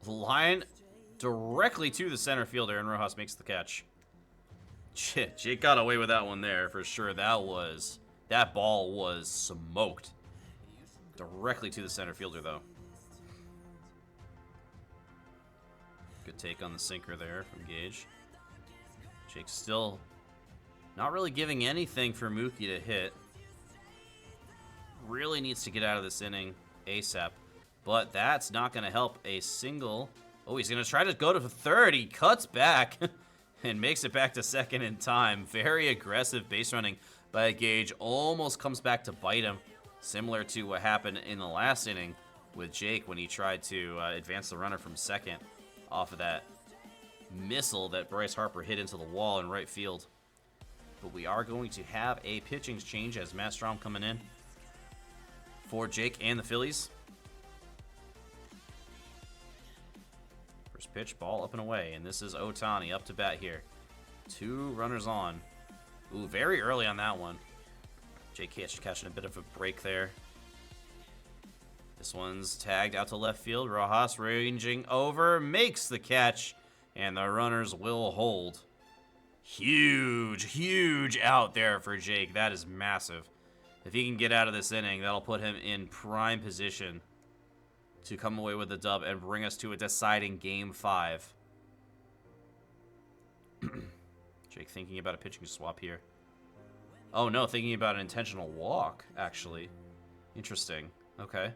Line directly to the center fielder, and Rojas makes the catch. Shit, Jake got away with that one there for sure. That ball was smoked. Directly to the center fielder, though. Good take on the sinker there from Gage. Jake's still not really giving anything for Mookie to hit. Really needs to get out of this inning ASAP. But that's not going to help a single. Oh, he's going to try to go to third. He cuts back and makes it back to second in time. Very aggressive base running by Gage. Almost comes back to bite him. Similar to what happened in the last inning with Jake when he tried to advance the runner from second off of that missile that Bryce Harper hit into the wall in right field. But we are going to have a pitching change as Matt Strom coming in for Jake and the Phillies. First pitch, ball up and away, and this is Ohtani up to bat here. 2 runners on. Ooh, very early on that one. Jake catching a bit of a break there. This one's tagged out to left field. Rojas ranging over, makes the catch, and the runners will hold. Huge out there for Jake. That is massive. If he can get out of this inning, that'll put him in prime position to come away with the dub and bring us to a deciding Game 5. Jake thinking about a pitching swap here. Oh no, thinking about an intentional walk, actually. Interesting. Okay.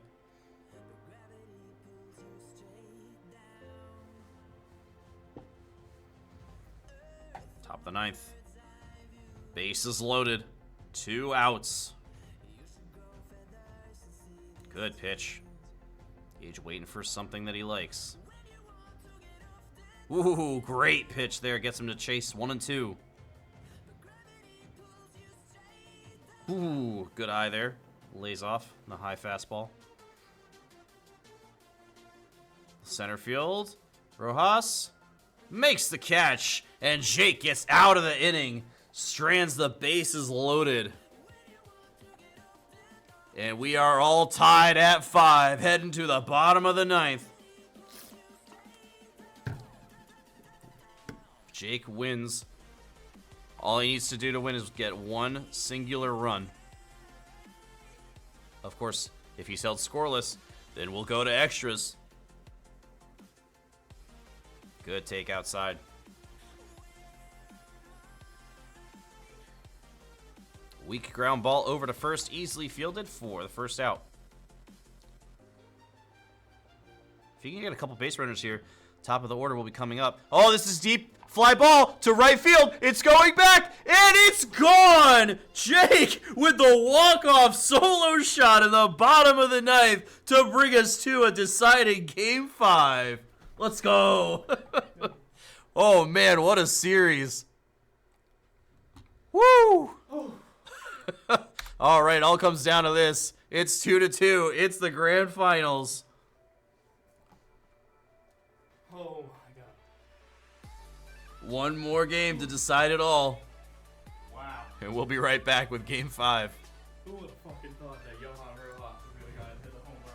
Top of the 9th. Bases loaded. 2 outs. Good pitch. Gage waiting for something that he likes. Ooh, great pitch there. Gets him to chase 1 and 2. Ooh, good eye there. Lays off the high fastball. Center field. Rojas makes the catch. And Jake gets out of the inning. Strands the bases loaded. And we are all tied at 5, heading to the bottom of the 9th. Jake wins. All he needs to do to win is get 1 singular run. Of course, if he's held scoreless, then we'll go to extras. Good take outside. Weak ground ball over to first, easily fielded for the first out. If you can get a couple base runners here, top of the order will be coming up. Oh, this is deep. Fly ball to right field. It's going back, and it's gone! Jake with the walk-off solo shot in the bottom of the 9th to bring us to a deciding Game 5. Let's go. Oh, man, what a series. Woo! All right, all comes down to this. It's 2-2. It's the grand finals. Oh my god. One more game to decide it all. Wow. And we'll be right back with Game 5. Who would have fucking thought that Johan Rojas would be the guy that hit the home run?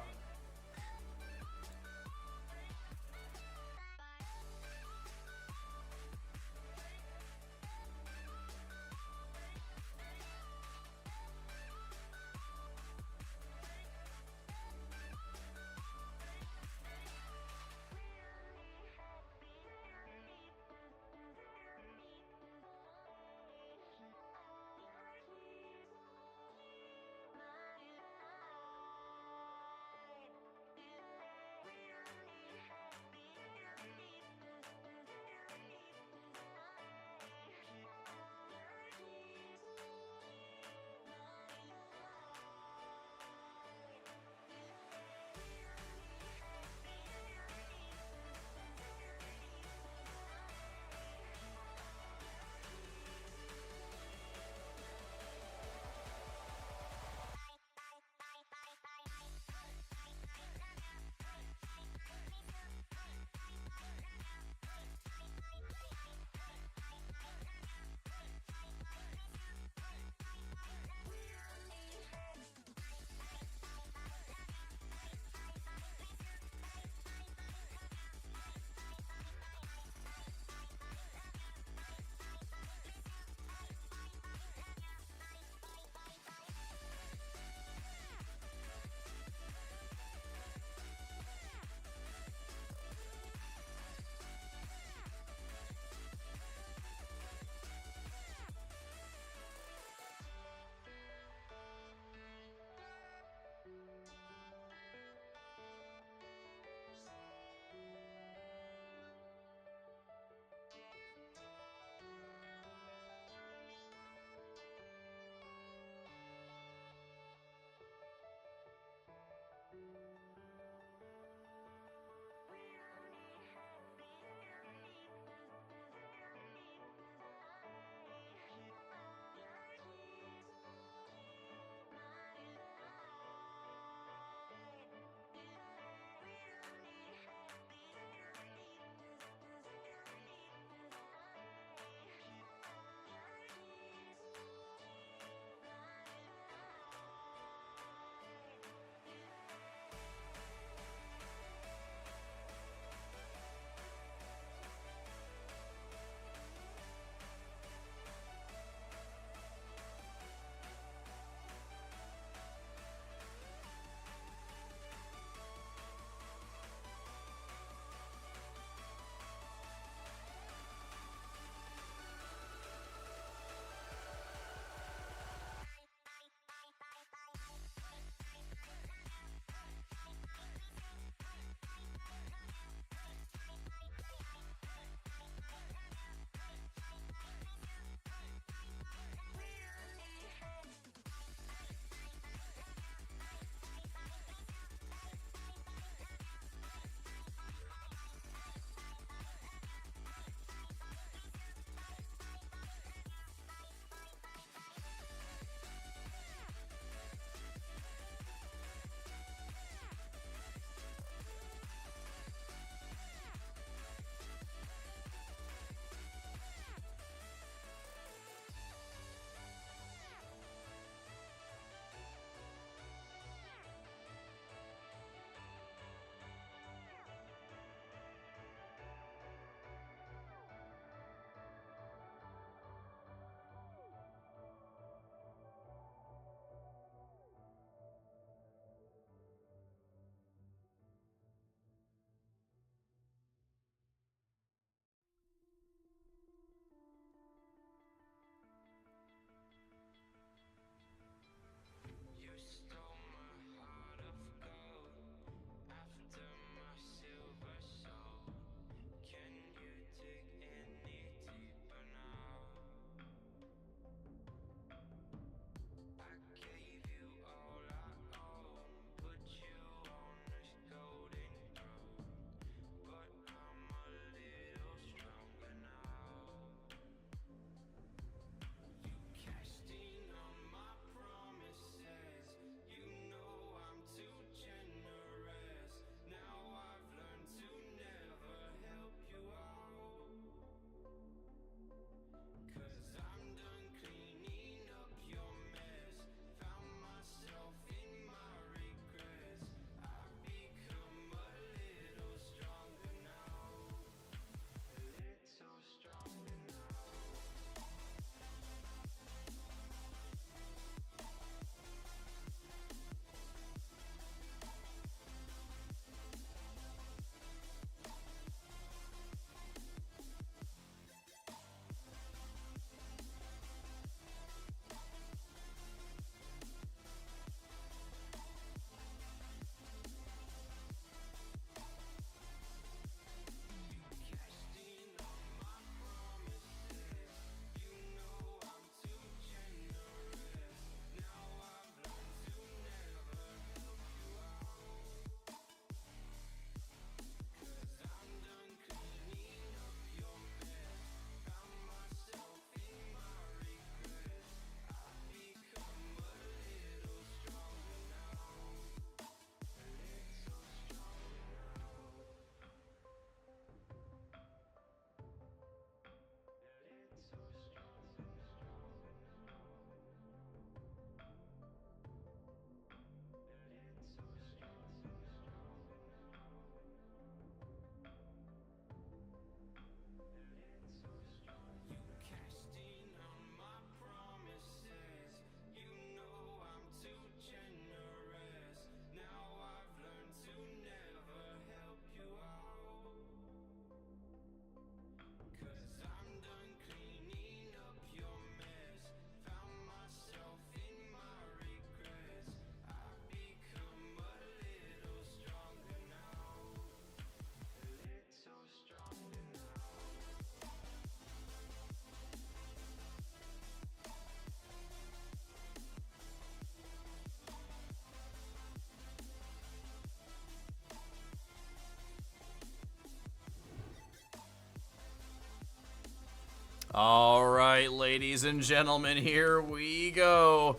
All right, ladies and gentlemen, here we go.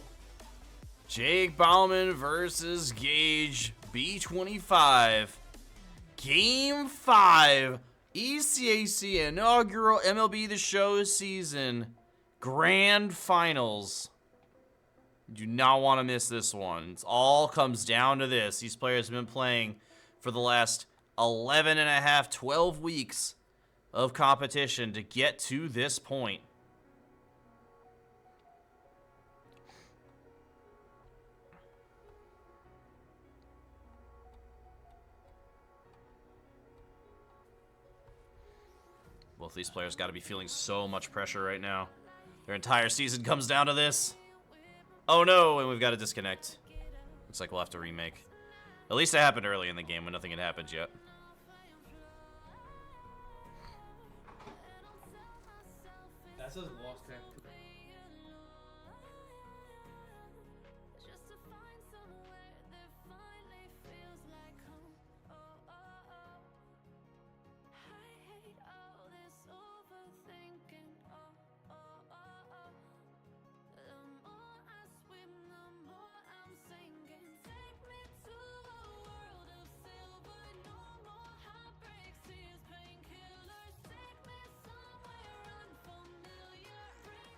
JakeBaumann versus GageB25. Game 5. ECAC inaugural MLB The Show season. Grand Finals. Do not want to miss this one. It all comes down to this. These players have been playing for the last 11 and a half, 12 weeks of competition to get to this point. Both these players got to be feeling so much pressure right now. Their entire season comes down to this. Oh no, and we've got to disconnect. Looks like we'll have to remake. At least it happened early in the game when nothing had happened yet. That says lost track. Just to find somewhere that finally feels like home. Oh, oh, oh. I hate all this overthinking. Oh, oh, oh, oh. The more I swim, the more I'm sinking. Take me to a world of silver. No more heartbreaks, tears, painkillers. Take me somewhere unfamiliar. Bring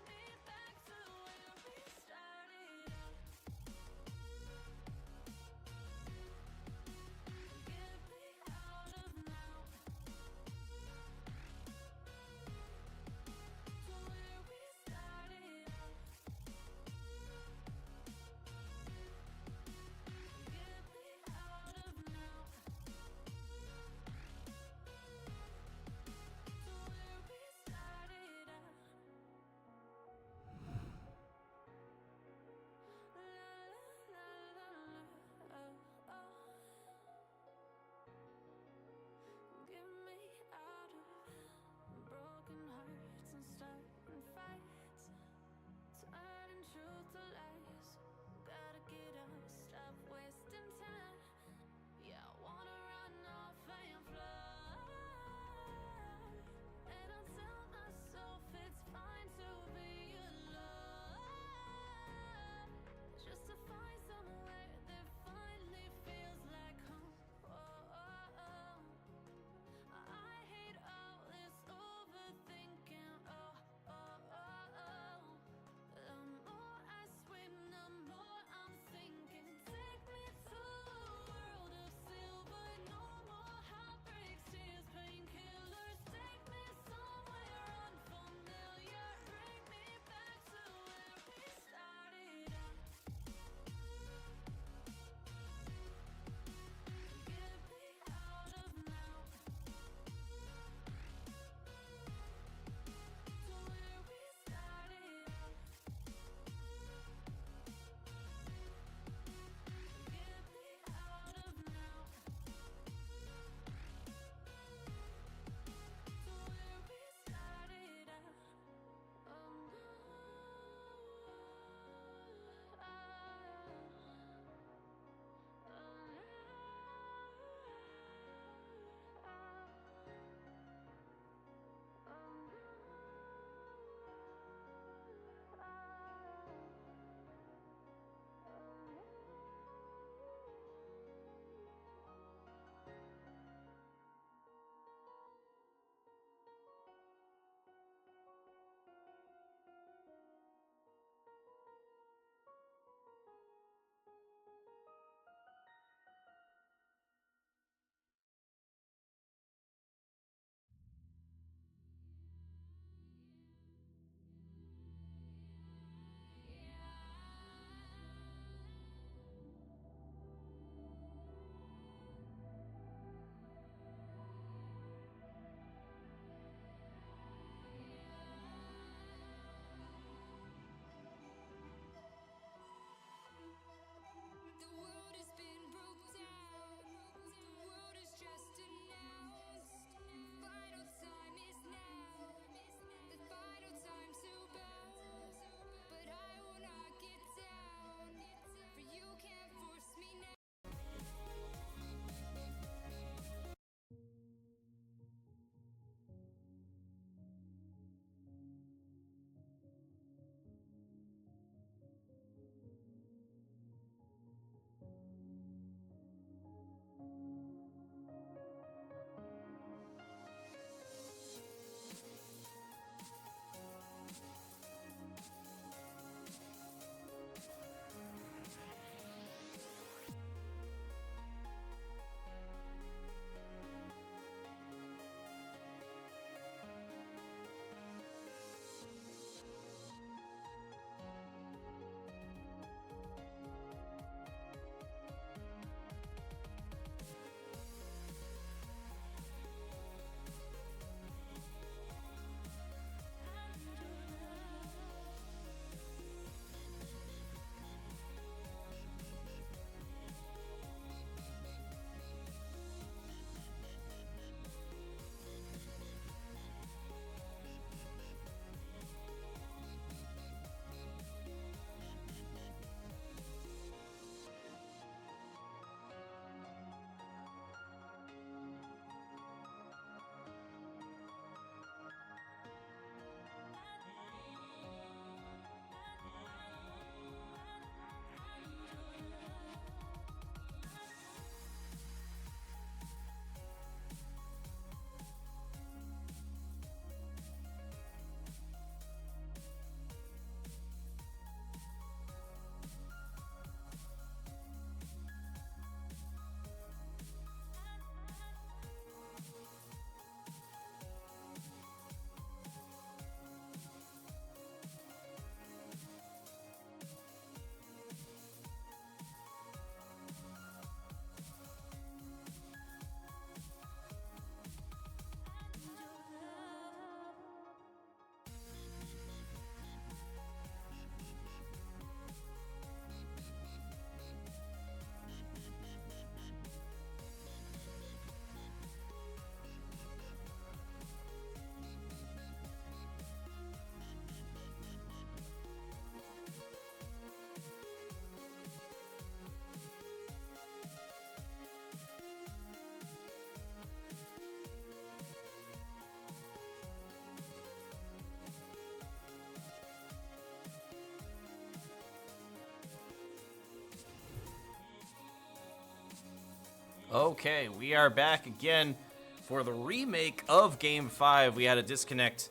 Okay, we are back again for the remake of Game 5. We had a disconnect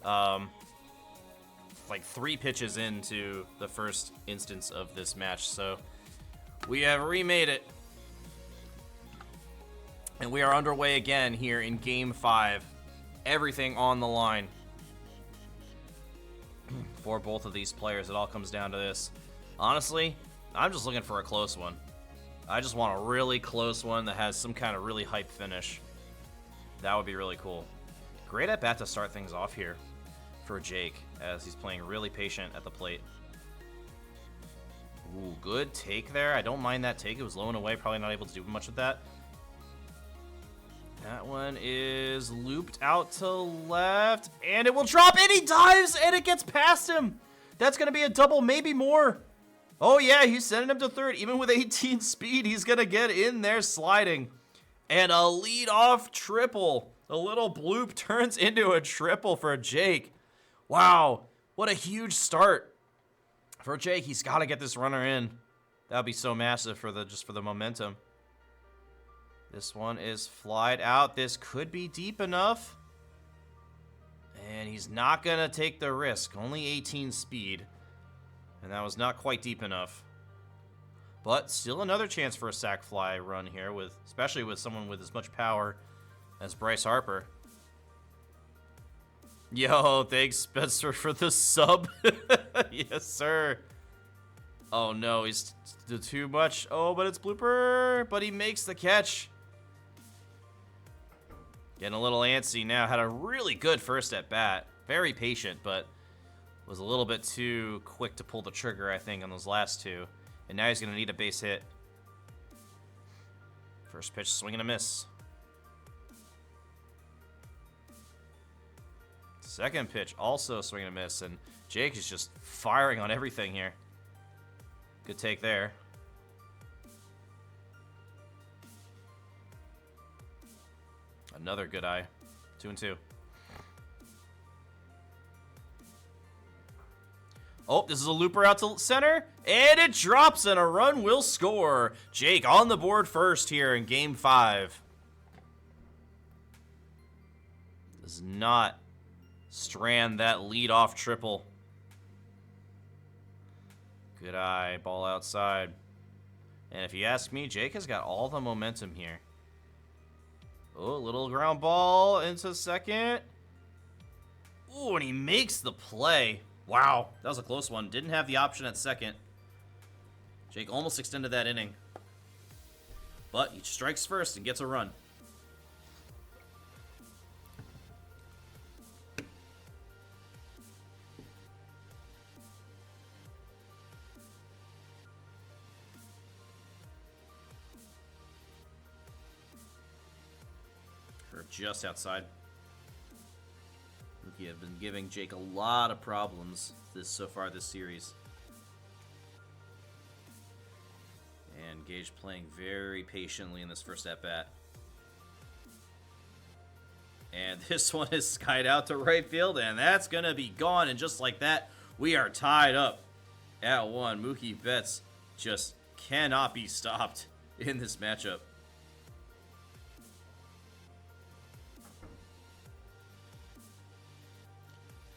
like 3 pitches into the first instance of this match, so we have remade it. And we are underway again here in Game 5. Everything on the line for both of these players. It all comes down to this. Honestly, I'm just looking for a close one. I just want a really close one that has some kind of really hype finish. That would be really cool. Great at bat to start things off here for Jake, as he's playing really patient at the plate. Ooh, good take there. I don't mind that take. It was low and away. Probably not able to do much with that. That one is looped out to left, and it will drop, and he dives, and it gets past him. That's going to be a double, maybe more. Oh, yeah, he's sending him to third. Even with 18 speed, he's going to get in there sliding. And a lead-off triple. A little bloop turns into a triple for Jake. Wow, what a huge start for Jake. He's got to get this runner in. That would be so massive for the momentum. This one is flied out. This could be deep enough. And he's not going to take the risk. Only 18 speed. And that was not quite deep enough. But still another chance for a sac fly run here, especially with someone with as much power as Bryce Harper. Yo, thanks Spencer for the sub. Yes, sir. Oh no, he's too much. Oh, but it's blooper. But he makes the catch. Getting a little antsy now. Had a really good first at bat. Very patient, but was a little bit too quick to pull the trigger, I think, on those last two. And now he's going to need a base hit. First pitch, swing and a miss. Second pitch, also swing and a miss. And Jake is just firing on everything here. Good take there. Another good eye. 2-2. Oh, this is a looper out to center, and it drops, and a run will score. Jake on the board first here in Game 5. Does not strand that lead-off triple. Good eye, ball outside. And if you ask me, Jake has got all the momentum here. Oh, little ground ball into second. Ooh, and he makes the play. Wow, that was a close one. Didn't have the option at second. Jake almost extended that inning. But he strikes first and gets a run. Or just outside. Rookie have been giving Jake a lot of problems so far this series. And Gage playing very patiently in this first at-bat. And this one is skied out to right field, and that's going to be gone. And just like that, we are tied up at 1. Mookie Betts just cannot be stopped in this matchup.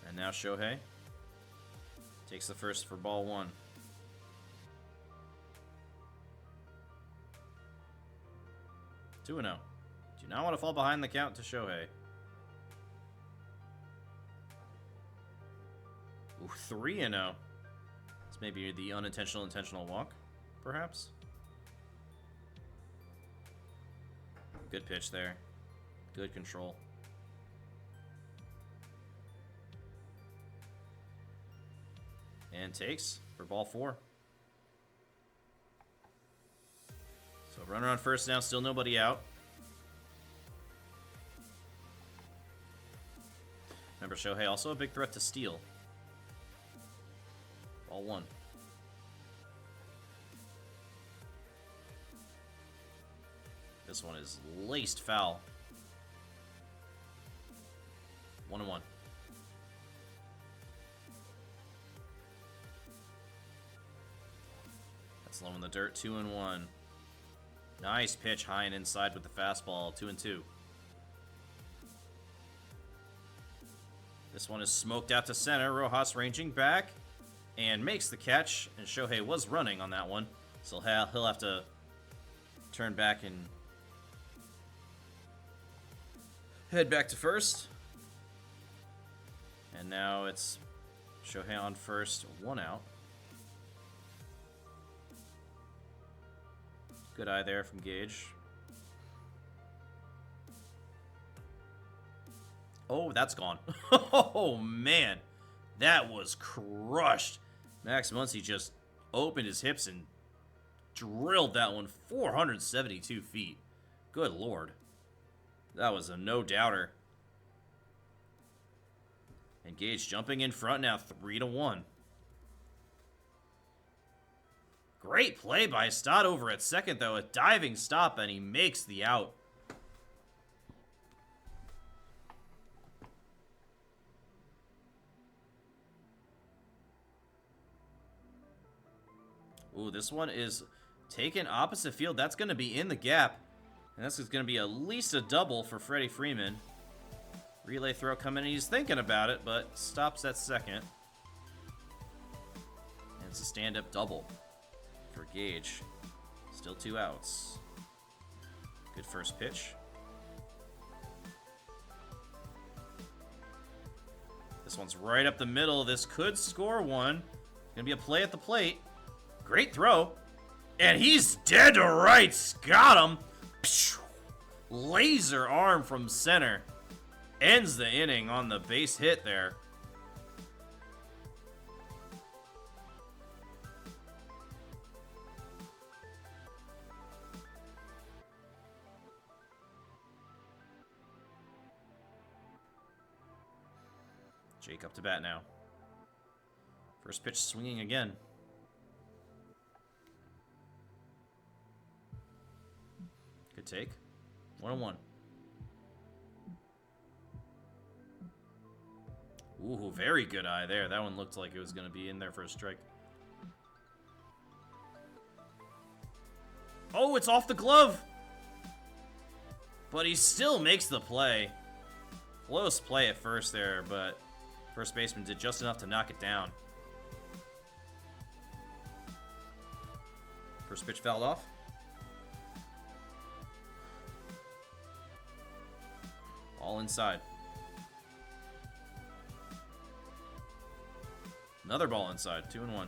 And now Shohei takes the first for ball 1. Two 2-0. Do not want to fall behind the count to Shohei. Ooh, 3-0. This may be the unintentional intentional walk, perhaps. Good pitch there. Good control. And takes for ball 4. So runner on first now, still nobody out. Remember, Shohei also a big threat to steal. Ball 1. This one is laced foul. 1-1. That's low in the dirt. 2-1. Nice pitch high and inside with the fastball. 2-2. This one is smoked out to center. Rojas ranging back and makes the catch. And Shohei was running on that one. So he'll have to turn back and head back to first. And now it's Shohei on first, 1 out. Good eye there from Gage. Oh, that's gone. Oh, man. That was crushed. Max Muncy just opened his hips and drilled that one 472 feet. Good lord. That was a no-doubter. And Gage jumping in front now, 3-1. Great play by Stott over at second, though. A diving stop, and he makes the out. Ooh, this one is taken opposite field. That's going to be in the gap. And this is going to be at least a double for Freddie Freeman. Relay throw coming in. He's thinking about it, but stops at second. And it's a stand-up double for Gage. Still 2 outs. Good first pitch. This one's right up the middle. This could score one. Gonna be a play at the plate. Great throw. And he's dead to rights. Got him. Laser arm from center. Ends the inning on the base hit there. Jake up to bat now. First pitch swinging again. Good take. 1-1. Ooh, very good eye there. That one looked like it was going to be in there for a strike. Oh, it's off the glove! But he still makes the play. Close play at first there, but first baseman did just enough to knock it down. First pitch fouled off. All inside. Another ball inside. 2-1.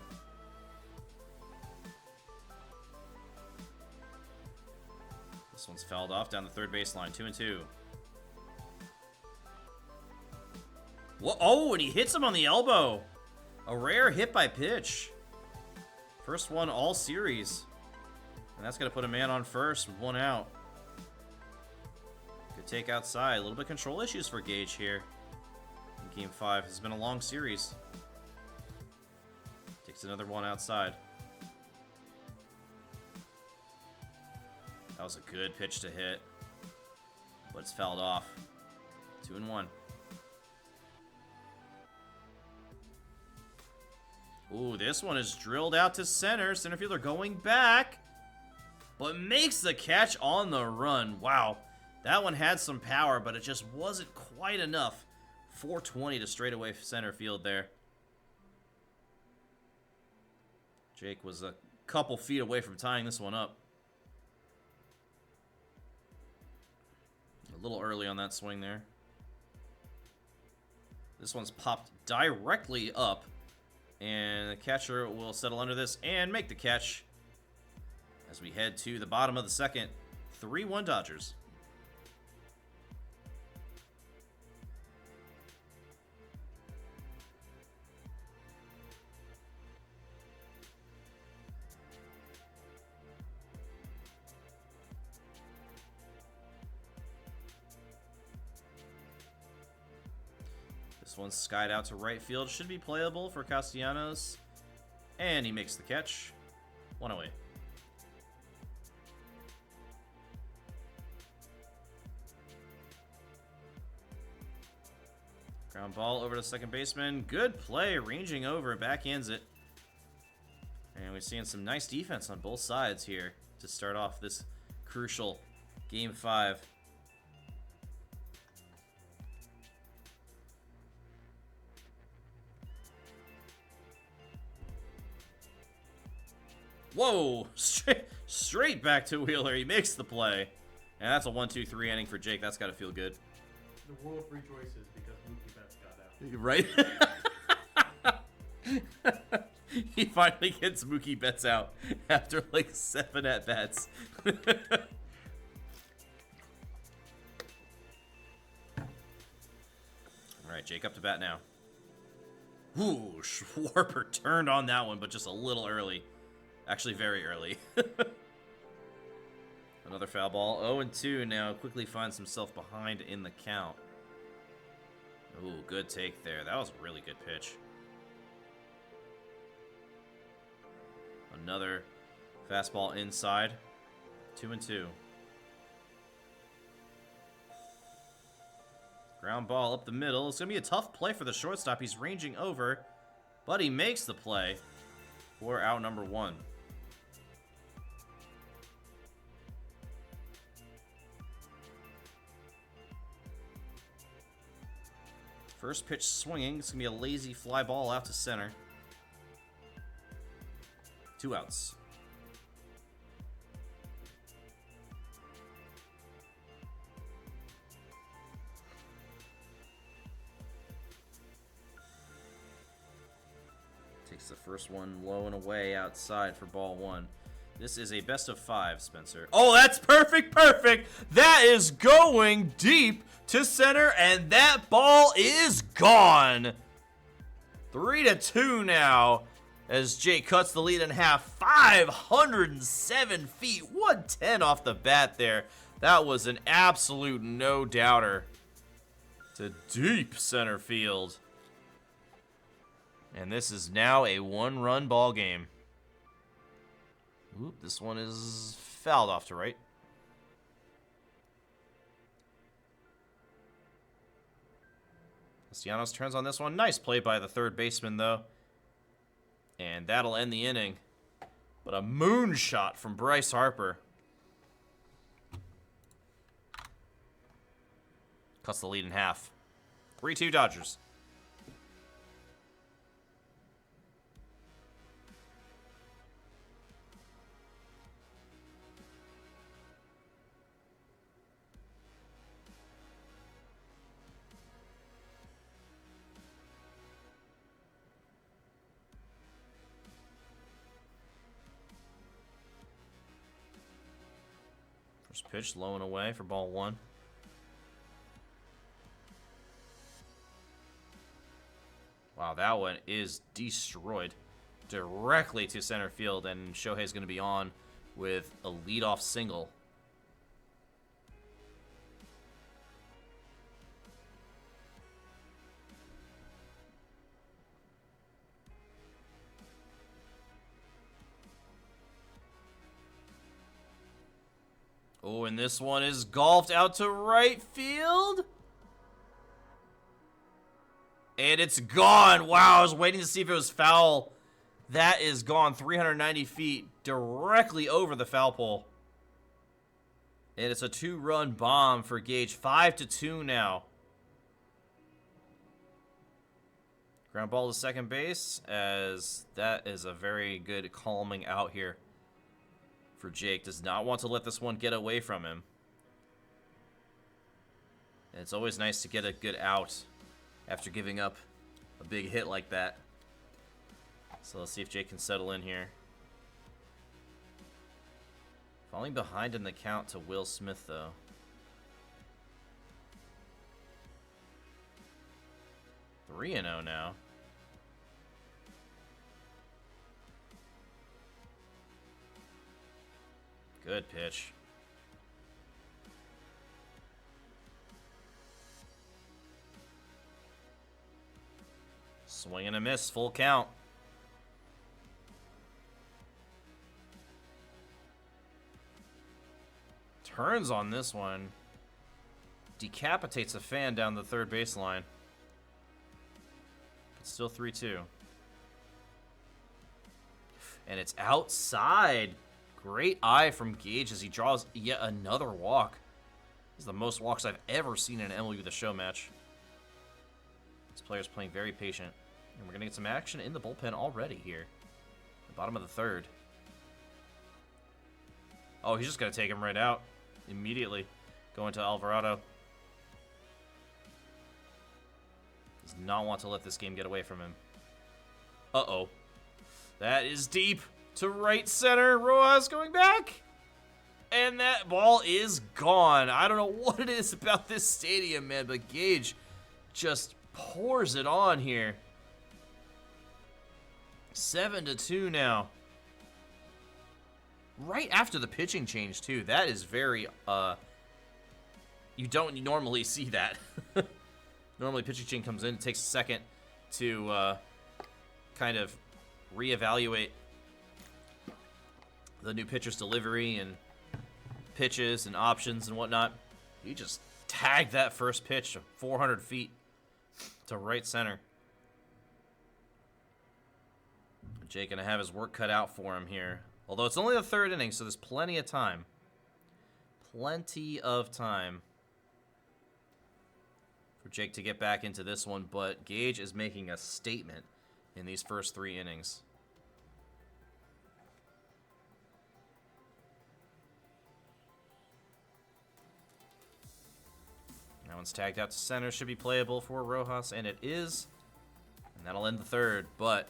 This one's fouled off down the third baseline. 2-2. Whoa, oh, and he hits him on the elbow. A rare hit by pitch. First one all series. And that's going to put a man on first with 1 out. Good take outside. A little bit of control issues for Gage here in Game 5. It's been a long series. Takes another one outside. That was a good pitch to hit. But it's fouled off. 2-1. Ooh, this one is drilled out to center. Center fielder going back. But makes the catch on the run. Wow. That one had some power, but it just wasn't quite enough. 420 to straightaway center field there. Jake was a couple feet away from tying this one up. A little early on that swing there. This one's popped directly up. And the catcher will settle under this and make the catch as we head to the bottom of the second. 3-1 Dodgers. This one's skied out to right field. Should be playable for Castellanos. And he makes the catch. 1 away. Ground ball over to second baseman. Good play. Ranging over. Backhands it. And we're seeing some nice defense on both sides here to start off this crucial Game 5. Whoa! Straight back to Wheeler. He makes the play. And that's a 1-2-3 inning for Jake. That's got to feel good. The world rejoices because Mookie Betts got out. Right? He finally gets Mookie Betts out after like 7 at-bats. Alright, Jake up to bat now. Ooh, Schwarber turned on that one, but just a little early. Actually, very early. Another foul ball. 0-2 now. Quickly finds himself behind in the count. Ooh, good take there. That was a really good pitch. Another fastball inside. 2-2. Ground ball up the middle. It's going to be a tough play for the shortstop. He's ranging over, but he makes the play for out number 1. First pitch swinging. It's going to be a lazy fly ball out to center. 2 outs. Takes the first one low and away outside for ball 1. This is a best of 5, Spencer. Oh, that's perfect, perfect. That is going deep to center, and that ball is gone. 3-2 now as Jake cuts the lead in half. 507 feet, 110 off the bat there. That was an absolute no-doubter to deep center field. And this is now a 1-run ball game. Oop, this one is fouled off to right. Castellanos turns on this one. Nice play by the third baseman, though. And that'll end the inning. But a moonshot from Bryce Harper. Cuts the lead in half. 3-2 Dodgers. First pitch, low and away for ball 1. Wow, that one is destroyed directly to center field, and Shohei's going to be on with a leadoff single. Oh, and this one is golfed out to right field. And it's gone. Wow, I was waiting to see if it was foul. That is gone 390 feet directly over the foul pole. And it's a 2-run bomb for Gage. 5-2 now. Ground ball to second base, as that is a very good calming out here for Jake. Does not want to let this one get away from him. And it's always nice to get a good out after giving up a big hit like that. So let's see if Jake can settle in here. Falling behind in the count to Will Smith, though. – 3-0 now. Good pitch. Swing and a miss, full count. Turns on this one. Decapitates a fan down the third baseline. But still 3-2. And it's outside. Great eye from Gage as he draws yet another walk. This is the most walks I've ever seen in an MLB The Show match. This player's playing very patient. And we're going to get some action in the bullpen already here. The bottom of the third. Oh, he's just going to take him right out. Immediately. Going to Alvarado. Does not want to let this game get away from him. Uh-oh. That is deep to right center. Rojas going back. And that ball is gone. I don't know what it is about this stadium, man, but Gage just pours it on here. 7-2 now. Right after the pitching change, too. That is very, you don't normally see that. Normally, pitching change comes in. It takes a second to kind of reevaluate the new pitcher's delivery and pitches and options and whatnot. He just tagged that first pitch 400 feet to right center. Jake gonna have his work cut out for him here. Although it's only the third inning, so there's plenty of time. Plenty of time for Jake to get back into this one, but Gage is making a statement in these first 3 innings. That one's tagged out to center. Should be playable for Rojas, and it is. And that'll end the third, but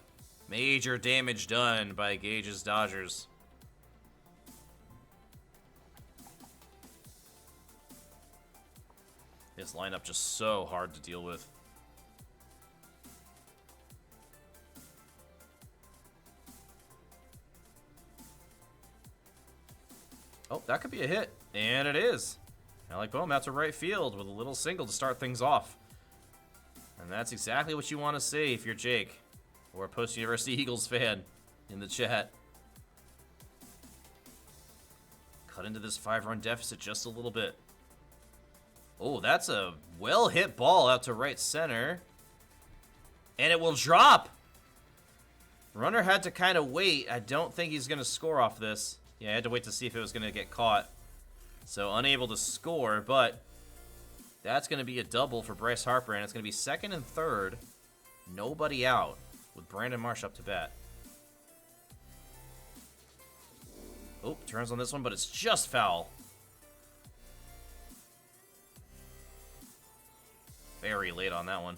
major damage done by Gage's Dodgers. This lineup just so hard to deal with. Oh, that could be a hit. And it is. Alec Boehm out to right field with a little single to start things off. And that's exactly what you want to see if you're Jake, or a post-University Eagles fan in the chat. Cut into this 5-run deficit just a little bit. Oh, that's a well-hit ball out to right center. And it will drop. Runner had to kind of wait. I don't think he's going to score off this. Yeah, I had to wait to see if it was going to get caught. So unable to score, but that's going to be a double for Bryce Harper, and it's going to be second and third. Nobody out with Brandon Marsh up to bat. Oh, turns on this one, but it's just foul. Very late on that one.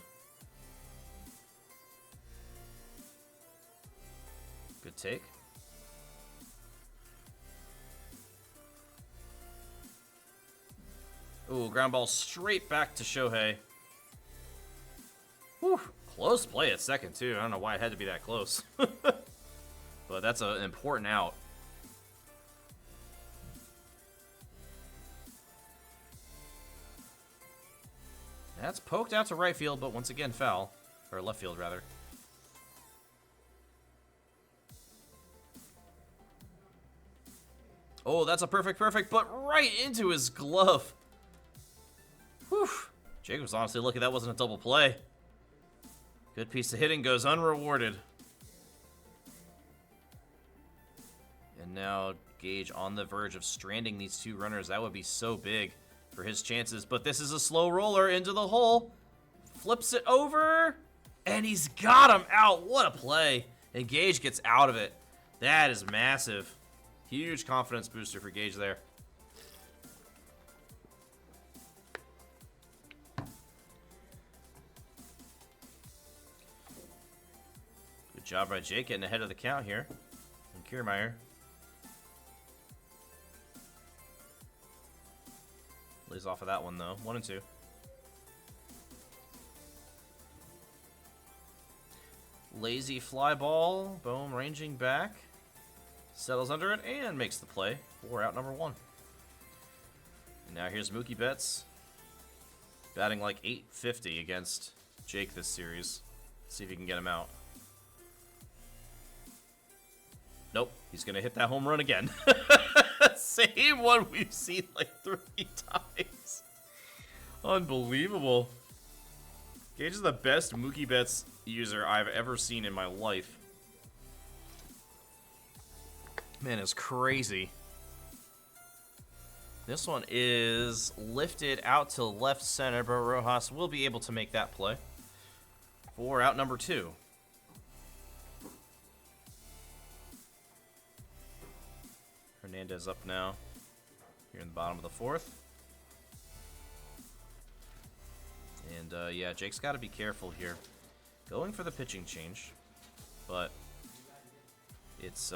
Good take. Ooh, ground ball straight back to Shohei. Whew, close play at second, too. I don't know why it had to be that close. But that's an important out. That's poked out to right field, but once again foul. Or left field, rather. Oh, that's a perfect, but right into his glove. Whew. Jake was honestly lucky that wasn't a double play. Good piece of hitting goes unrewarded. And now Gage on the verge of stranding these 2 runners. That would be so big for his chances. But this is a slow roller into the hole. Flips it over. And he's got him out. What a play. And Gage gets out of it. That is massive. Huge confidence booster for Gage there. Good job by Jake getting ahead of the count here. And Kiermaier. Lays off of that one, though. 1-2. Lazy fly ball. Boom ranging back. Settles under it and makes the play for out number 1. And now here's Mookie Betts. Batting like .850 against Jake this series. Let's see if he can get him out. Nope, he's going to hit that home run again. Same one we've seen like 3 times. Unbelievable. Gage is the best Mookie Betts user I've ever seen in my life. Man, it's crazy. This one is lifted out to left center, but Rojas will be able to make that play for out number 2. Hernandez up now here in the bottom of the 4th. And yeah, Jake's got to be careful here. Going for the pitching change, but it's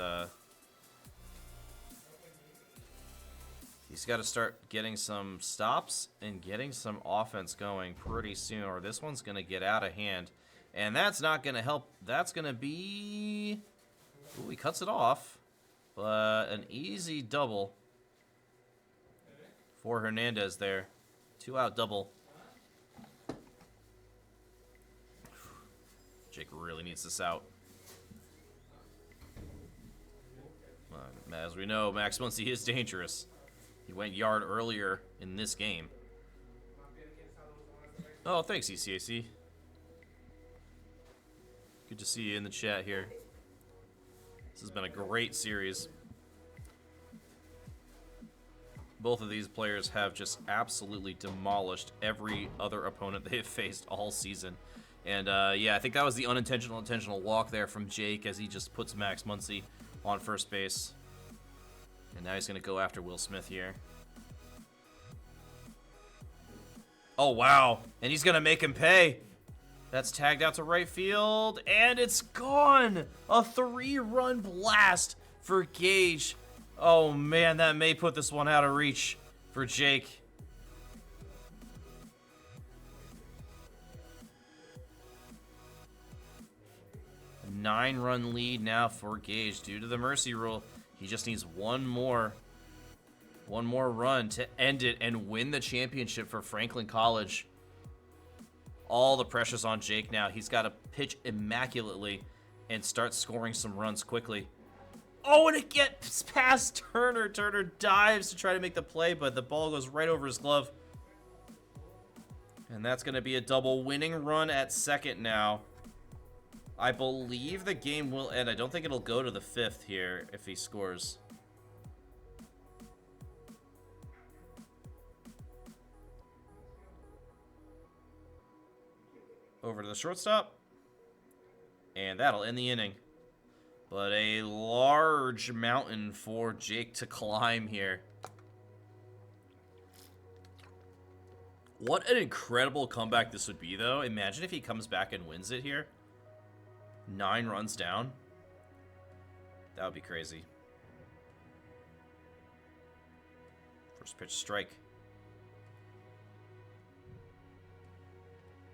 he's got to start getting some stops and getting some offense going pretty soon, or this one's going to get out of hand. And that's not going to help. That's going to be... Ooh, he cuts it off. But an easy double for Hernandez there. 2-out double. Jake really needs this out. As we know, Max Muncy is dangerous. He went yard earlier in this game. Oh, thanks, ECAC. Good to see you in the chat here. This has been a great series. Both of these players have just absolutely demolished every other opponent they have faced all season. And yeah, I think that was the intentional walk there from Jake as he just puts Max Muncy on first base. And now he's going to go after Will Smith here. Oh, wow. And he's going to make him pay. That's tagged out to right field, and it's gone! A 3-run blast for Gage. Oh, man, that may put this one out of reach for Jake. A 9-run lead now for Gage due to the mercy rule. He just needs one more run to end it and win the championship for Franklin College. All the pressure's on Jake now. He's got to pitch immaculately and start scoring some runs quickly. Oh, and it gets past Turner. Turner dives to try to make the play, but the ball goes right over his glove. And that's going to be a double. Winning run at second now. I believe the game will end. I don't think it'll go to the 5th here if he scores. Over to the shortstop. And that'll end the inning. But a large mountain for Jake to climb here. What an incredible comeback this would be, though. Imagine if he comes back and wins it here. 9 runs down. That would be crazy. First pitch strike.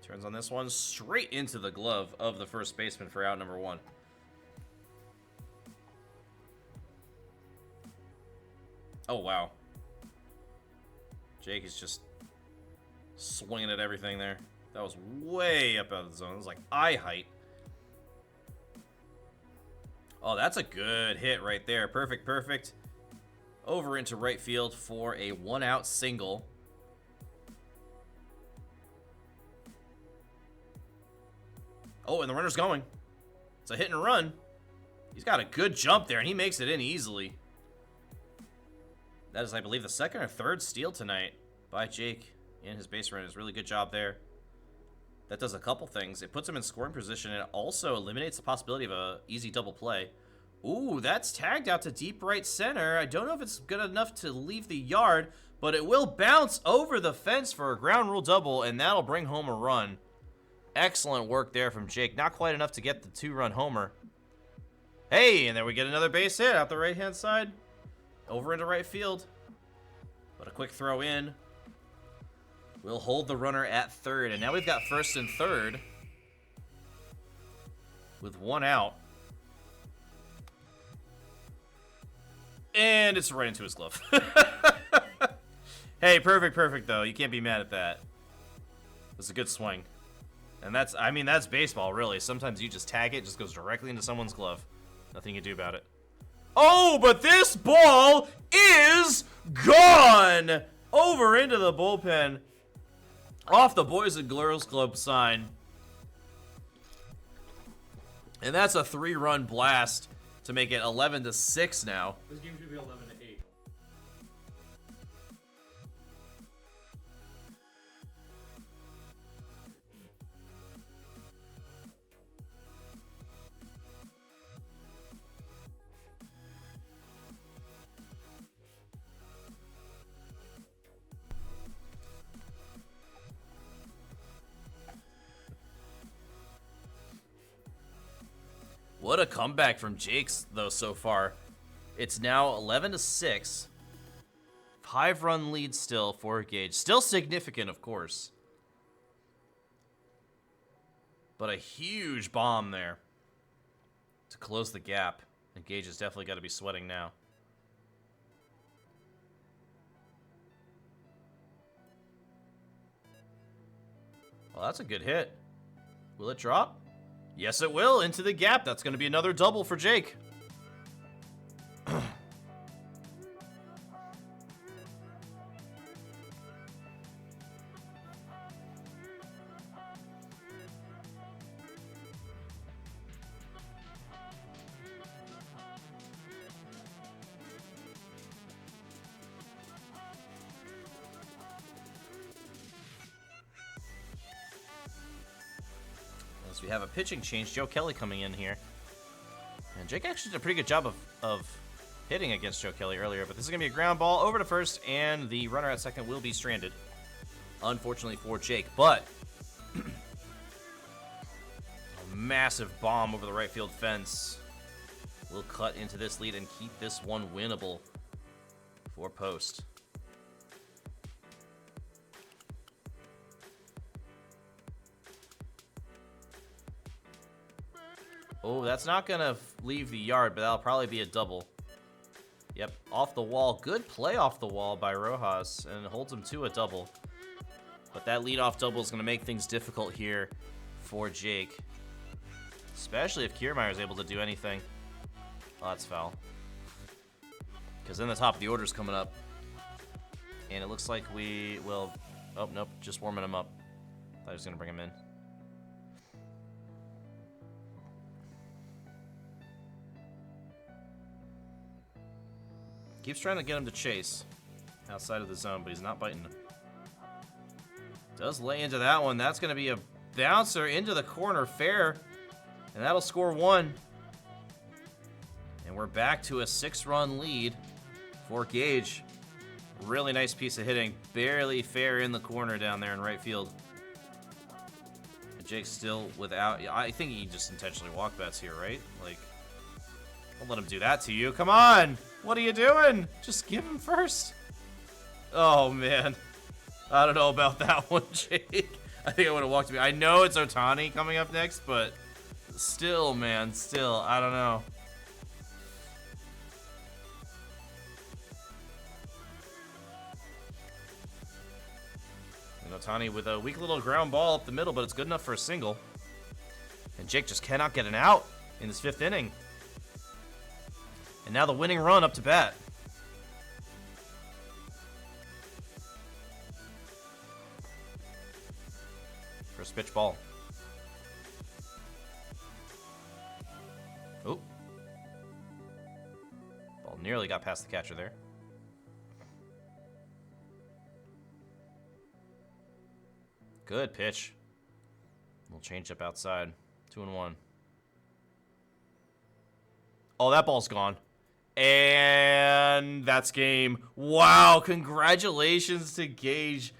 Turns on this one straight into the glove of the first baseman for out number 1. Oh, wow. Jake is just swinging at everything there. That was way up out of the zone. It was like eye height. Oh, that's a good hit right there. Perfect, perfect. Over into right field for a 1-out single. Oh, and the runner's going. It's a hit and run. He's got a good jump there, and he makes it in easily. That is, I believe, the 2nd or 3rd steal tonight by Jake in his base runners. Really good job there. That does a couple things. It puts him in scoring position, and it also eliminates the possibility of a easy double play. Ooh, that's tagged out to deep right center. I don't know if it's good enough to leave the yard, but it will bounce over the fence for a ground rule double, and that'll bring home a run. Excellent work there from Jake. Not quite enough to get the 2-run homer. Hey, and there we get another base hit out the right-hand side. Over into right field. But a quick throw in. We'll hold the runner at 3rd. And now we've got 1st and 3rd. With 1 out. And it's right into his glove. Hey, perfect, perfect, though. You can't be mad at that. It was a good swing. And that's, I mean, that's baseball, really. Sometimes you just tag it, it just goes directly into someone's glove. Nothing you can do about it. Oh, but this ball is gone! Over into the bullpen. Off the Boys and Girls Club sign. And that's a 3-run blast. to make it 11-6 now. This game should be 11-8. What a comeback from Jake's, though, so far. It's now 11-6. 5-run lead still for Gage. Still significant, of course. But a huge bomb there to close the gap. And Gage has definitely got to be sweating now. Well, that's a good hit. Will it drop? Yes, it will. Into the gap. That's going to be another double for Jake. We have a pitching change. Joe Kelly coming in here. And Jake actually did a pretty good job of hitting against Joe Kelly earlier. But this is going to be a ground ball over to first. And the runner at second will be stranded. Unfortunately for Jake. But a massive bomb over the right field fence will cut into this lead and keep this one winnable for Post. Oh, that's not going to leave the yard, but that'll probably be a double. Yep, off the wall. Good play off the wall by Rojas, and holds him to a double. But that leadoff double is going to make things difficult here for Jake. Especially if Kiermaier is able to do anything. Oh, that's foul. Because then the top of the order is coming up. And it looks like we will... Oh, nope, just warming him up. Thought I was going to bring him in. Keeps trying to get him to chase outside of the zone, but he's not biting. Does lay into that one. That's going to be a bouncer into the corner, fair. And that'll score one. And we're back to a 6-run lead for Gage. Really nice piece of hitting. Barely fair in the corner down there in right field. And Jake's still without... I think he just intentionally walk bets here, right? Like, don't let him do that to you. Come on! What are you doing? Just give him first. Oh, man. I don't know about that one, Jake. I think I would have walked me. I know it's Ohtani coming up next, but still, man, still, I don't know. And Ohtani with a weak little ground ball up the middle, but it's good enough for a single. And Jake just cannot get an out in this 5th inning. And now the winning run up to bat. First pitch ball. Oh. Ball nearly got past the catcher there. Good pitch. We'll change up outside. 2-1. Oh, that ball's gone. And that's game. Wow, congratulations to Gage.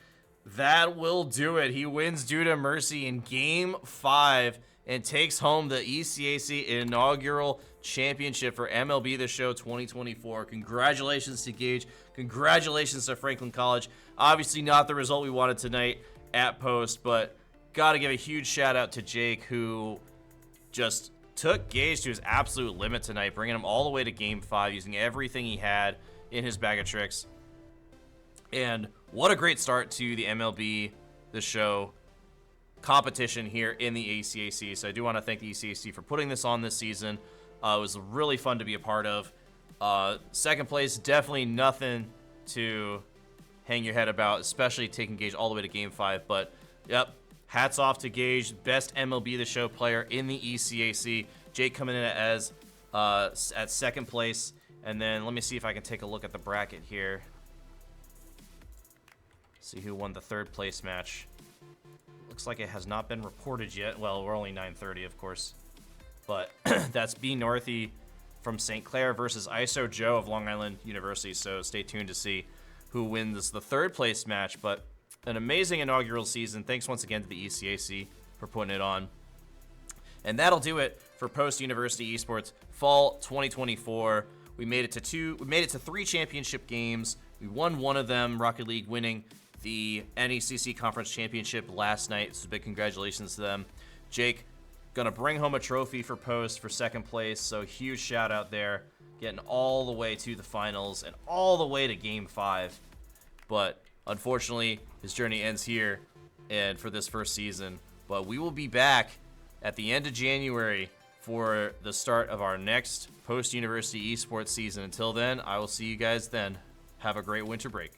That will do it. He wins due to mercy in Game 5 and takes home the ECAC inaugural championship for MLB The Show 2024. Congratulations to Gage. Congratulations to Franklin College. Obviously not the result we wanted tonight at Post, but got to give a huge shout out to Jake, who just took Gage to his absolute limit tonight, bringing him all the way to Game 5, using everything he had in his bag of tricks. And what a great start to the MLB The Show competition here in the ECAC. So I do want to thank the ECAC for putting this on this season. It was really fun to be a part of. Second place, definitely nothing to hang your head about, especially taking Gage all the way to Game 5. But, yep, hats off to Gage, best MLB The Show player in the ECAC. Jake coming in as at second place. And then let me see if I can take a look at the bracket here. See who won the third place match. Looks like it has not been reported yet. Well, we're only 9:30, of course. But that's B. Northy from St. Clair versus ISO Joe of Long Island University. So stay tuned to see who wins the third place match. But an amazing inaugural season. Thanks once again to the ECAC for putting it on. And that'll do it for Post-University Esports Fall 2024. We made it to 3 championship games. We won one of them, Rocket League winning the NECC Conference Championship last night. So big congratulations to them. Jake, gonna bring home a trophy for Post for second place. So huge shout out there, getting all the way to the finals and all the way to Game 5. But unfortunately, his journey ends here and for this first season. But we will be back at the end of January for the start of our next Post-University Esports season. Until then, I will see you guys then. Have a great winter break.